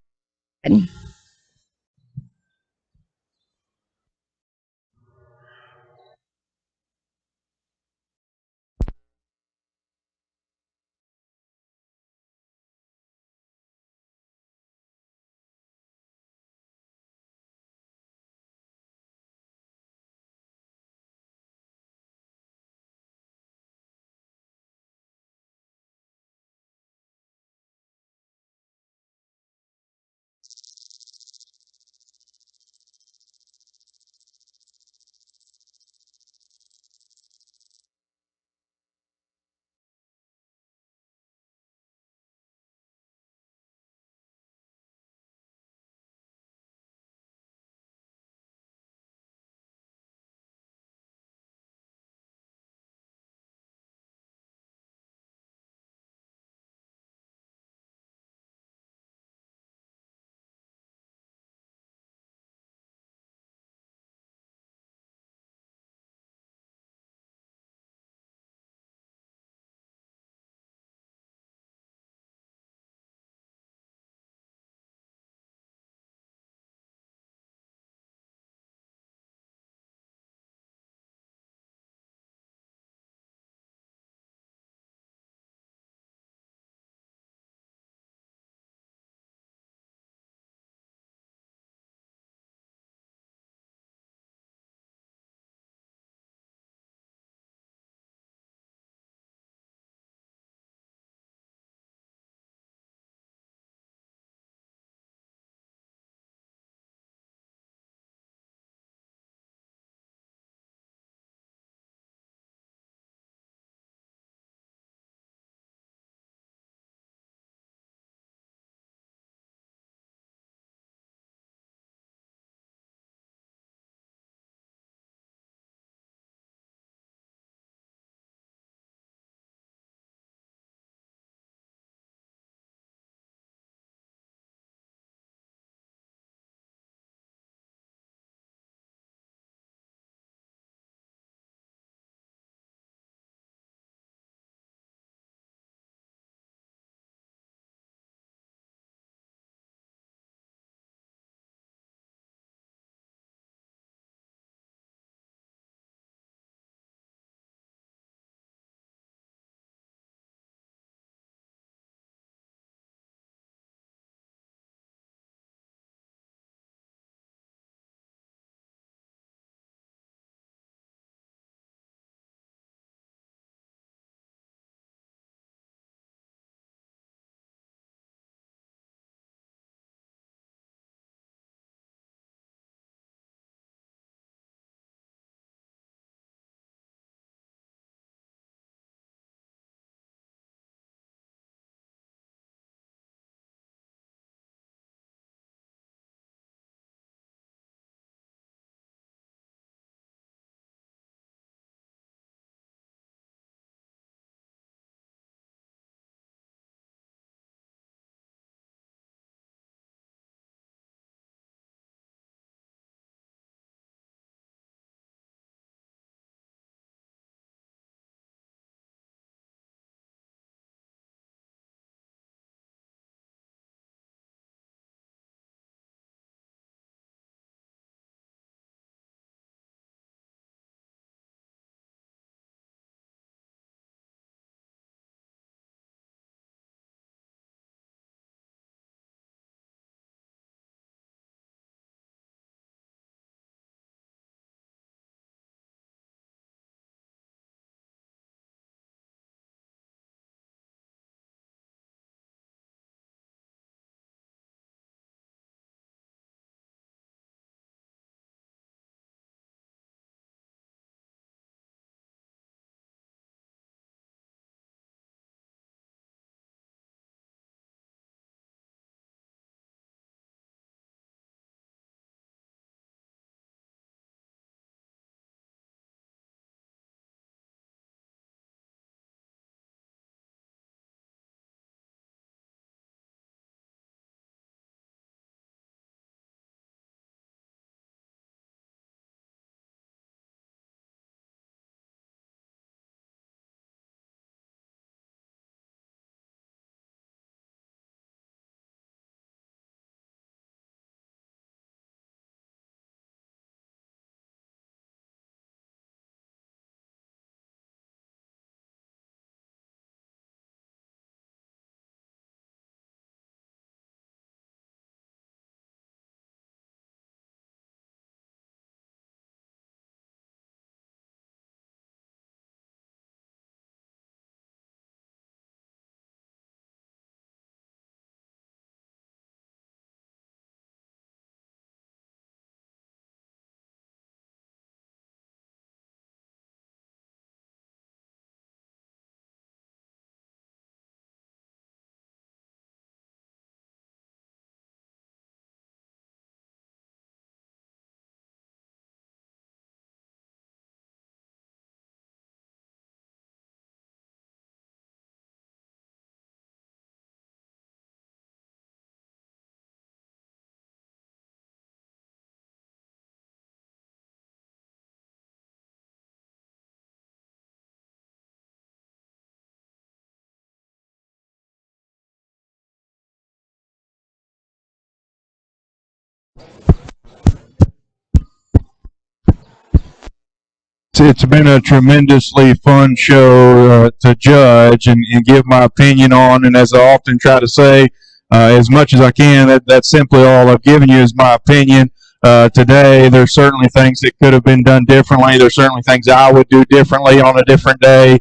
It's been a tremendously fun show to judge and give my opinion on. And as I often try to say, as much as I can, that's simply all I've given you is my opinion. Today, there's certainly things that could have been done differently. There's certainly things I would do differently on a different day,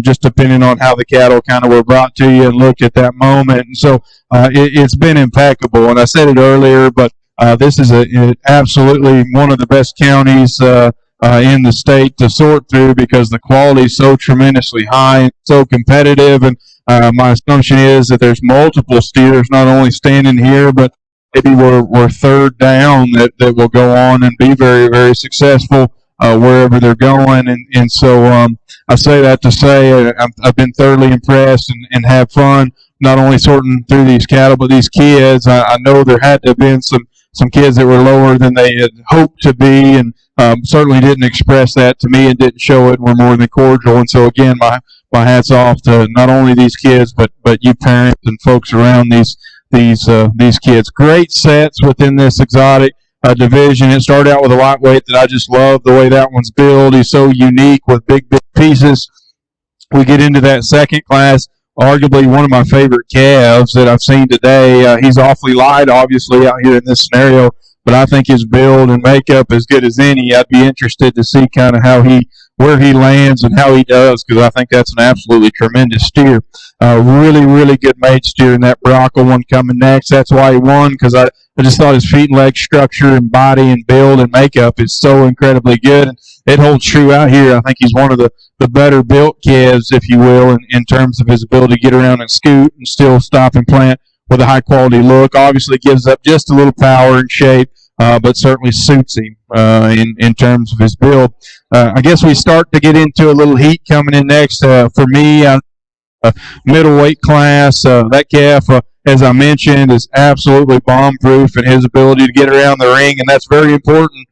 just depending on how the cattle kind of were brought to you and looked at that moment. And so it's been impeccable. And I said it earlier, but this is absolutely one of the best counties in the state to sort through because the quality is so tremendously high and so competitive. And my assumption is that there's multiple steers not only standing here, but maybe we're third down that will go on and be very, very successful wherever they're going. And so I say that to say I've been thoroughly impressed and have fun not only sorting through these cattle, but these kids. I know there had to have been some kids that were lower than they had hoped to be, and certainly didn't express that to me and didn't show it. We're more than cordial. And so again, my hats off to not only these kids, but you parents and folks around these kids. Great sets within this exotic division. It started out with a lightweight that I just love the way that one's built. He's so unique with big pieces. We get into that second class, arguably one of my favorite calves that I've seen today. He's awfully light, obviously, out here in this scenario, but I think his build and makeup is good as any. I'd be interested to see kind of where he lands and how he does, because I think that's an absolutely tremendous steer. Really, really good mate steer in that Baraka one coming next. That's why he won, because I just thought his feet and leg structure and body and build and makeup is so incredibly good. And it holds true out here. I think he's one of the better built calves, if you will, in terms of his ability to get around and scoot and still stop and plant with a high quality look. Obviously gives up just a little power and shape, but certainly suits him in terms of his build. I guess we start to get into a little heat coming in next. For me, middleweight class, that calf, as I mentioned, is absolutely bomb-proof in his ability to get around the ring, and that's very important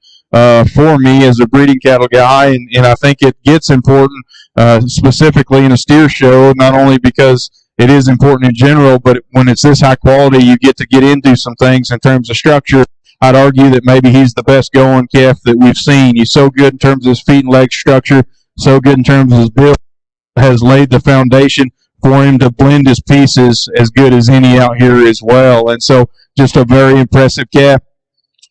for me as a breeding cattle guy, and I think it gets important specifically in a steer show, not only because it is important in general, but when it's this high quality, you get to get into some things in terms of structure. I'd argue that maybe he's the best going calf that we've seen. He's so good in terms of his feet and leg structure, so good in terms of his build, has laid the foundation for him to blend his pieces as good as any out here as well. And so just a very impressive calf.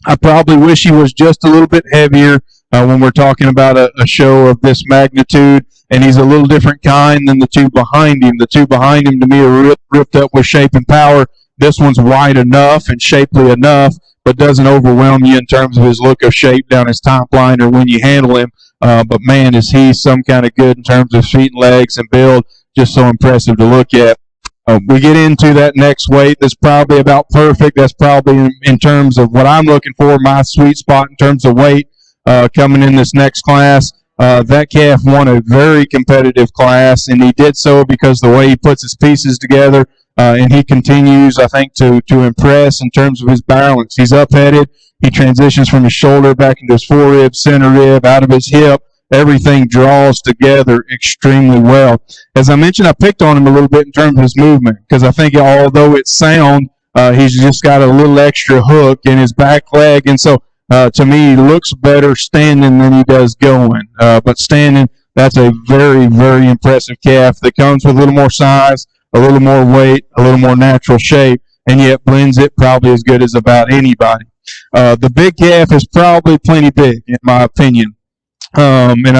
I probably wish he was just a little bit heavier when we're talking about a show of this magnitude, and he's a little different kind than the two behind him. The two behind him, to me, are ripped up with shape and power. This one's wide enough and shapely enough, but doesn't overwhelm you in terms of his look of shape down his top line or when you handle him. But man, is he some kind of good in terms of feet and legs and build. Just so impressive to look at. We get into that next weight that's probably about perfect. That's probably in terms of what I'm looking for, my sweet spot in terms of weight coming in this next class. That calf won a very competitive class, and he did so because the way he puts his pieces together, and he continues, I think, to impress in terms of his balance. He's up-headed. He transitions from his shoulder back into his forerib, center rib, out of his hip. Everything draws together extremely well. As I mentioned, I picked on him a little bit in terms of his movement because I think although it's sound, he's just got a little extra hook in his back leg. And so to me, he looks better standing than he does going. But standing, that's a very, very impressive calf that comes with a little more size, a little more weight, a little more natural shape, and yet blends it probably as good as about anybody. The big calf is probably plenty big, in my opinion. And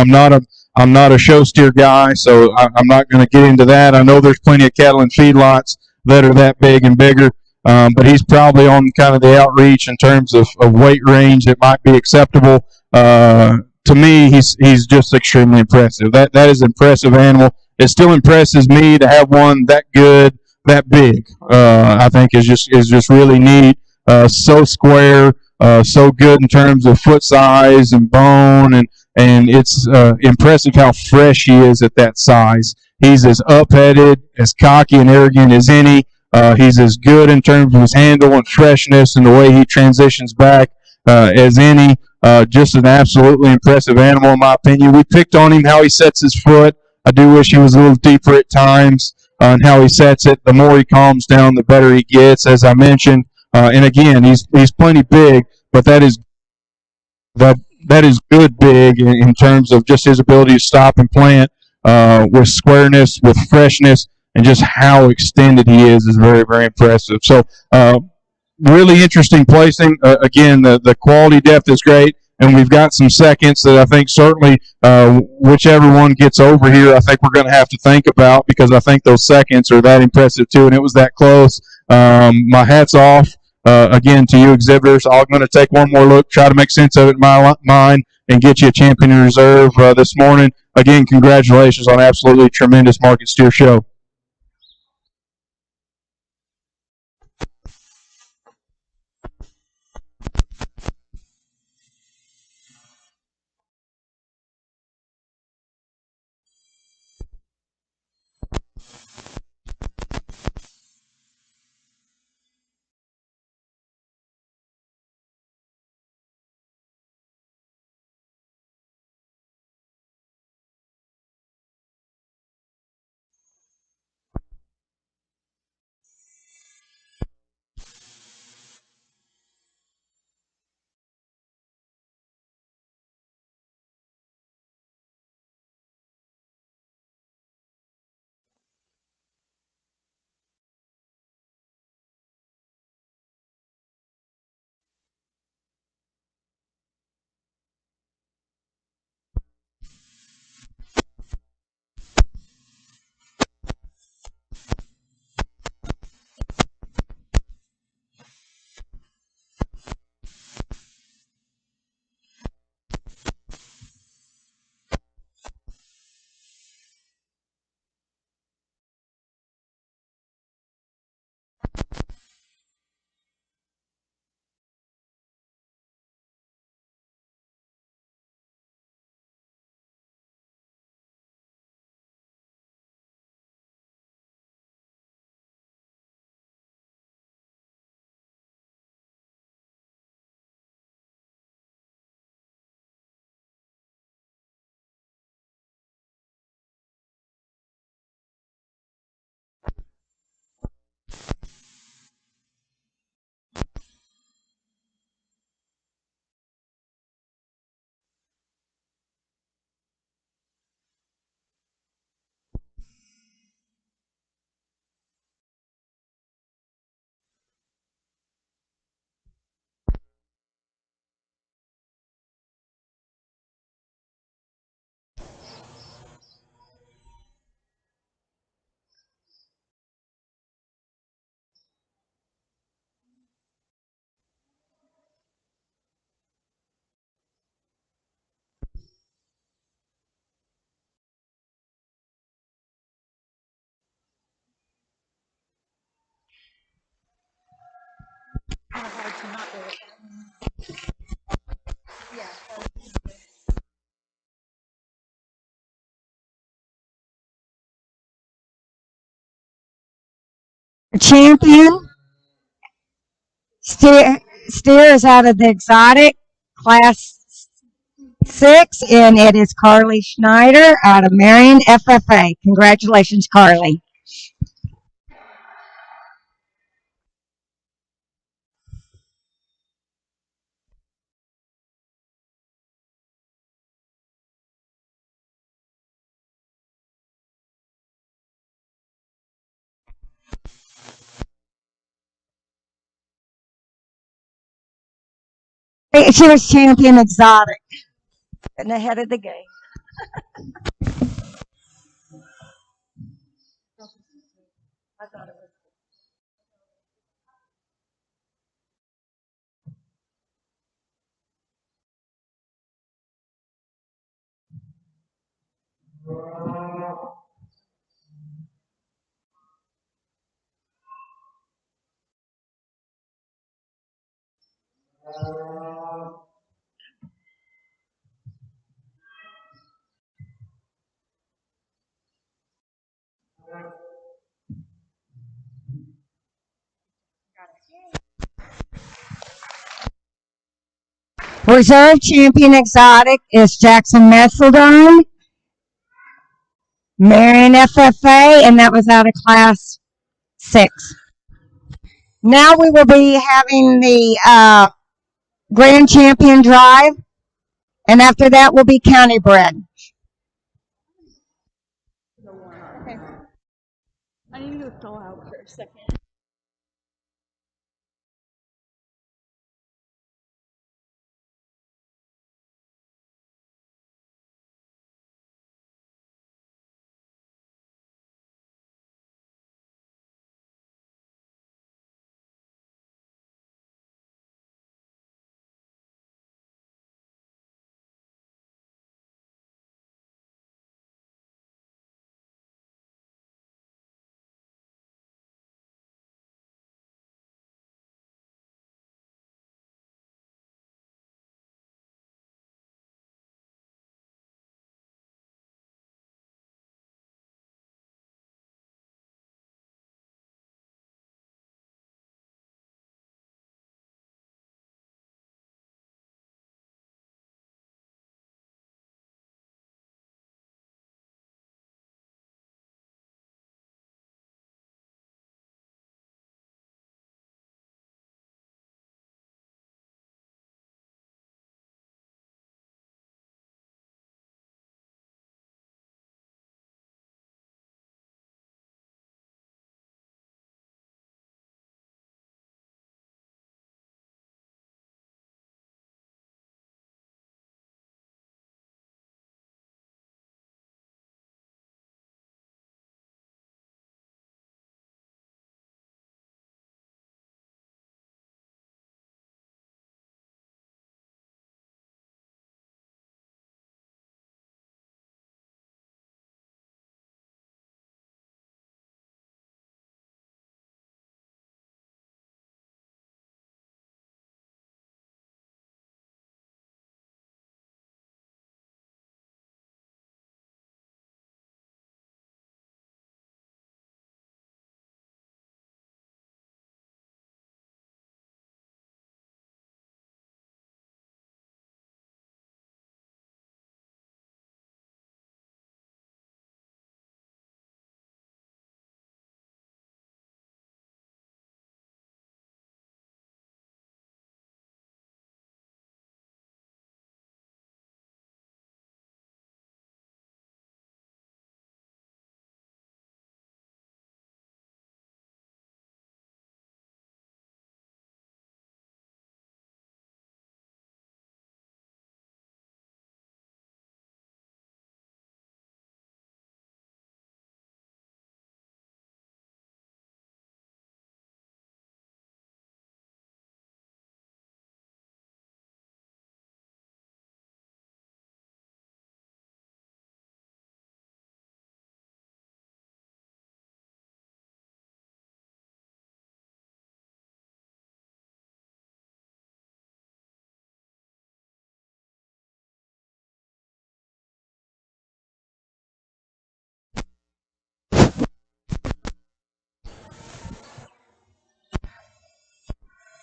I'm not a show steer guy, so I'm not going to get into that. I know there's plenty of cattle and feedlots that are that big and bigger, but he's probably on kind of the outreach in terms of weight range that might be acceptable. To me, he's just extremely impressive. That is an impressive animal. It still impresses me to have one that good, that big. I think is just really neat. So square, so good in terms of foot size and bone, and it's impressive how fresh he is at that size. He's as up-headed, as cocky and arrogant as any. He's as good in terms of his handle and freshness and the way he transitions back as any. Just an absolutely impressive animal, in my opinion. We picked on him, how he sets his foot. I do wish he was a little deeper at times on how he sets it. The more he calms down, the better he gets, as I mentioned. And again, he's plenty big, but that that is good big in terms of just his ability to stop and plant with squareness, with freshness, and just how extended he is very, very impressive. So really interesting placing. Again, the quality depth is great, and we've got some seconds that I think certainly whichever one gets over here, I think we're going to have to think about because I think those seconds are that impressive too, and it was that close. My hat's off again to you exhibitors. I'm going to take one more look, try to make sense of it in my mind, and get you a champion in reserve this morning. Again, congratulations on absolutely tremendous market steer show. Champion steer is out of the exotic class 6, and it is Carly Schneider out of Marion FFA. Congratulations, Carly. She was champion exotic and ahead of the game. Reserve champion exotic is Jackson Messeldon, Marion FFA, and that was out of class 6. Now we will be having the grand champion drive. And after that will be county bred. Okay. I need to go thaw out for a second.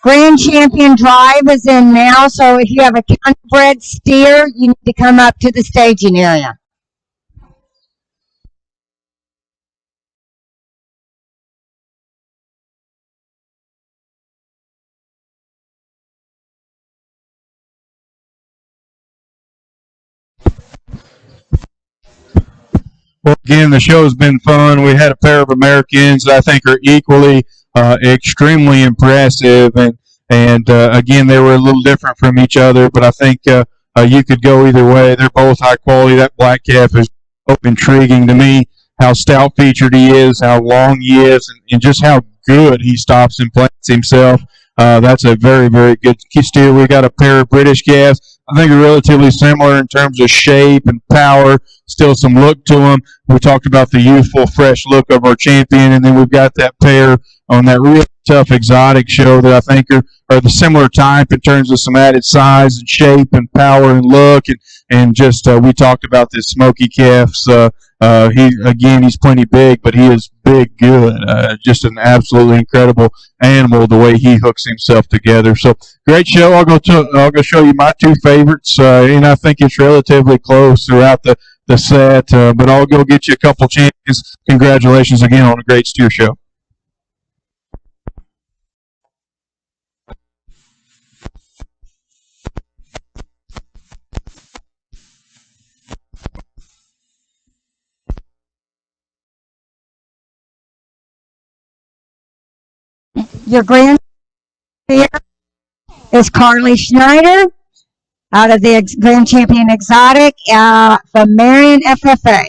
Grand Champion Drive is in now, so if you have a county bred steer, you need to come up to the staging area. Well, again, the show's been fun. We had a pair of Americans that I think are equally extremely impressive, and again, they were a little different from each other, but I think you could go either way. They're both high quality. That black calf is intriguing to me. How stout featured he is, how long he is, and just how good he stops and plants himself. That's a very, very good steer. We got a pair of British calves. I think are relatively similar in terms of shape and power. Still some look to them. We talked about the youthful, fresh look of our champion, and then we've got that pair on that really tough exotic show that I think are the similar type in terms of some added size and shape and power and look, and just we talked about this smoky calves. He's plenty big, but he is big good. Just an absolutely incredible animal the way he hooks himself together. So great show. I'll go show you my two favorites, and I think it's relatively close throughout the set. But I'll go get you a couple champions. Congratulations again on a great steer show. Your grand champion is Carly Schneider out of the Grand Champion Exotic from Marion FFA.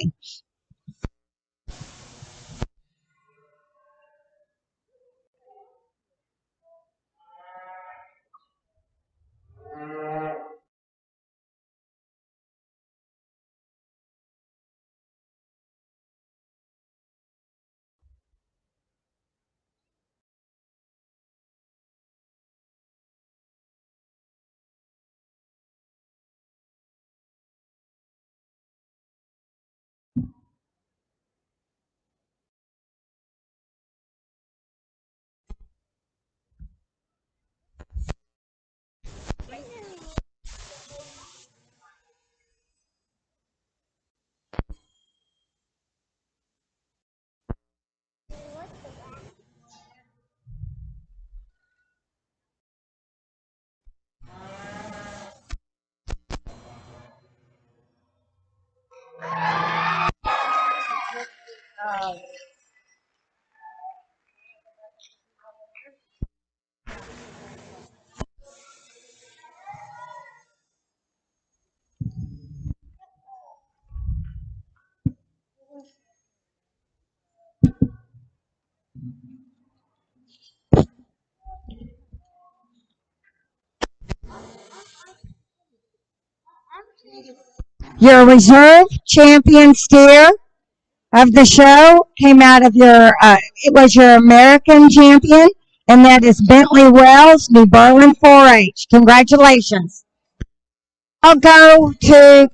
Your reserve champion steer of the show came out of it was your American champion, and that is Bentley Wells, New Berlin 4-H. Congratulations. I'll go to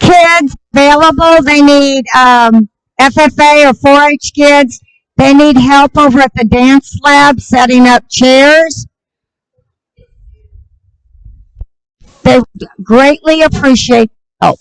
kids available. They need FFA or 4-H kids. They need help over at the dance lab setting up chairs. They greatly appreciate help.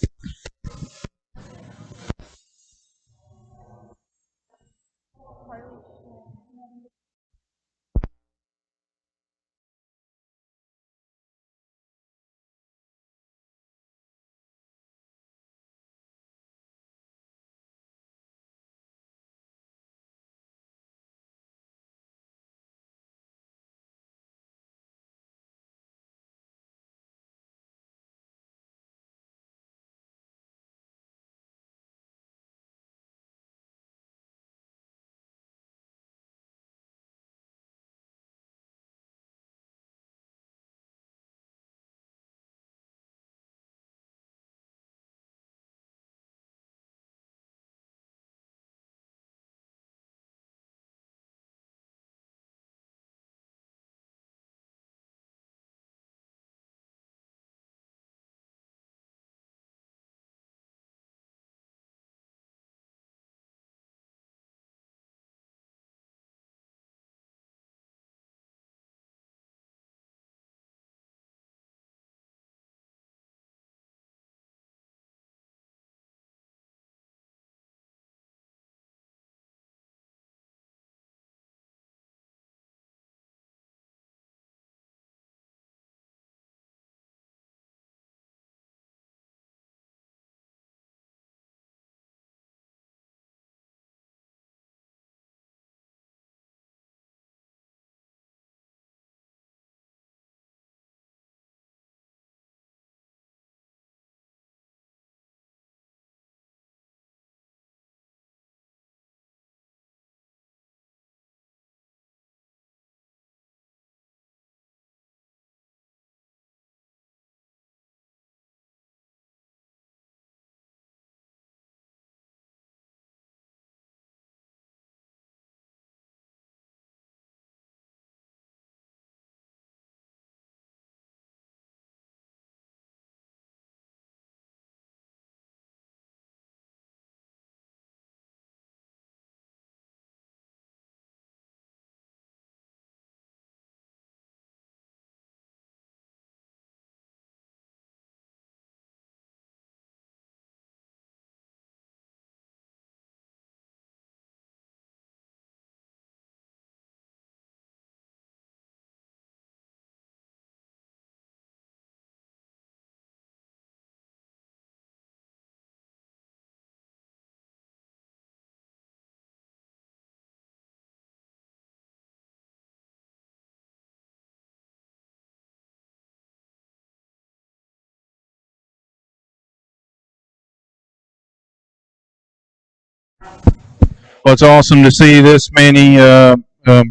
Well, it's awesome to see this many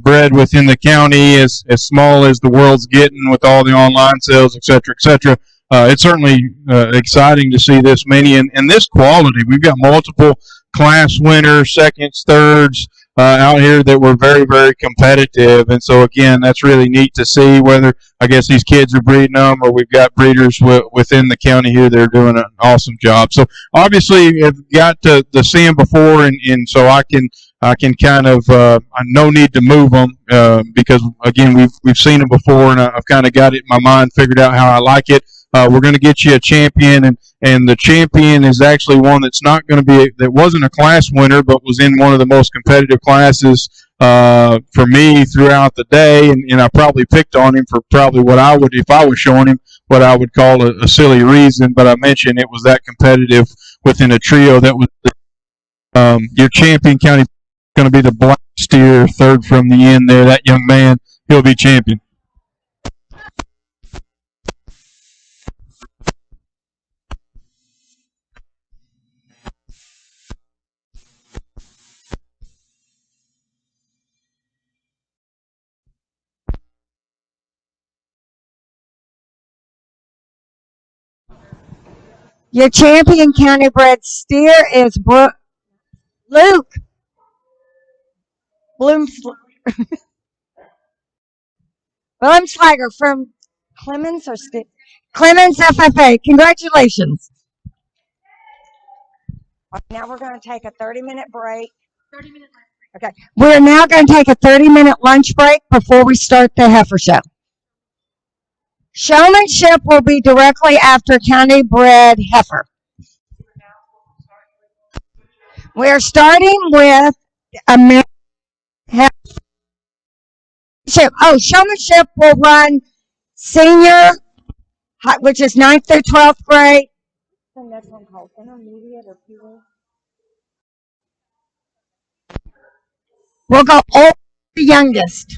bred within the county, as small as the world's getting with all the online sales, et cetera, et cetera. It's certainly exciting to see this many and this quality. We've got multiple class winners, seconds, thirds out here that were very, very competitive. And so, again, that's really neat to see whether, I guess, these kids are breeding them or we've got breeders within the county here that are doing an awesome job. So, obviously, I've got to see them before, and so I can kind of no need to move them because again we've seen them before and I've kind of got it in my mind figured out how I like it. We're going to get you a champion and the champion is actually one that's not going to be that wasn't a class winner but was in one of the most competitive classes for me throughout the day and I probably picked on him for probably what I would if I was showing him what I would call a silly reason, but I mentioned it was that competitive within a trio that was your champion county going to be the black steer, third from the end there. That young man, he'll be champion. Your champion county bred steer is Luke Wilhelmsliger from Clemens Clemens FFA. Congratulations. Now we're going to take a 30-minute break. 30 minute lunch. Okay. We're now going to take a 30-minute lunch break before we start the heifer show. Showmanship will be directly after county bred heifer. We're starting with American heifer. Oh, showmanship will run senior, which is 9th through 12th grade. The next one called intermediate or PE. We'll go old to youngest.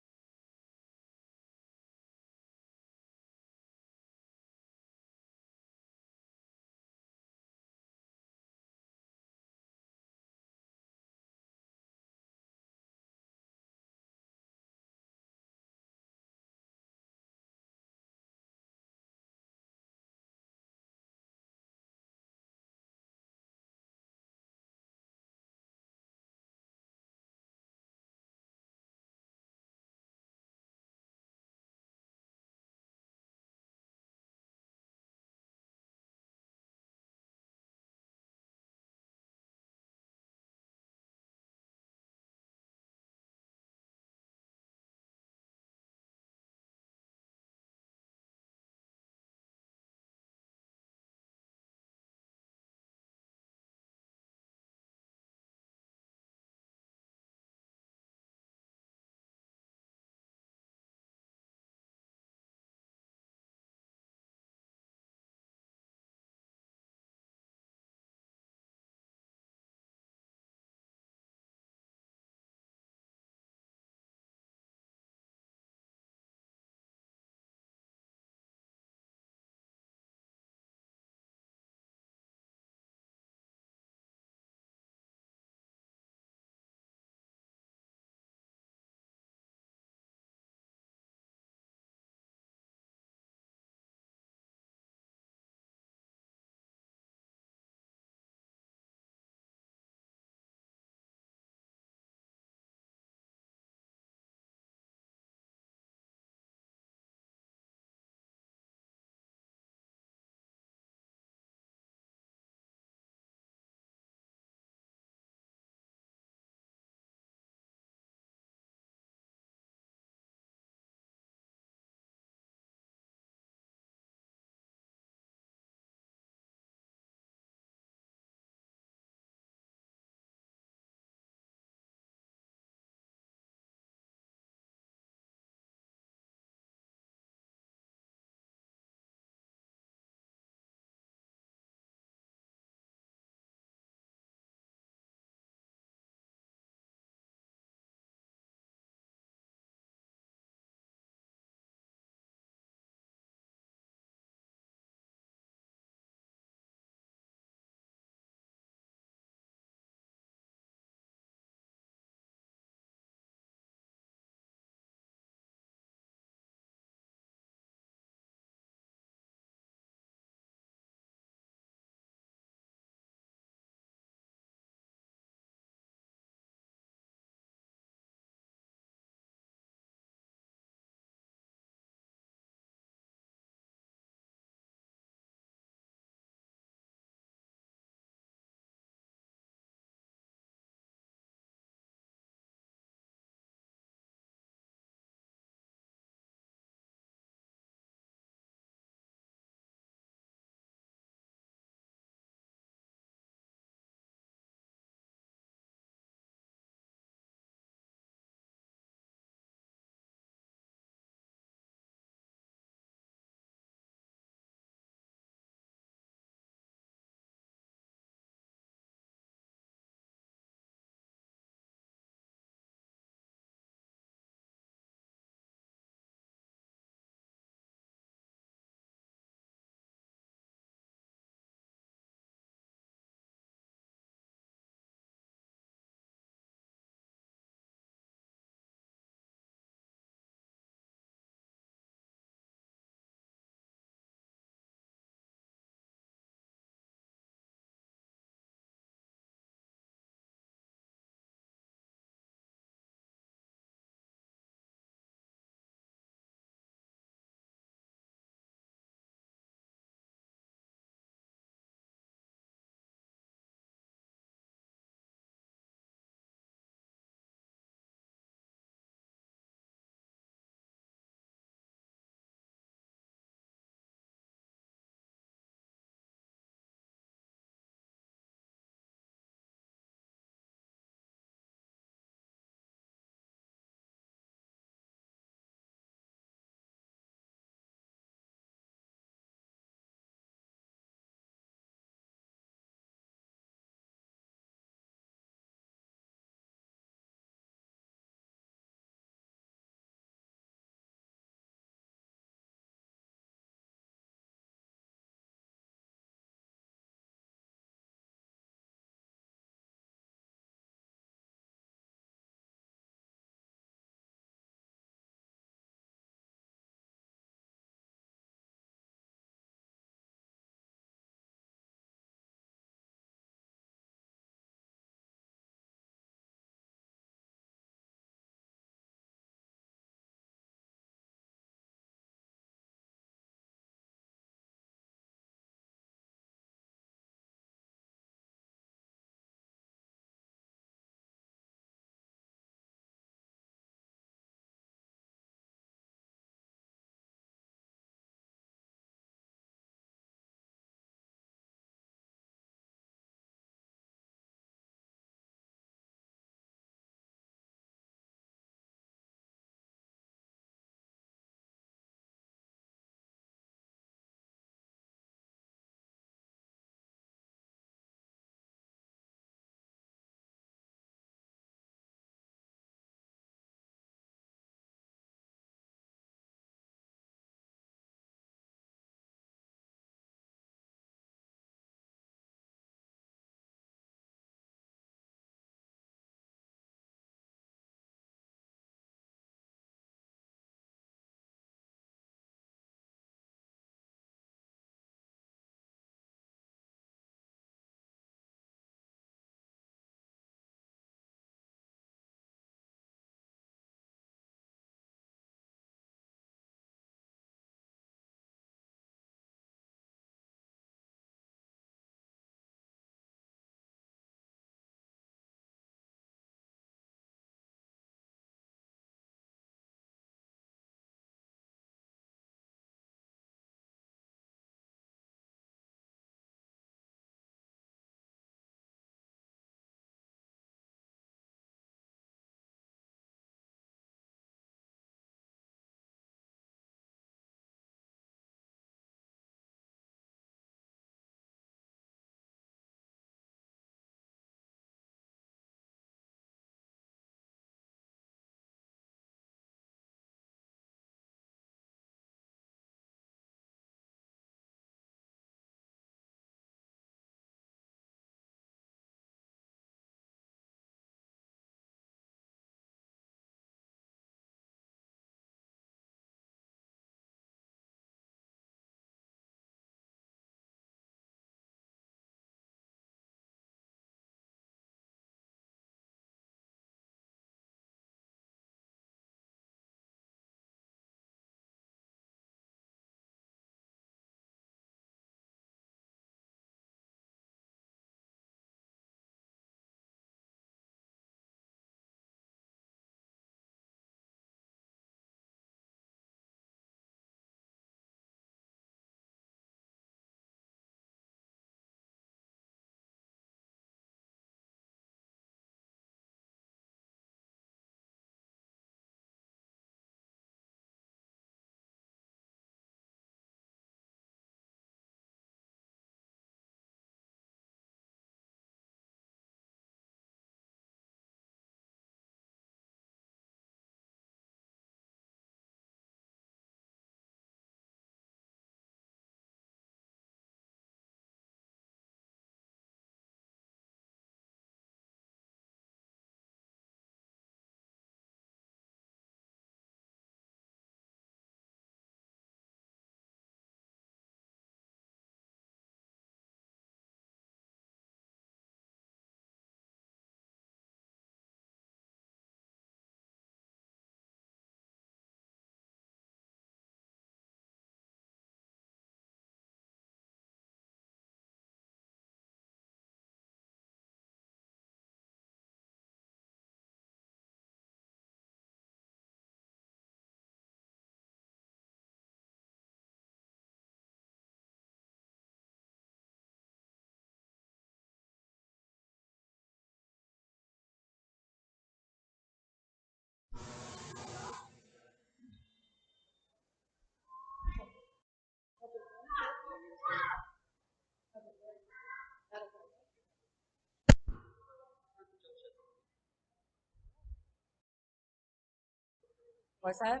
What's that?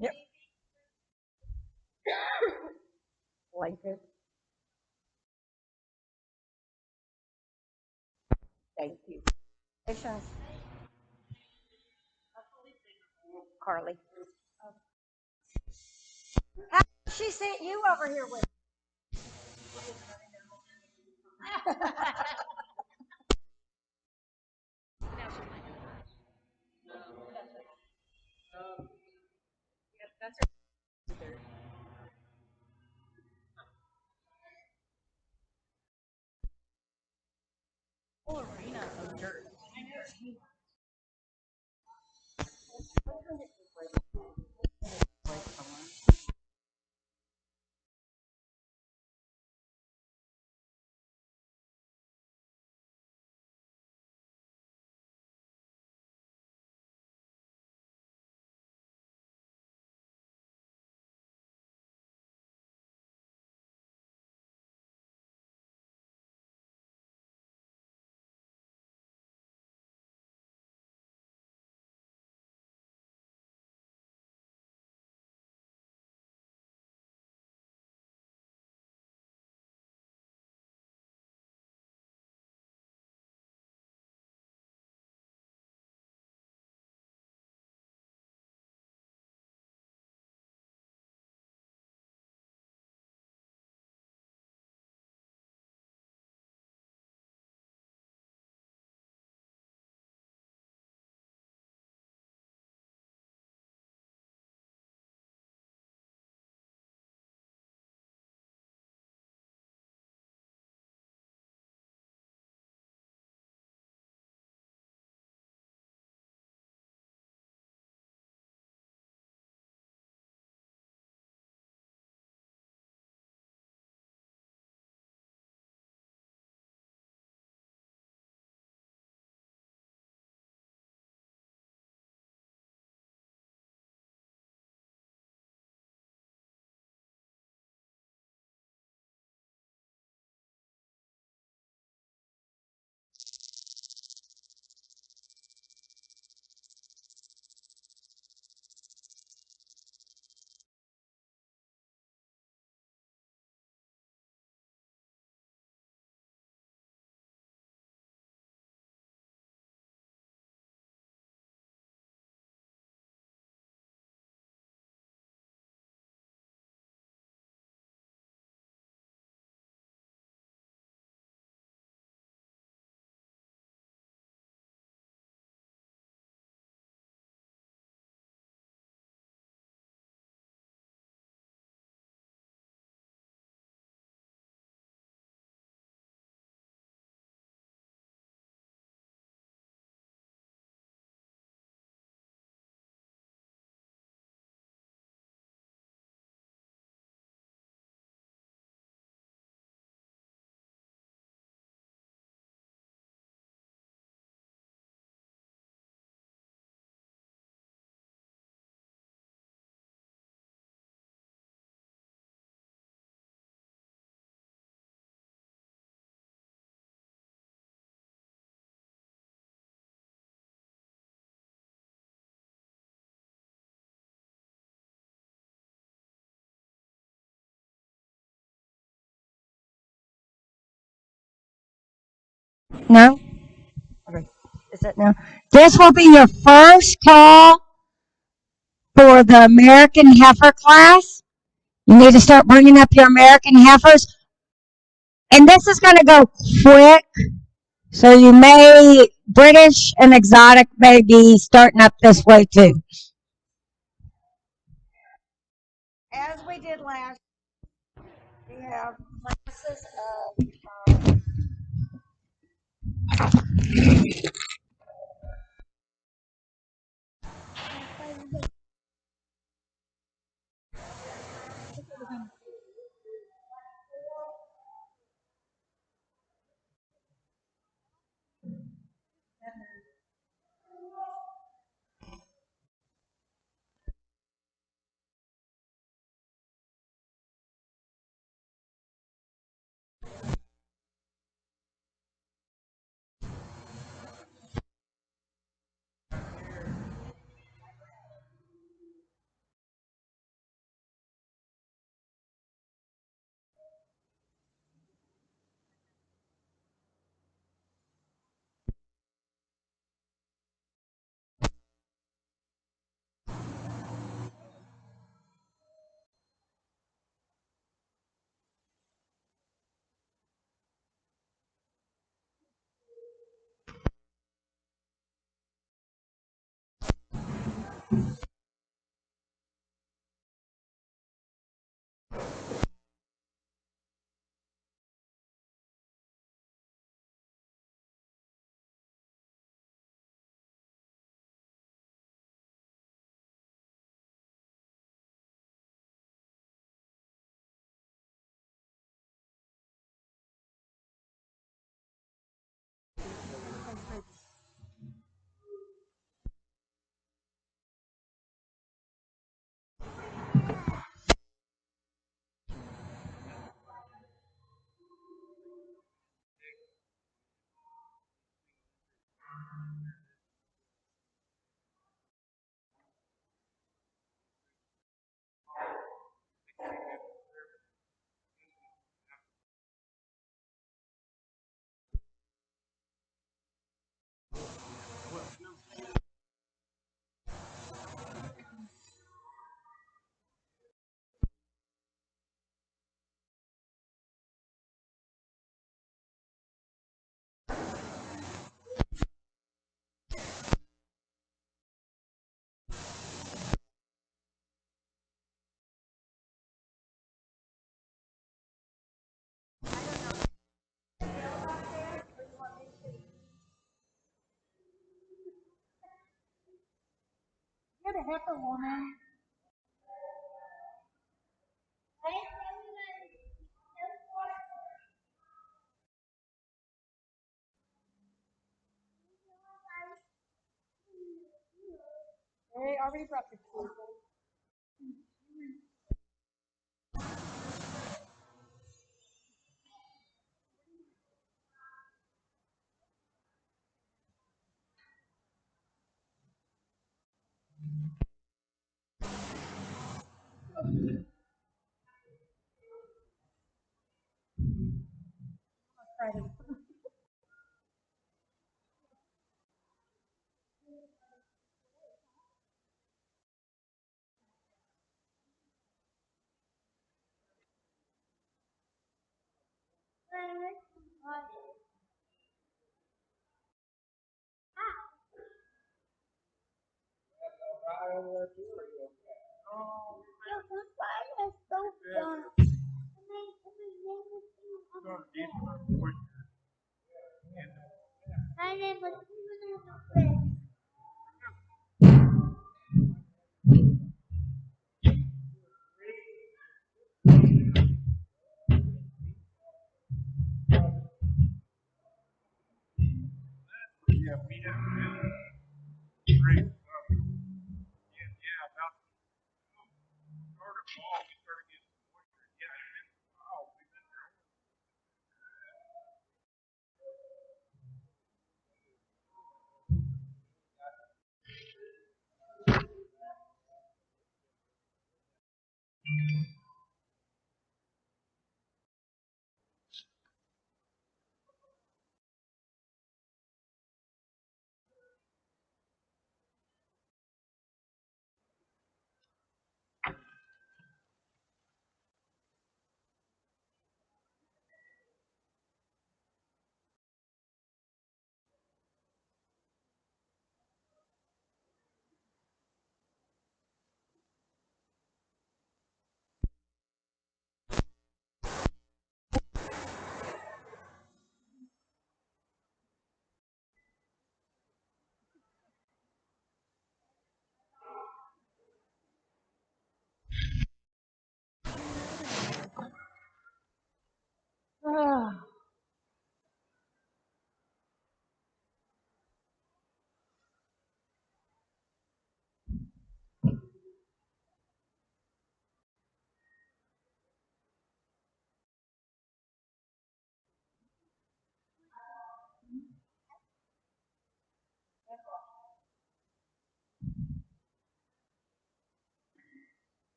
Yep. Blanket. Thank you. Patience. Carly. How she sent you over here with? No? Okay. Is it no? This will be your first call for the American Heifer class. You need to start bringing up your American Heifers. And this is going to go quick. So you may, British and exotic may be starting up this way too. As we did last, we have classes of You're the heifer woman. They already brought the food. Hello.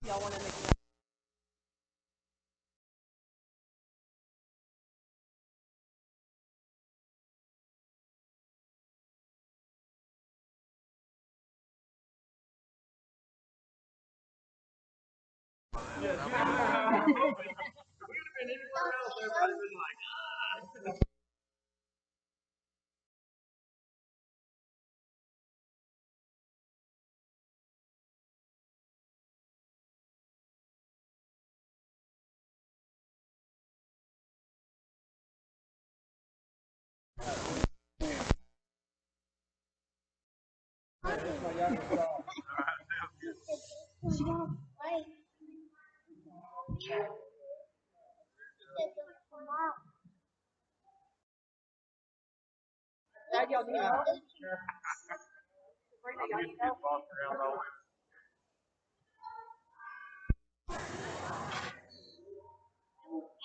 Y'all want to make Dad, y'all need help? Bring y'all need help?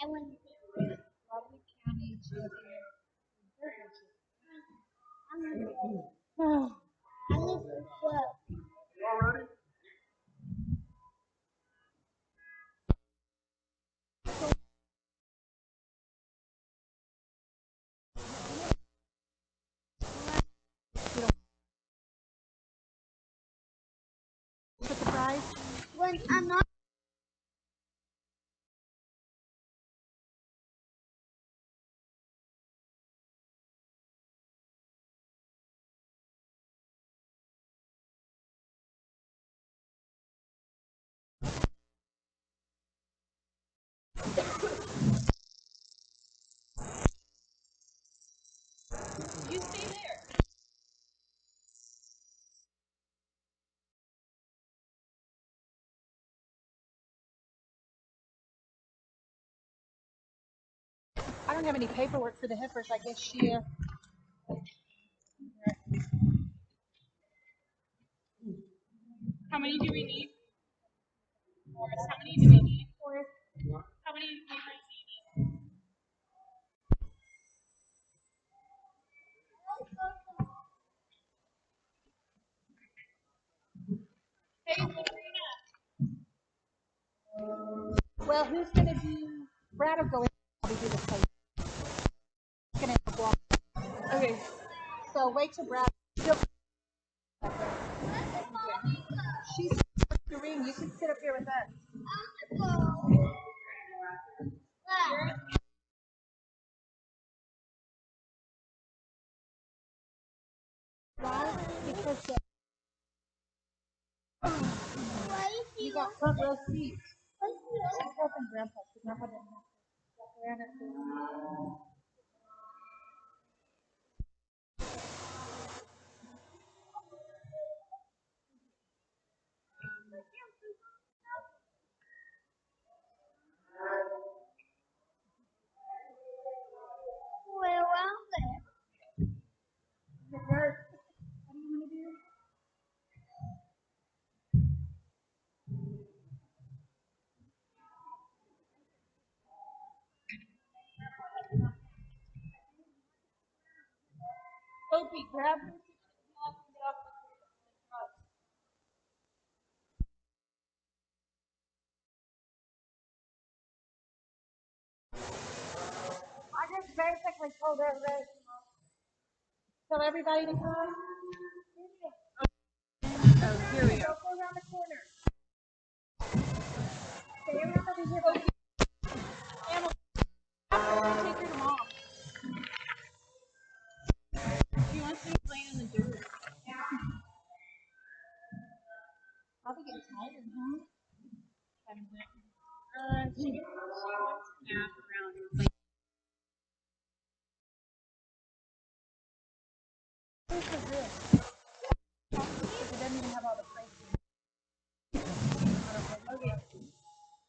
I went to Guadalupe County to I live in 12. Put the prize? When I'm not You stay there. I don't have any paperwork for the heifers. I guess she. How many do we need? Forrest, how many do we need? How many papers do you need? Hey, Sabrina. Well, who's going to do? Brad will go in and do the paper. He's going to walk. Okay. So wait till Brad. She's the ring. You can sit up here with us. Why? Because you got front row seats. She's helping Grandpa. So Grandpa didn't have to walk around it. where was it? What do you want to do? Opie, grab her. I just basically told everybody. Tell everybody to come. Oh, here we go. Don't go around the corner. Stay around over here. Emma, take her to mom. She wants to be playing in the dirt. Probably getting tired, huh? She wants to nap around. Like, This is this. Because it doesn't even have all the places. Okay.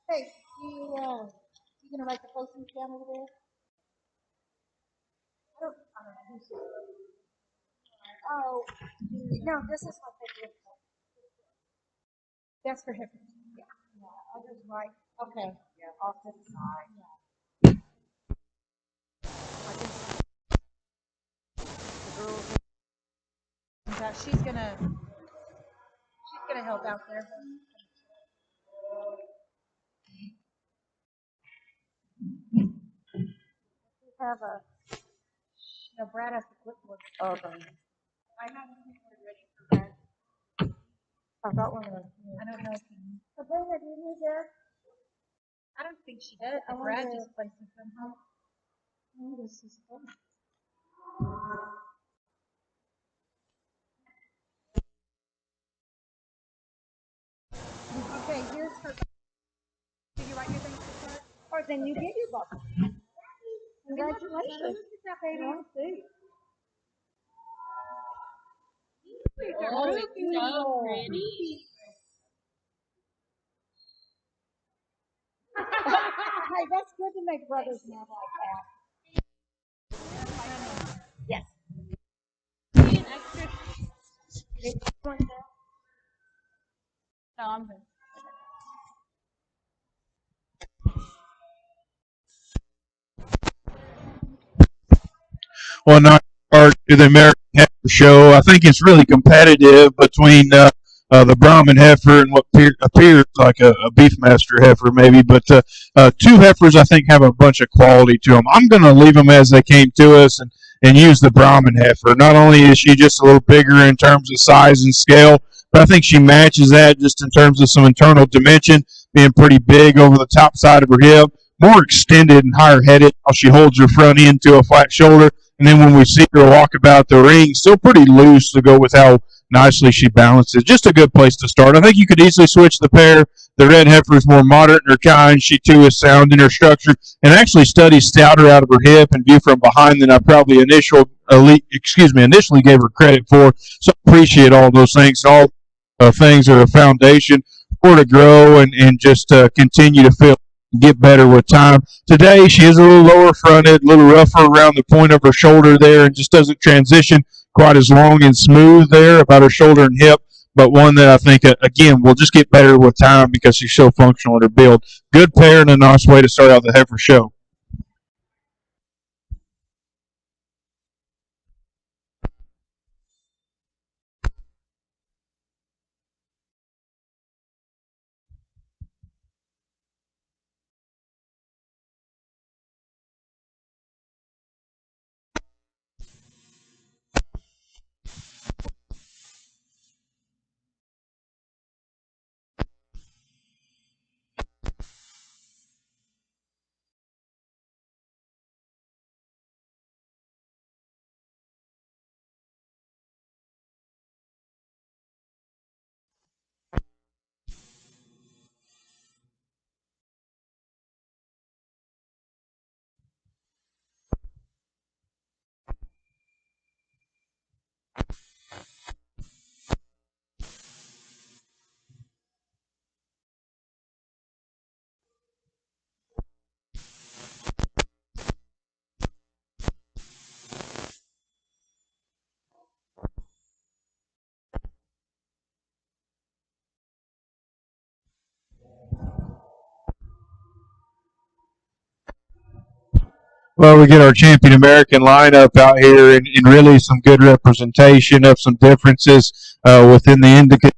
Hey, you gonna write the postings down over there? I don't know who's Oh, no, this is what they do. That's for him. Yeah. I'll just write. Okay. Yeah, off to the side. Yeah. The girls. Yeah, she's gonna help out there. We have a. No, Brad has the clipboard. Okay. I have a clipboard ready for Brad. I got one of those. I don't know if you. Sabrina, do you need this? I don't think she does. Brad just places them. Oh, this is fun. Okay, here's her. Did you write your things to start? Or then you get your book. Congratulations. Look at that, baby. Oh, it's so pretty. Hey, that's good to make brothers mad like that. Yes. Need an extra. No, I'm good. Well, not part to the American Heifer Show. I think it's really competitive between the Brahman heifer and what appears like a Beefmaster heifer, maybe. But two heifers, I think, have a bunch of quality to them. I'm going to leave them as they came to us and use the Brahman heifer. Not only is she just a little bigger in terms of size and scale, but I think she matches that just in terms of some internal dimension, being pretty big over the top side of her hip, more extended and higher headed. How she holds her front end to a flat shoulder. And then when we see her walk about the ring, still pretty loose to go with how nicely she balances. Just a good place to start. I think you could easily switch the pair. The red heifer is more moderate in her kind. She too is sound in her structure and actually studies stouter out of her hip and view from behind than I probably initially gave her credit for. So I appreciate all those things. All things are a foundation for her to grow and just continue to feel get better with time. Today, she is a little lower fronted, a little rougher around the point of her shoulder there, and just doesn't transition quite as long and smooth there about her shoulder and hip. But one that I think, again, will just get better with time because she's so functional in her build. Good pair and a nice way to start out the heifer show. Well, we get our champion American lineup out here and really some good representation of some differences within the Indicus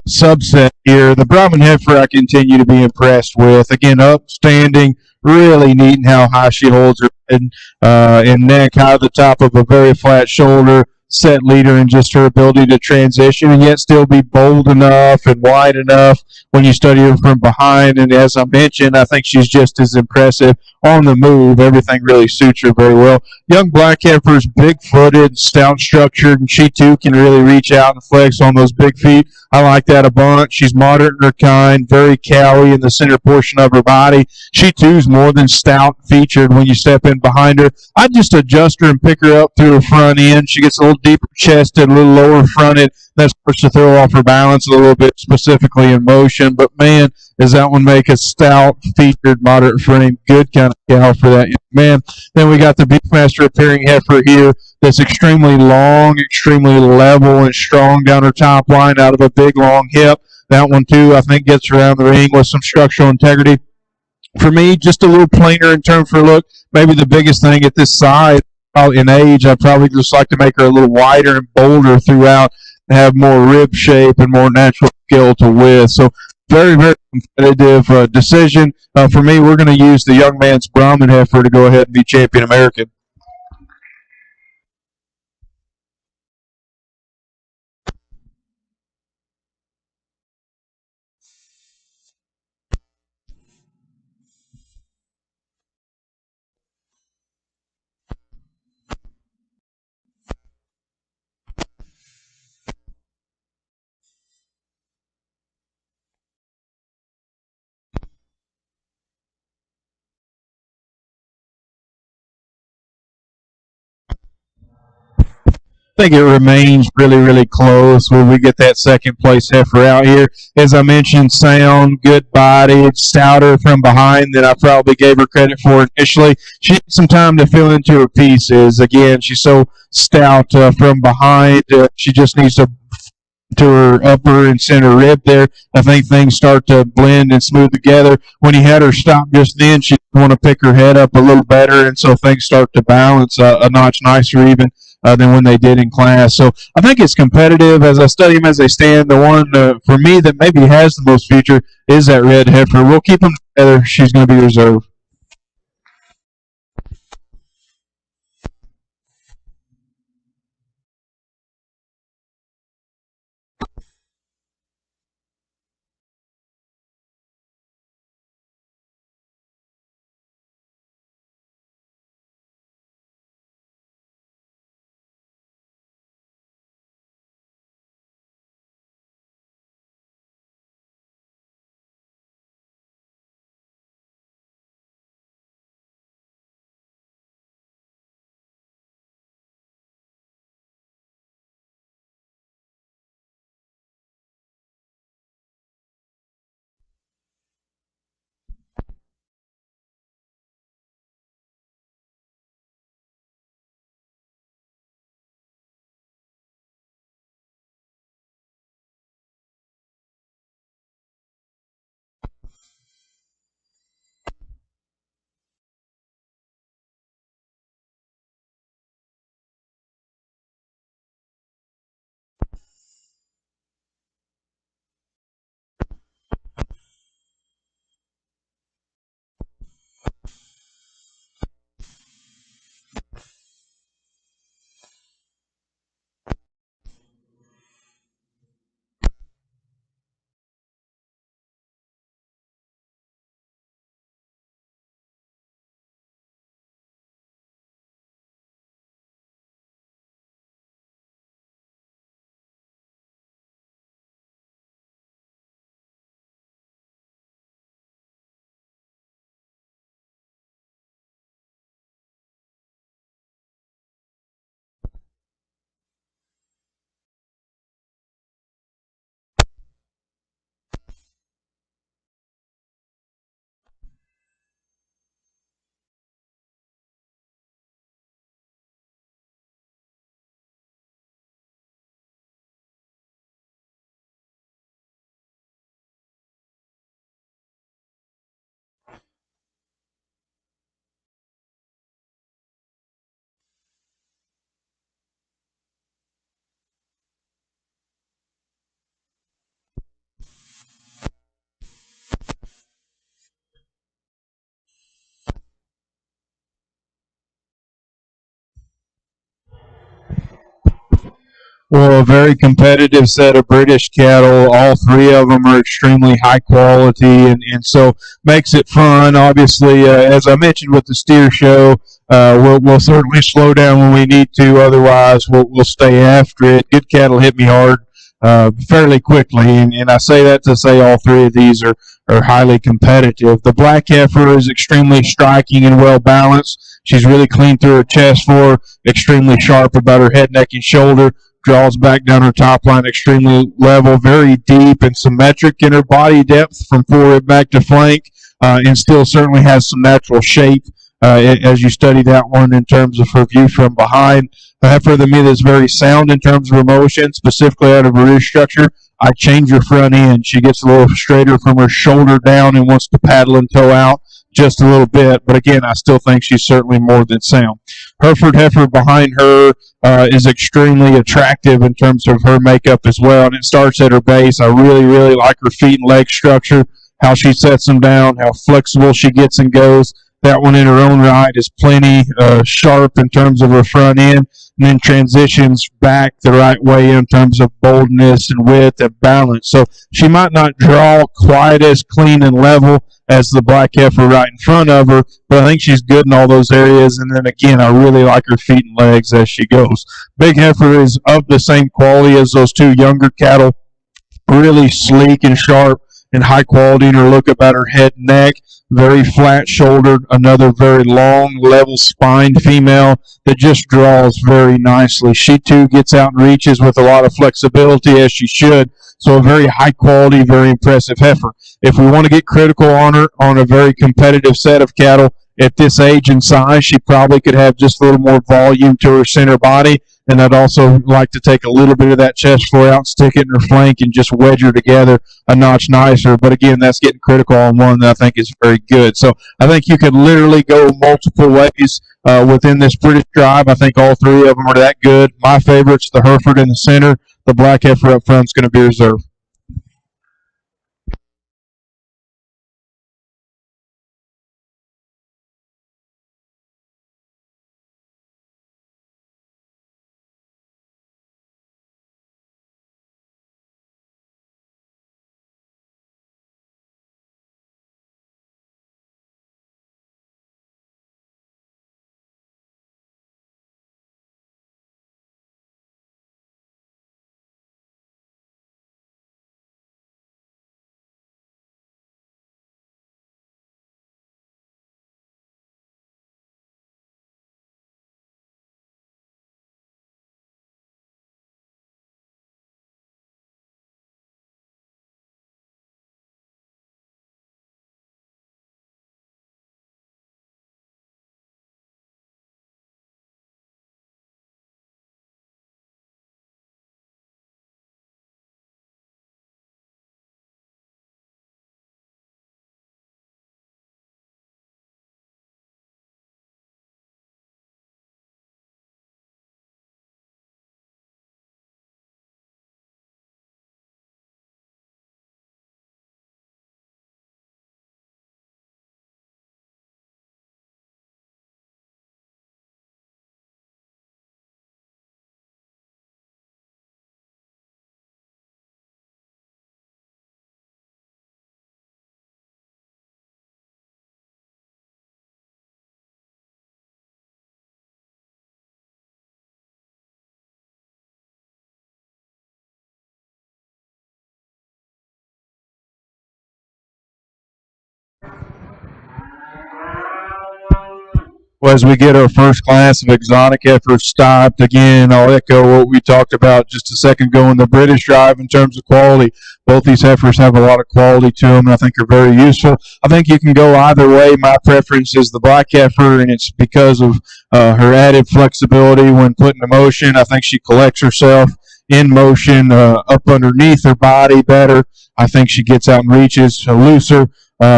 subset here. The Brahman heifer I continue to be impressed with. Again, upstanding, really neat in how high she holds her head and neck, high at the top of a very flat shoulder, set leader, and just her ability to transition and yet still be bold enough and wide enough when you study her from behind. And as I mentioned, I think she's just as impressive on the move. Everything really suits her very well. Young black heifer's big-footed, stout-structured, and she too can really reach out and flex on those big feet. I like that a bunch. She's moderate in her kind, very cowy in the center portion of her body. She too's more than stout featured when you step in behind her. I just adjust her and pick her up through her front end. She gets a little deeper chested, a little lower fronted. That starts to throw off her balance a little bit, specifically in motion. But man, does that one make a stout, featured, moderate frame, good kind of cow for that young man. Then we got the Beefmaster appearing heifer here that's extremely long, extremely level and strong down her top line out of a big, long hip. That one, too, I think gets around the ring with some structural integrity. For me, just a little plainer in terms for look. Maybe the biggest thing at this size in age, I'd probably just like to make her a little wider and bolder throughout, have more rib shape and more natural scale to width. So very, very competitive decision. For me, we're going to use the young man's Brahman heifer to go ahead and be champion American. I think it remains really, really close when we get that second place heifer out here. As I mentioned, sound, good body, stouter from behind than I probably gave her credit for initially. She had some time to fill into her pieces. Again, she's so stout from behind. She just needs to her upper and center rib there. I think things start to blend and smooth together. When he had her stop just then, she want to pick her head up a little better, and so things start to balance a notch nicer even than when they did in class. So I think it's competitive. As I study them as they stand, the one for me that maybe has the most future is that red heifer. We'll keep them together. She's going to be reserved. Well, a very competitive set of British cattle. All three of them are extremely high quality, and so makes it fun. Obviously, as I mentioned with the steer show, we'll certainly slow down when we need to. Otherwise, we'll stay after it. Good cattle hit me hard fairly quickly, and I say that to say all three of these are highly competitive. The black heifer is extremely striking and well balanced. She's really clean through her chest floor, extremely sharp about her head, neck, and shoulder. Draws back down her top line extremely level, very deep and symmetric in her body depth from forehead back to flank, and still certainly has some natural shape as you study that one in terms of her view from behind. A heifer than me that's very sound in terms of her motion, specifically out of her rear structure. I change her front end. She gets a little straighter from her shoulder down and wants to paddle and toe out just a little bit, but again, I still think she's certainly more than sound. Hereford heifer behind her is extremely attractive in terms of her makeup as well, and it starts at her base. I really, really like her feet and leg structure, how she sets them down, how flexible she gets and goes. That one in her own right is plenty sharp in terms of her front end, and then transitions back the right way in terms of boldness and width and balance. So she might not draw quite as clean and level as the black heifer right in front of her, but I think she's good in all those areas. And then again, I really like her feet and legs as she goes. Big heifer is of the same quality as those two younger cattle, really sleek and sharp and high quality in her look about her head and neck. very flat shouldered, another very long, level spined female that just draws very nicely. She too gets out and reaches with a lot of flexibility as she should. So a very high quality, very impressive heifer. If we want to get critical on her on a very competitive set of cattle at this age and size, she probably could have just a little more volume to her center body. And I'd also like to take a little bit of that chest floor out, stick it in her flank, and just wedge her together a notch nicer. But again, that's getting critical on one that I think is very good. So I think you could literally go multiple ways within this British tribe. I think all three of them are that good. My favorite's the Hereford in the center. The black heifer up front is going to be reserved. Well, as we get our first class of exotic heifers stopped, again, I'll echo what we talked about just a second ago in the British drive in terms of quality. Both these heifers have a lot of quality to them, and I think are very useful. I think you can go either way. My preference is the black heifer, and it's because of her added flexibility when put into motion. I think she collects herself in motion up underneath her body better. I think she gets out and reaches looser.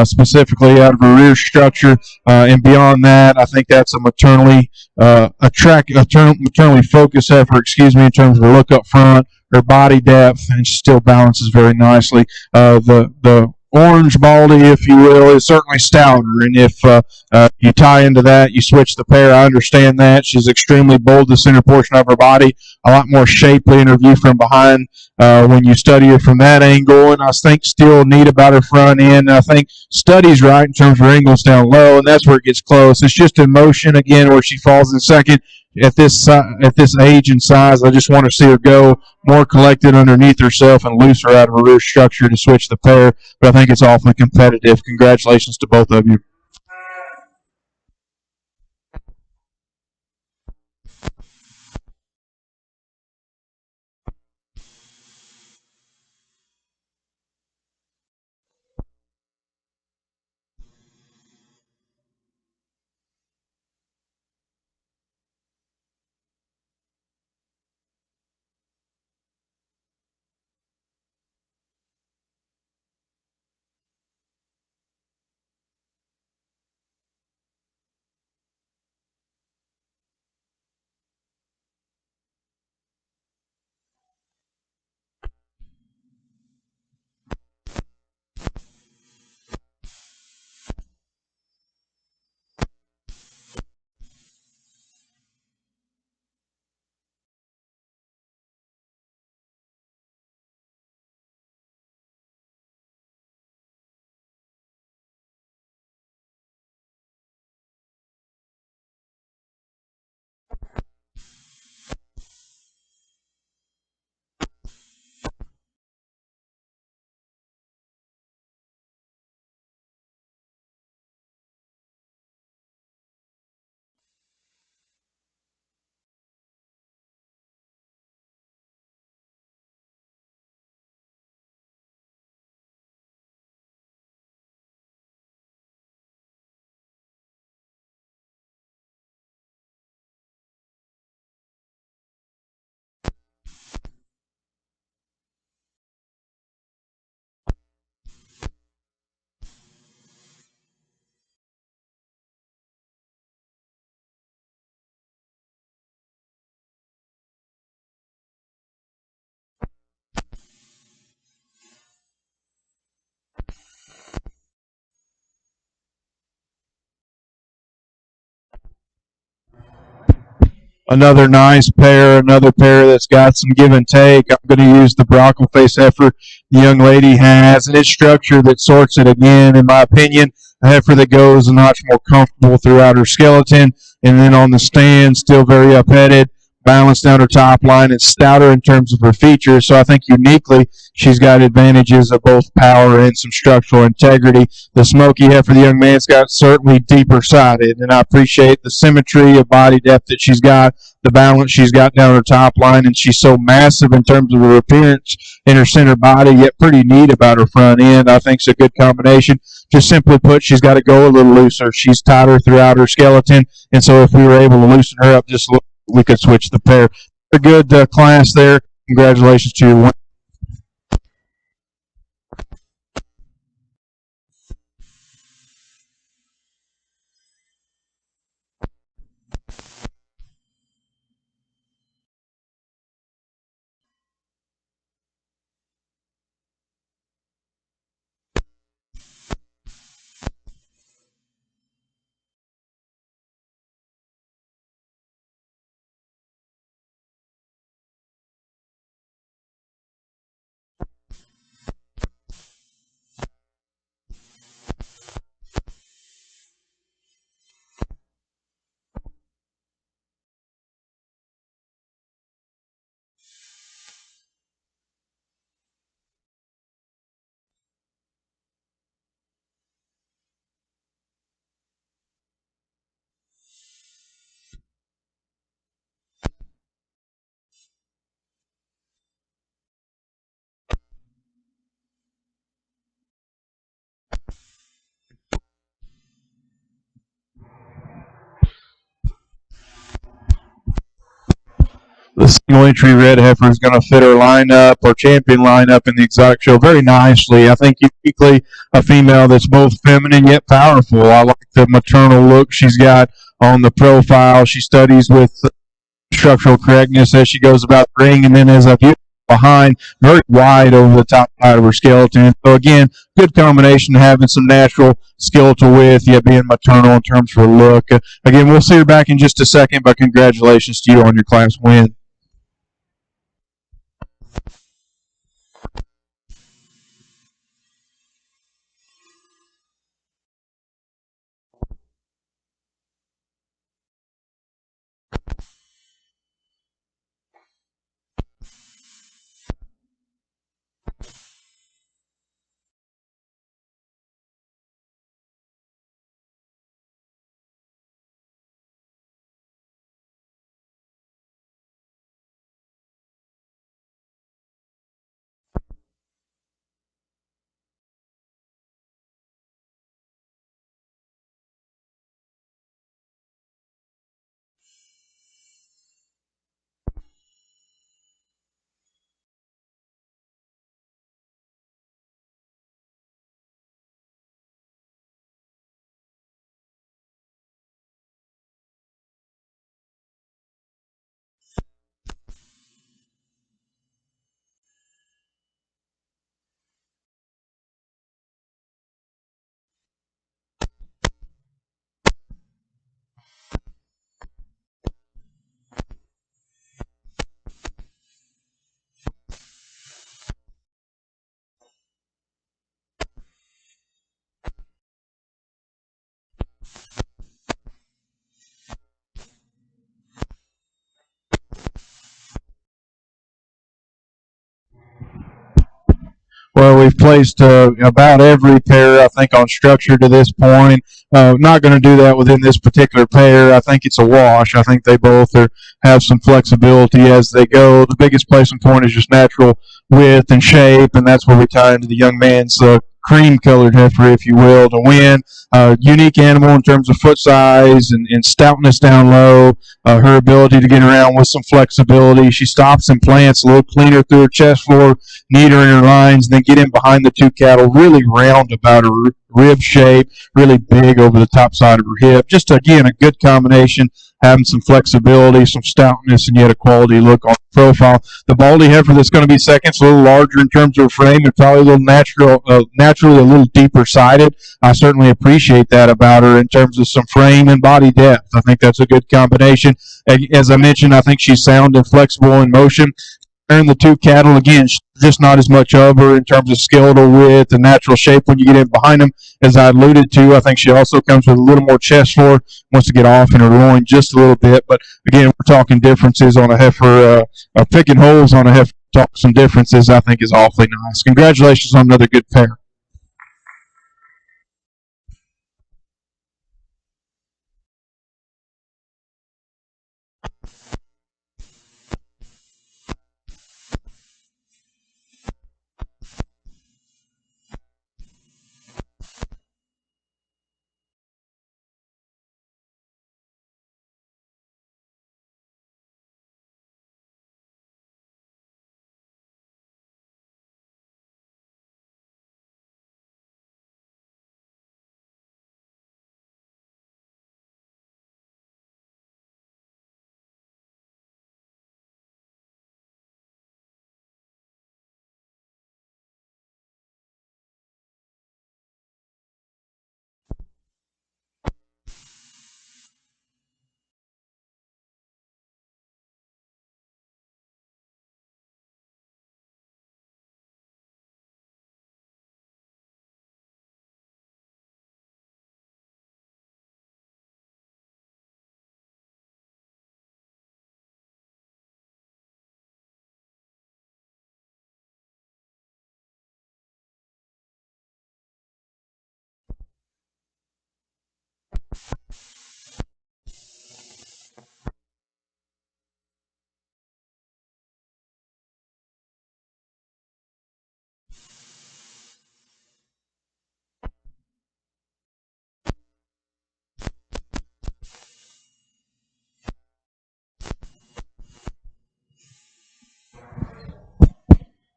Specifically out of her rear structure, and beyond that, I think that's a maternally focused heifer. Excuse me, in terms of her look up front, her body depth, and she still balances very nicely. The orange baldy, if you will, is certainly stouter, and if you tie into that, you switch the pair. I understand that she's extremely bold. The center portion of her body, a lot more shapely in her view from behind. When you study her from that angle, and I think still neat about her front end. I think studies right in terms of her angles down low, and that's where it gets close. It's just in motion again where she falls in second. At this age and size, I just want to see her go more collected underneath herself and looser out of her rear structure to switch the pair. But I think it's awfully competitive. Congratulations to both of you. Another nice pair, another pair that's got some give and take. I'm going to use the Bronco face heifer the young lady has, and it's structure that sorts it again, in my opinion. A heifer that goes a notch more comfortable throughout her skeleton, and then on the stand, still very up-headed, balanced down her top line, and stouter in terms of her features. So I think uniquely she's got advantages of both power and some structural integrity. The smoky heifer the young man's got certainly deeper sided, and I appreciate the symmetry of body depth that she's got, the balance she's got down her top line, and she's so massive in terms of her appearance in her center body, yet pretty neat about her front end. I think it's a good combination. Just simply put, she's got to go a little looser. She's tighter throughout her skeleton, and so if we were able to loosen her up just a little, we could switch the pair. A good class there. Congratulations to your The single entry red heifer is going to fit her lineup or champion lineup in the exotic show very nicely. I think uniquely a female that's both feminine yet powerful. I like the maternal look she's got on the profile. She studies with structural correctness as she goes about the ring, and then as a view behind, very wide over the top side of her skeleton. So again, good combination having some natural skeletal width yet being maternal in terms of her look. Again, we'll see her back in just a second, but congratulations to you on your class win. Well, we've placed about every pair, I think, on structure to this point. Not going to do that within this particular pair. I think it's a wash. I think they both have some flexibility as they go. The biggest placement point is just natural width and shape, and that's where we tie into the young man's cream-colored heifer, if you will, to win. Unique animal in terms of foot size and stoutness down low. Her ability to get around with some flexibility. She stops and plants a little cleaner through her chest floor, neater in her lines, and then get in behind the two cattle, really round about her rib shape, really big over the top side of her hip. Just, again, a good combination having some flexibility, some stoutness, and yet a quality look on the profile. The baldy heifer that's going to be second is a little larger in terms of frame and probably a little naturally a little deeper sided. I certainly appreciate that about her in terms of some frame and body depth. I think that's a good combination. As I mentioned, I think she's sound and flexible in motion. And the two cattle, again, just not as much of her in terms of skeletal width and natural shape when you get in behind them. As I alluded to, I think she also comes with a little more chest floor, wants to get off in her loin just a little bit. But again, we're talking differences on a heifer, picking holes on a heifer, talk some differences, I think is awfully nice. Congratulations on another good pair.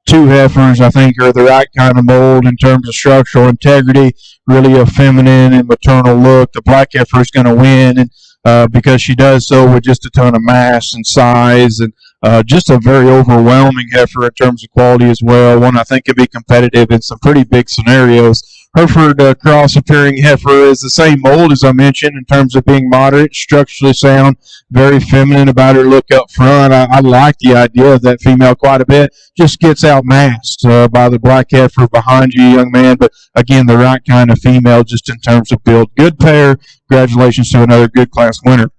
Two heifers, I think, are the right kind of mold in terms of structural integrity, really a feminine and maternal look. The black heifer is going to win, and because she does so with just a ton of mass and size, and just a very overwhelming heifer in terms of quality as well. One I think could be competitive in some pretty big scenarios. Hereford cross appearing heifer is the same mold as I mentioned in terms of being moderate, structurally sound, very feminine about her look up front. I like the idea of that female quite a bit. Just gets outmasked by the black heifer behind you, young man. But again, the right kind of female just in terms of build. Good pair. Congratulations to another good class winner.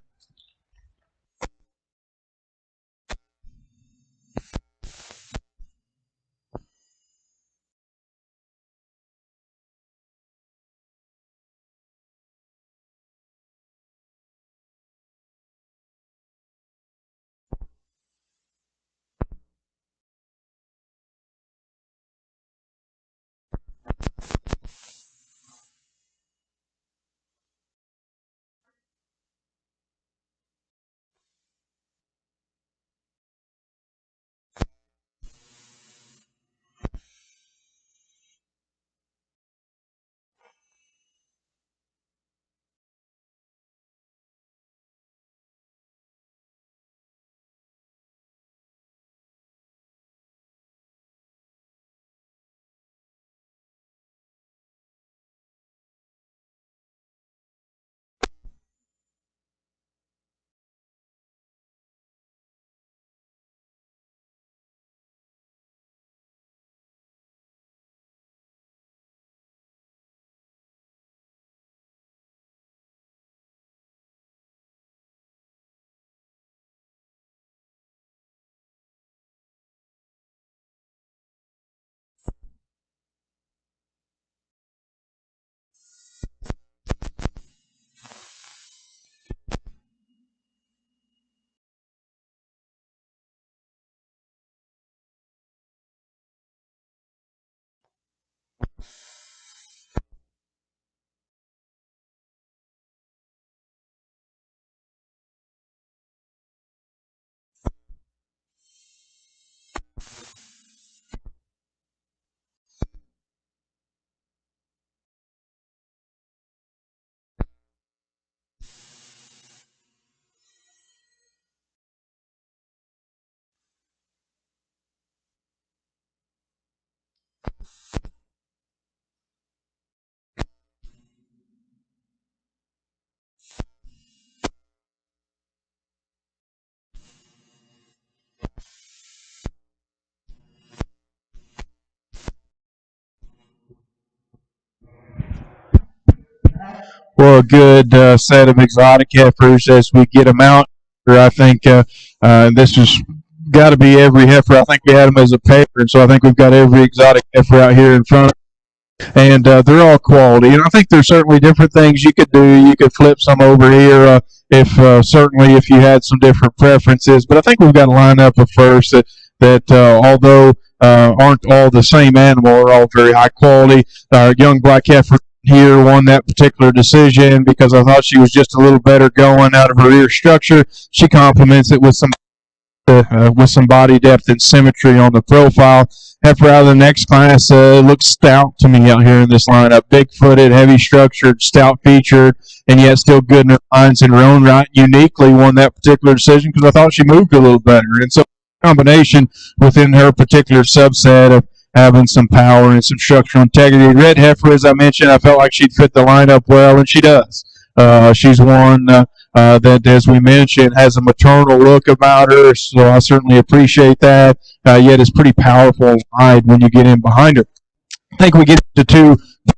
for a good set of exotic heifers as we get them out. I think this has got to be every heifer. I think we had them as a pair, and so I think we've got every exotic heifer out here in front of us, and they're all quality. And I think there's certainly different things you could do. You could flip some over here if certainly if you had some different preferences. But I think we've got a lineup of first that although aren't all the same animal, are all very high quality. Our young black heifer here won that particular decision because I thought she was just a little better going out of her ear structure. She complements it with some body depth and symmetry on the profile. Heifer out of the next class looks stout to me out here in this lineup. Big-footed, heavy-structured, stout-featured, and yet still good in her lines in her own right. Uniquely won that particular decision because I thought she moved a little better. And so combination within her particular subset of having some power and some structural integrity. Red heifer, as I mentioned, I felt like she'd fit the lineup well, and she does. She's one that, as we mentioned, has a maternal look about her, so I certainly appreciate that. Yet is pretty powerful and wide when you get in behind her. I think we get to two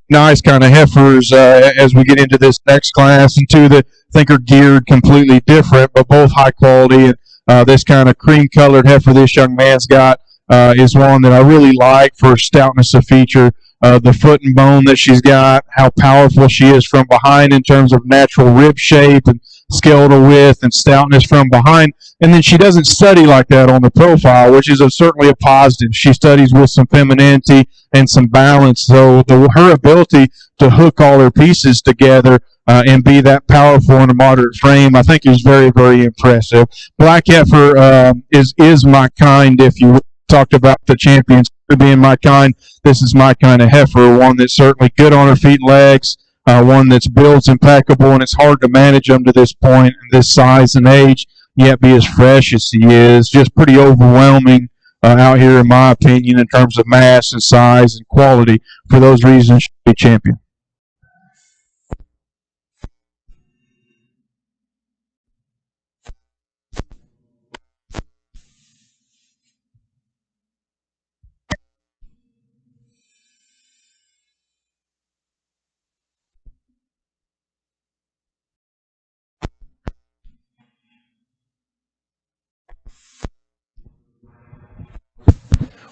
nice kind of heifers as we get into this next class, and two that I think are geared completely different, but both high quality. And this kind of cream-colored heifer this young man's got is one that I really like for stoutness of feature. The foot and bone that she's got, how powerful she is from behind in terms of natural rib shape and skeletal width and stoutness from behind. And then she doesn't study like that on the profile, which is certainly a positive. She studies with some femininity and some balance. So her ability to hook all her pieces together and be that powerful in a moderate frame, I think is very, very impressive. Black heifer is my kind, if you talked about the champions being my kind. This is my kind of heifer, one that's certainly good on her feet and legs, one that's builds impeccable, and it's hard to manage them to this point and this size and age, yet be as fresh as he is. Just pretty overwhelming out here, in my opinion, in terms of mass and size and quality. For those reasons, should be champion.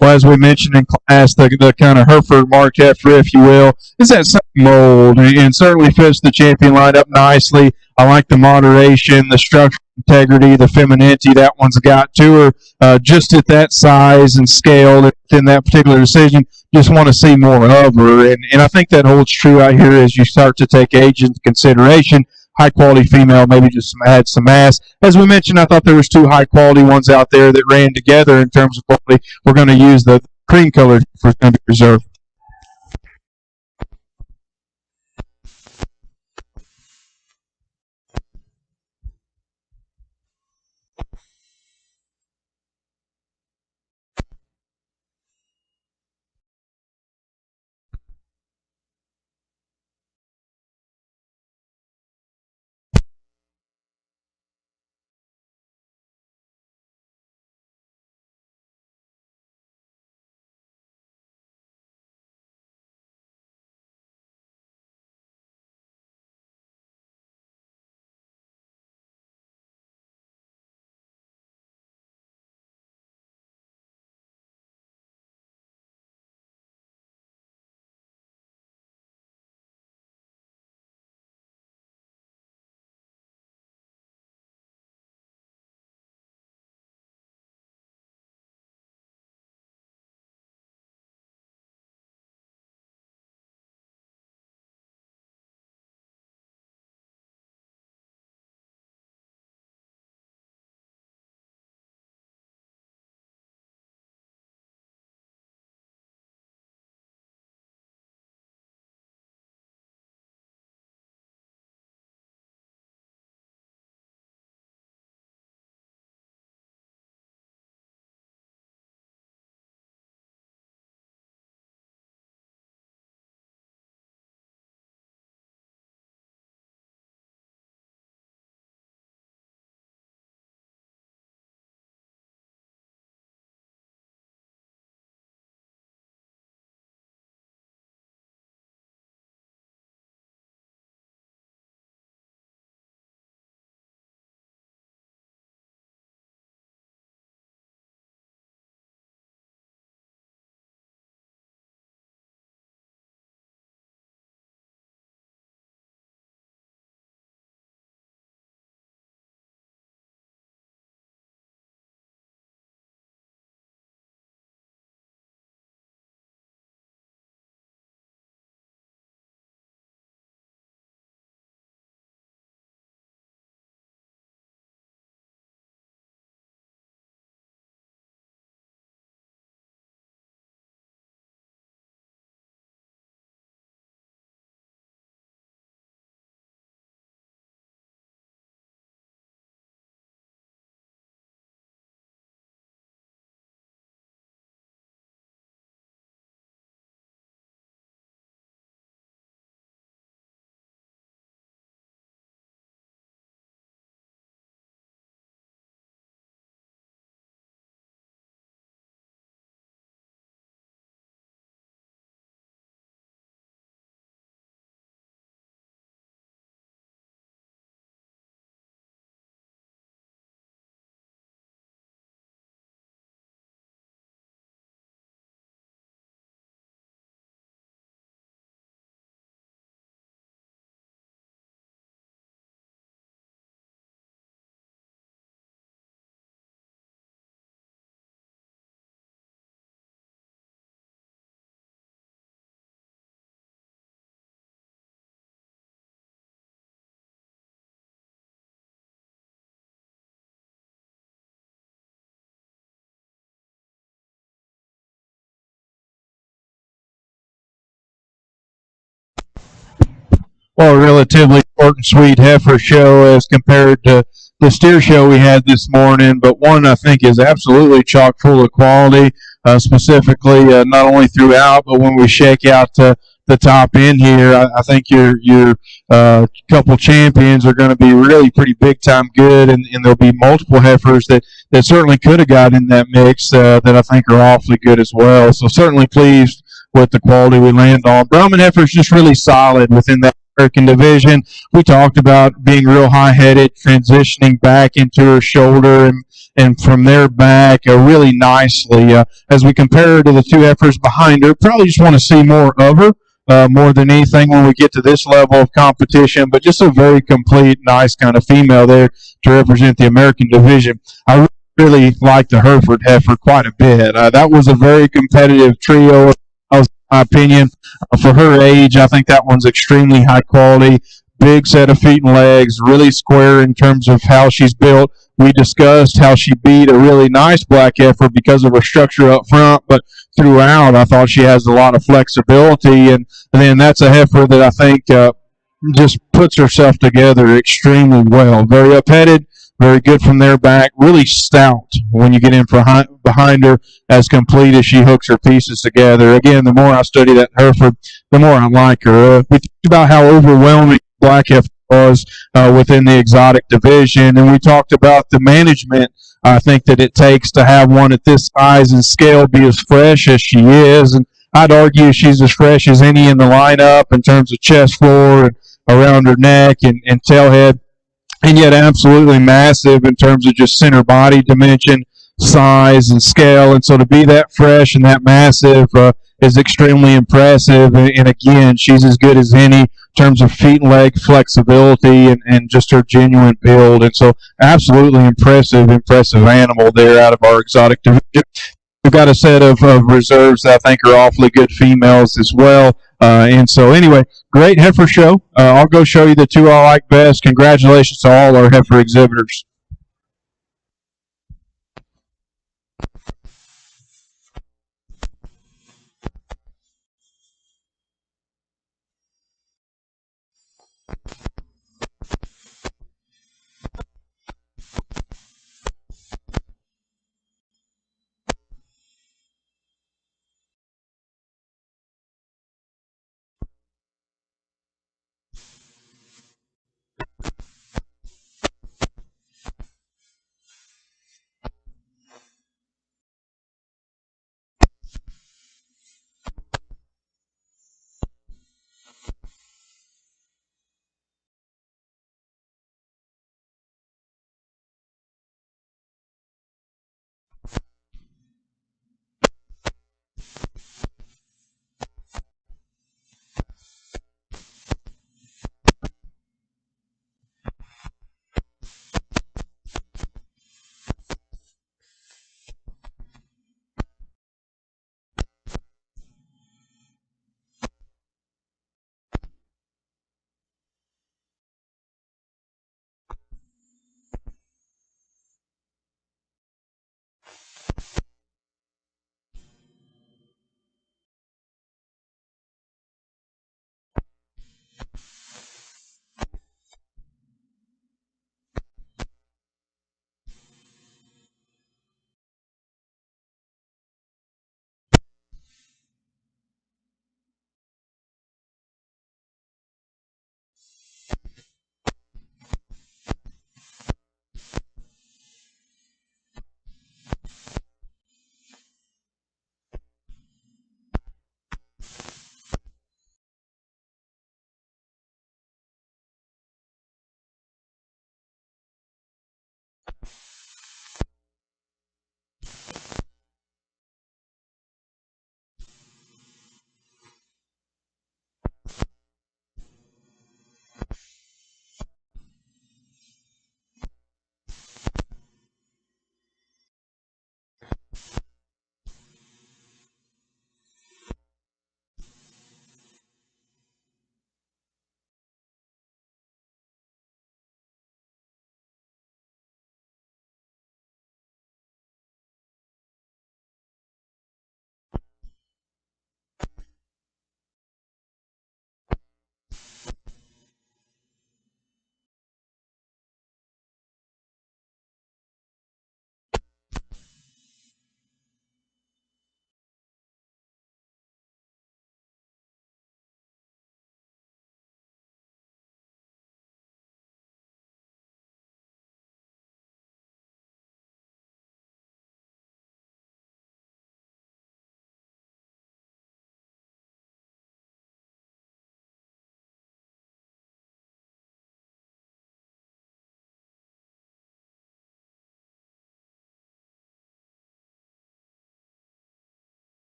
Well, as we mentioned in class, the kind of Hereford Mark heifer, if you will, is that same mold and certainly fits the champion lineup nicely. I like the moderation, the structural integrity, the femininity that one's got to her. Just at that size and scale within that particular decision, just want to see more of her. And I think that holds true out here as you start to take age into consideration. High quality female, maybe just add some mass. As we mentioned, I thought there was two high quality ones out there that ran together in terms of quality. We're going to use the cream colored for going to be reserved. Well, a relatively short and sweet heifer show as compared to the steer show we had this morning, but one I think is absolutely chock full of quality, specifically not only throughout, but when we shake out the top end here, I think your couple champions are going to be really pretty big time good, and there'll be multiple heifers that certainly could have got in that mix that I think are awfully good as well. So certainly pleased with the quality we land on. Brahman heifer is just really solid within that American division. We talked about being real high headed, transitioning back into her shoulder and from there back really nicely. As we compare her to the two heifers behind her, probably just want to see more of her. More than anything when we get to this level of competition, but just a very complete, nice kind of female there to represent the American division. I really like the Hereford heifer quite a bit. That was a very competitive trio, in my opinion. For her age, I think that one's extremely high quality. Big set of feet and legs, really square in terms of how she's built. We discussed how she beat a really nice black heifer because of her structure up front, but throughout, I thought she has a lot of flexibility, and then that's a heifer that I think just puts herself together extremely well. Very up-headed, very good from there back, really stout when you get in behind her, as complete as she hooks her pieces together. Again, the more I study that heifer, the more I like her. We talked about how overwhelming black heifer was within the exotic division, and we talked about the management I think that it takes to have one at this size and scale be as fresh as she is. And I'd argue she's as fresh as any in the lineup in terms of chest floor and around her neck and tail head, and yet absolutely massive in terms of just center body dimension, size, and scale. And so to be that fresh and that massive is extremely impressive. And again, she's as good as any in terms of feet and leg flexibility and just her genuine build. And so absolutely impressive animal there out of our exotic division. We've got a set of reserves that I think are awfully good females as well. And so anyway, great heifer show. I'll go show you the two I like best. Congratulations to all our heifer exhibitors.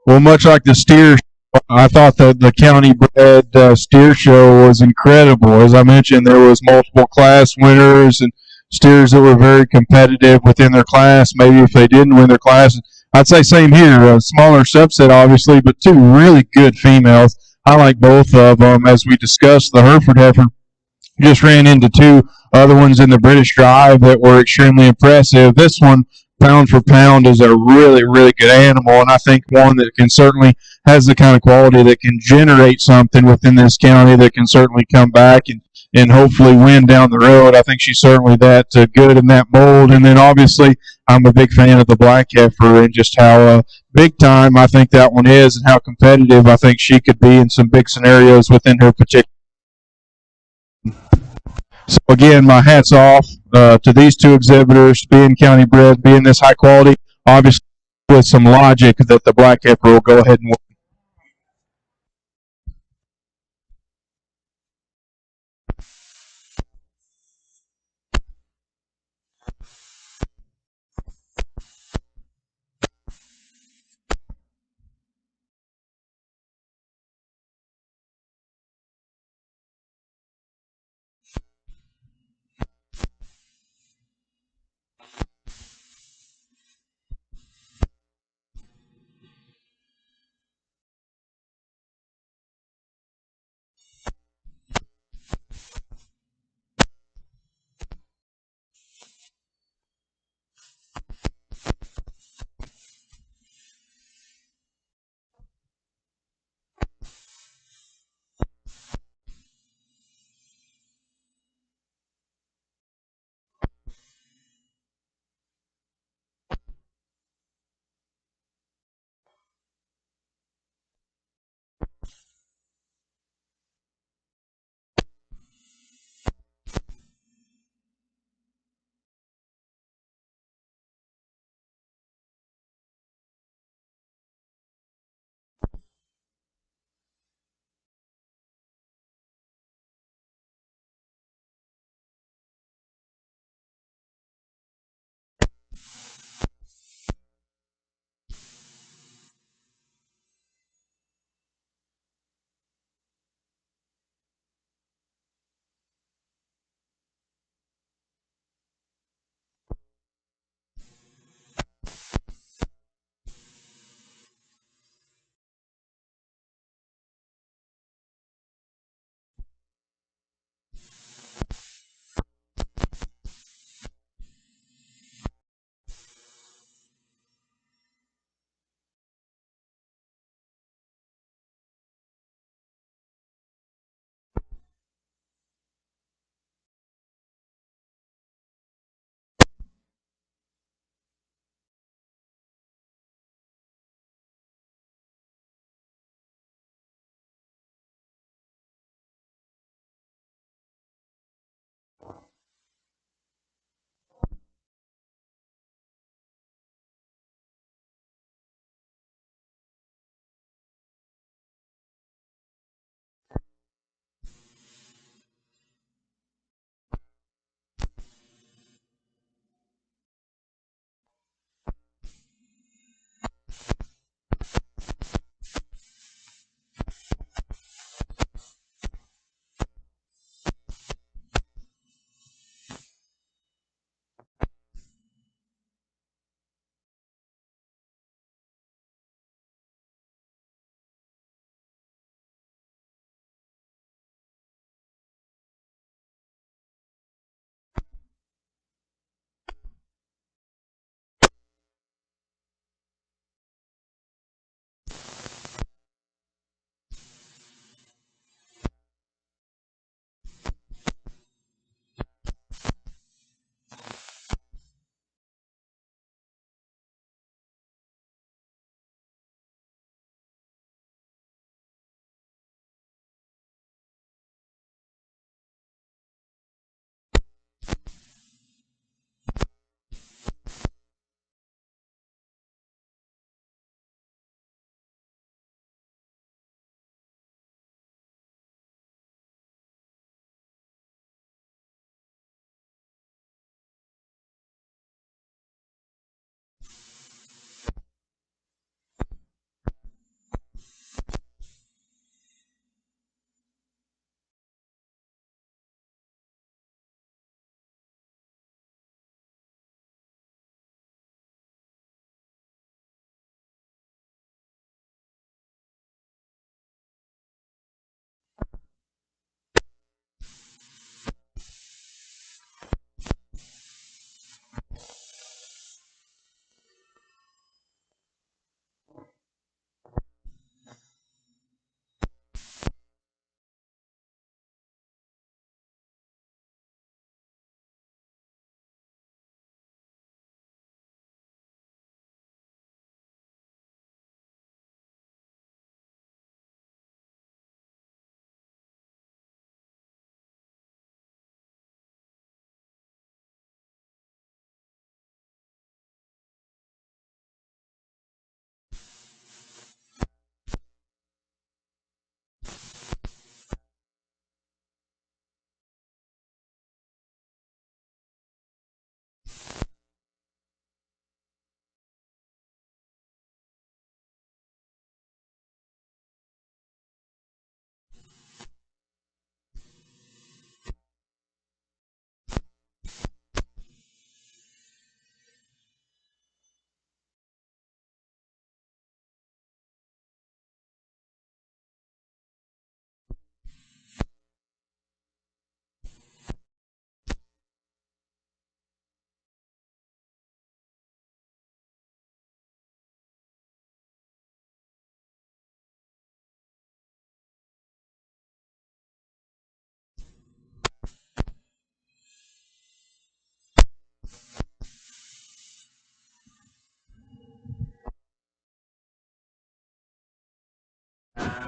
Well, much like the steer, I thought that the county bred steer show was incredible. As I mentioned, there was multiple class winners and steers that were very competitive within their class. Maybe if they didn't win their class, I'd say same here. A smaller subset, obviously, but two really good females. I like both of them. As we discussed, the Hereford heifer just ran into two other ones in the British Drive that were extremely impressive. This one, pound for pound, is a really, really good animal, and I think one that can certainly has the kind of quality that can generate something within this county that can certainly come back and hopefully win down the road. I think she's certainly that good in that mold. And then obviously, I'm a big fan of the black heifer and just how big time I think that one is and how competitive I think she could be in some big scenarios within her particular. So again, my hats off to these two exhibitors, being county bred, being this high quality. Obviously, with some logic that the black heifer will go ahead and win.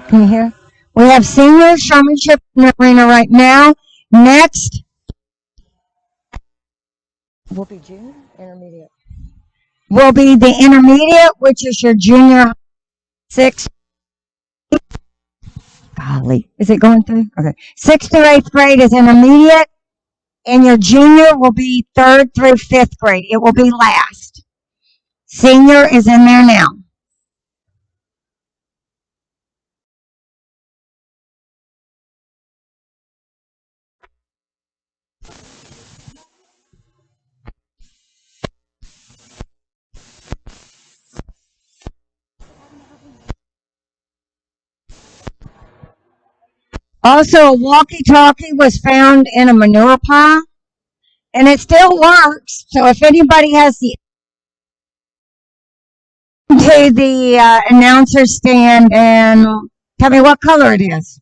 Can you hear? We have senior showmanship in the arena right now. Next will be junior, intermediate. Will be the intermediate, which is your junior sixth. Golly, is it going through? Okay, sixth through eighth grade is intermediate, and your junior will be third through fifth grade. It will be last. Senior is in there now. Also, a walkie-talkie was found in a manure pile, and it still works. So if anybody has the to the announcer stand and tell me what color it is.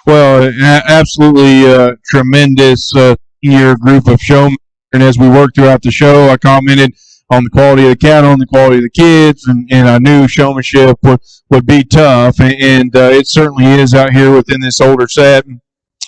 Well, absolutely tremendous senior group of showmen. And as we worked throughout the show, I commented on the quality of the cattle and the quality of the kids, and I knew showmanship would be tough, and it certainly is out here within this older set.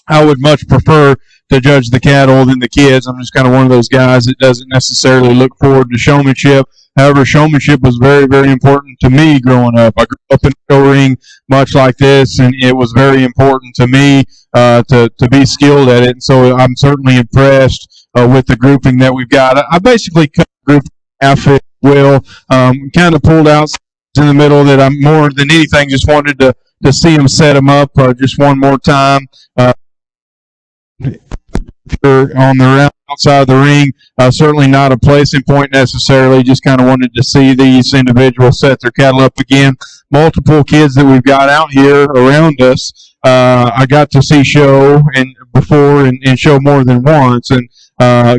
I would much prefer to judge the cattle than the kids. I'm just kind of one of those guys that doesn't necessarily look forward to showmanship. However, showmanship was very, very important to me growing up. I grew up in a show ring much like this, and it was very important to me to be skilled at it. And so I'm certainly impressed with the grouping that we've got. I basically cut the group in half, if you will, kind of pulled out in the middle that I'm more than anything just wanted to see them set them up just one more time. On the outside of the ring. Certainly not a placing point necessarily. Just kind of wanted to see these individuals set their cattle up again. Multiple kids that we've got out here around us. I got to see show and before and show more than once. And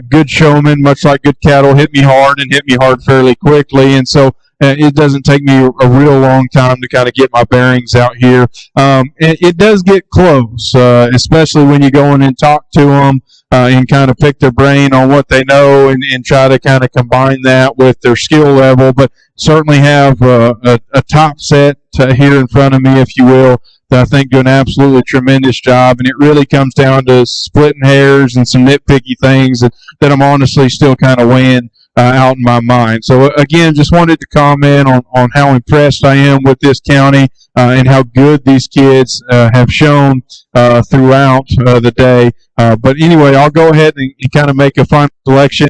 good showmen, much like good cattle, hit me hard and hit me hard fairly quickly. And so it doesn't take me a real long time to kind of get my bearings out here. It does get close, especially when you go in and talk to them and kind of pick their brain on what they know and try to kind of combine that with their skill level. But certainly have a top set here in front of me, if you will, that I think do an absolutely tremendous job. And it really comes down to splitting hairs and some nitpicky things that I'm honestly still kind of weighing out in my mind. So again, just wanted to comment on how impressed I am with this county and how good these kids have shown throughout the day. But anyway, I'll go ahead and kind of make a final selection.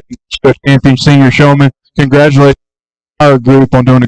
Champion Senior Showman, congratulations our group on doing a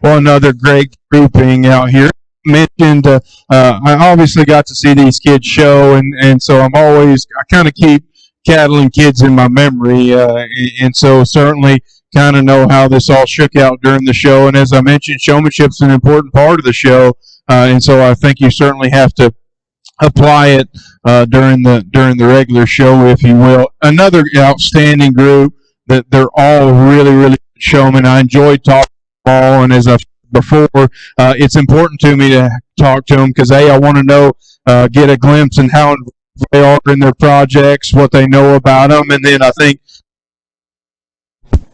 Well, another great grouping out here. Mentioned, I obviously got to see these kids show, and so I kind of keep cattle and kids in my memory, and so certainly kind of know how this all shook out during the show. And as I mentioned, showmanship's an important part of the show, and so I think you certainly have to apply it during the regular show, if you will. Another outstanding group that they're all really good showmen. I enjoyed talking to them all, and as I've said before, it's important to me to talk to them because I want to know, get a glimpse in how involved they are in their projects, what they know about them, and then I think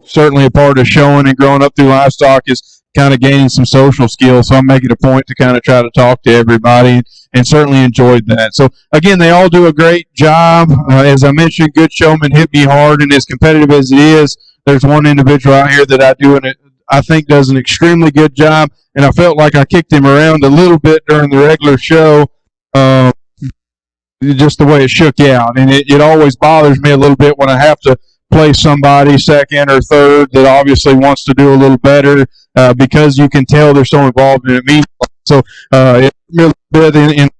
certainly a part of showing and growing up through livestock is kind of gaining some social skills. So I'm making a point to kind of try to talk to everybody and certainly enjoyed that. So again, they all do a great job. As I mentioned, good showman hit me hard, and as competitive as it is, there's one individual out here that I think does an extremely good job, and I felt like I kicked him around a little bit during the regular show. Uh, just the way it shook out. And it always bothers me a little bit when I have to play somebody second or third that obviously wants to do a little better because you can tell they're so involved in it. So it's really good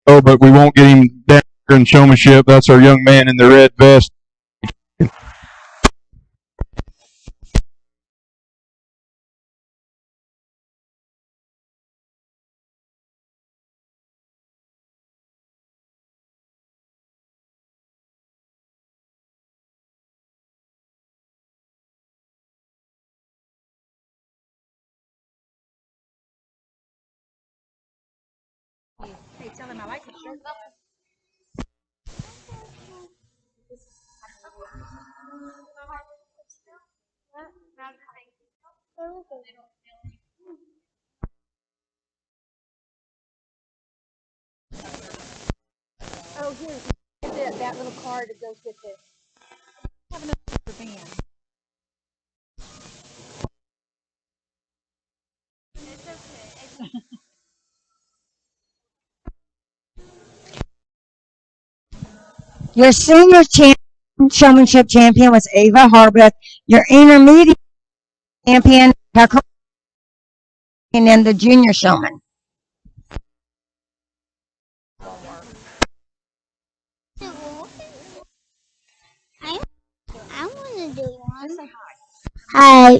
but we won't get him down in showmanship. That's our young man in the red vest. Hey, tell him I like his shirt. Oh, here's that little card that goes with it. Have another band. Your senior showmanship champion was Ava Harbeth. Your intermediate champion, and then the junior showman. I want to do one. Just say Hi.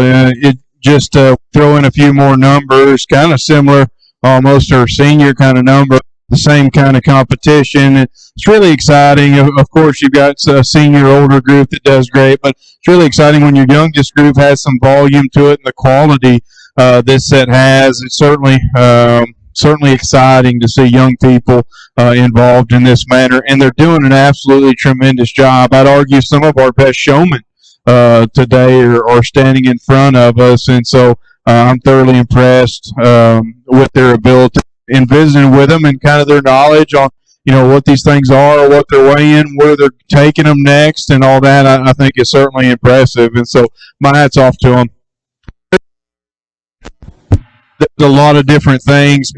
it just throw in a few more numbers, kind of similar, almost to our senior kind of number, the same kind of competition. It's really exciting. Of course, you've got a senior older group that does great, but it's really exciting when your youngest group has some volume to it and the quality this set has. It's certainly exciting to see young people involved in this manner, and they're doing an absolutely tremendous job. I'd argue some of our best showmen today are standing in front of us, and so I'm thoroughly impressed with their ability in visiting with them and kind of their knowledge on what these things are, what they're weighing, where they're taking them next, and all that. I think is certainly impressive, and so my hat's off to them. There's a lot of different things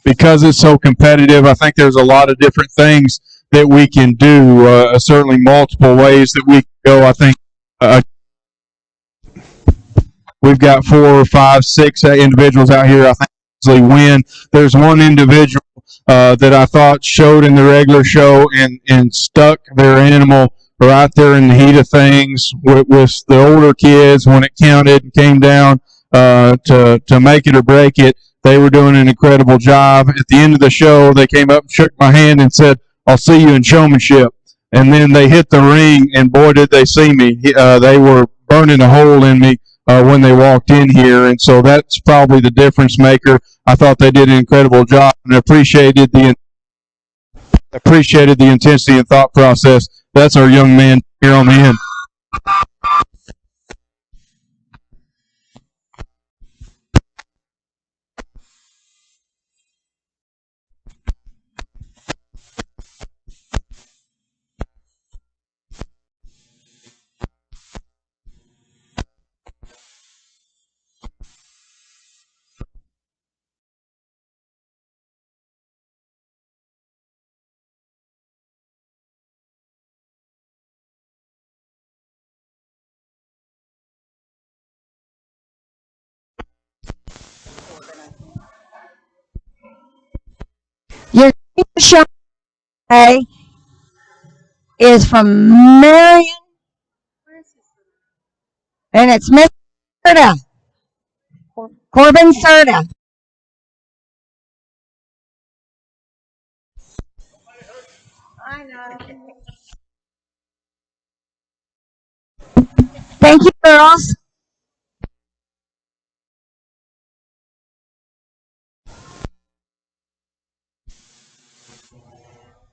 because it's so competitive. I think there's a lot of different things that we can do. Certainly, multiple ways that we can go. I think we've got 4, 5, 6 individuals out here. I think easily win. There's one individual that I thought showed in the regular show and stuck their animal right there in the heat of things with the older kids when it counted and came down to make it or break it. They were doing an incredible job. At the end of the show, they came up and shook my hand and said, "I'll see you in showmanship." And then they hit the ring, and boy, did they see me. They were burning a hole in me when they walked in here, and so that's probably the difference maker. I thought they did an incredible job and appreciated the intensity and thought process. That's our young man here on the end. Your show today is from Marion, and it's Miss Serta, Corbin Serta. I know. Thank you, girls.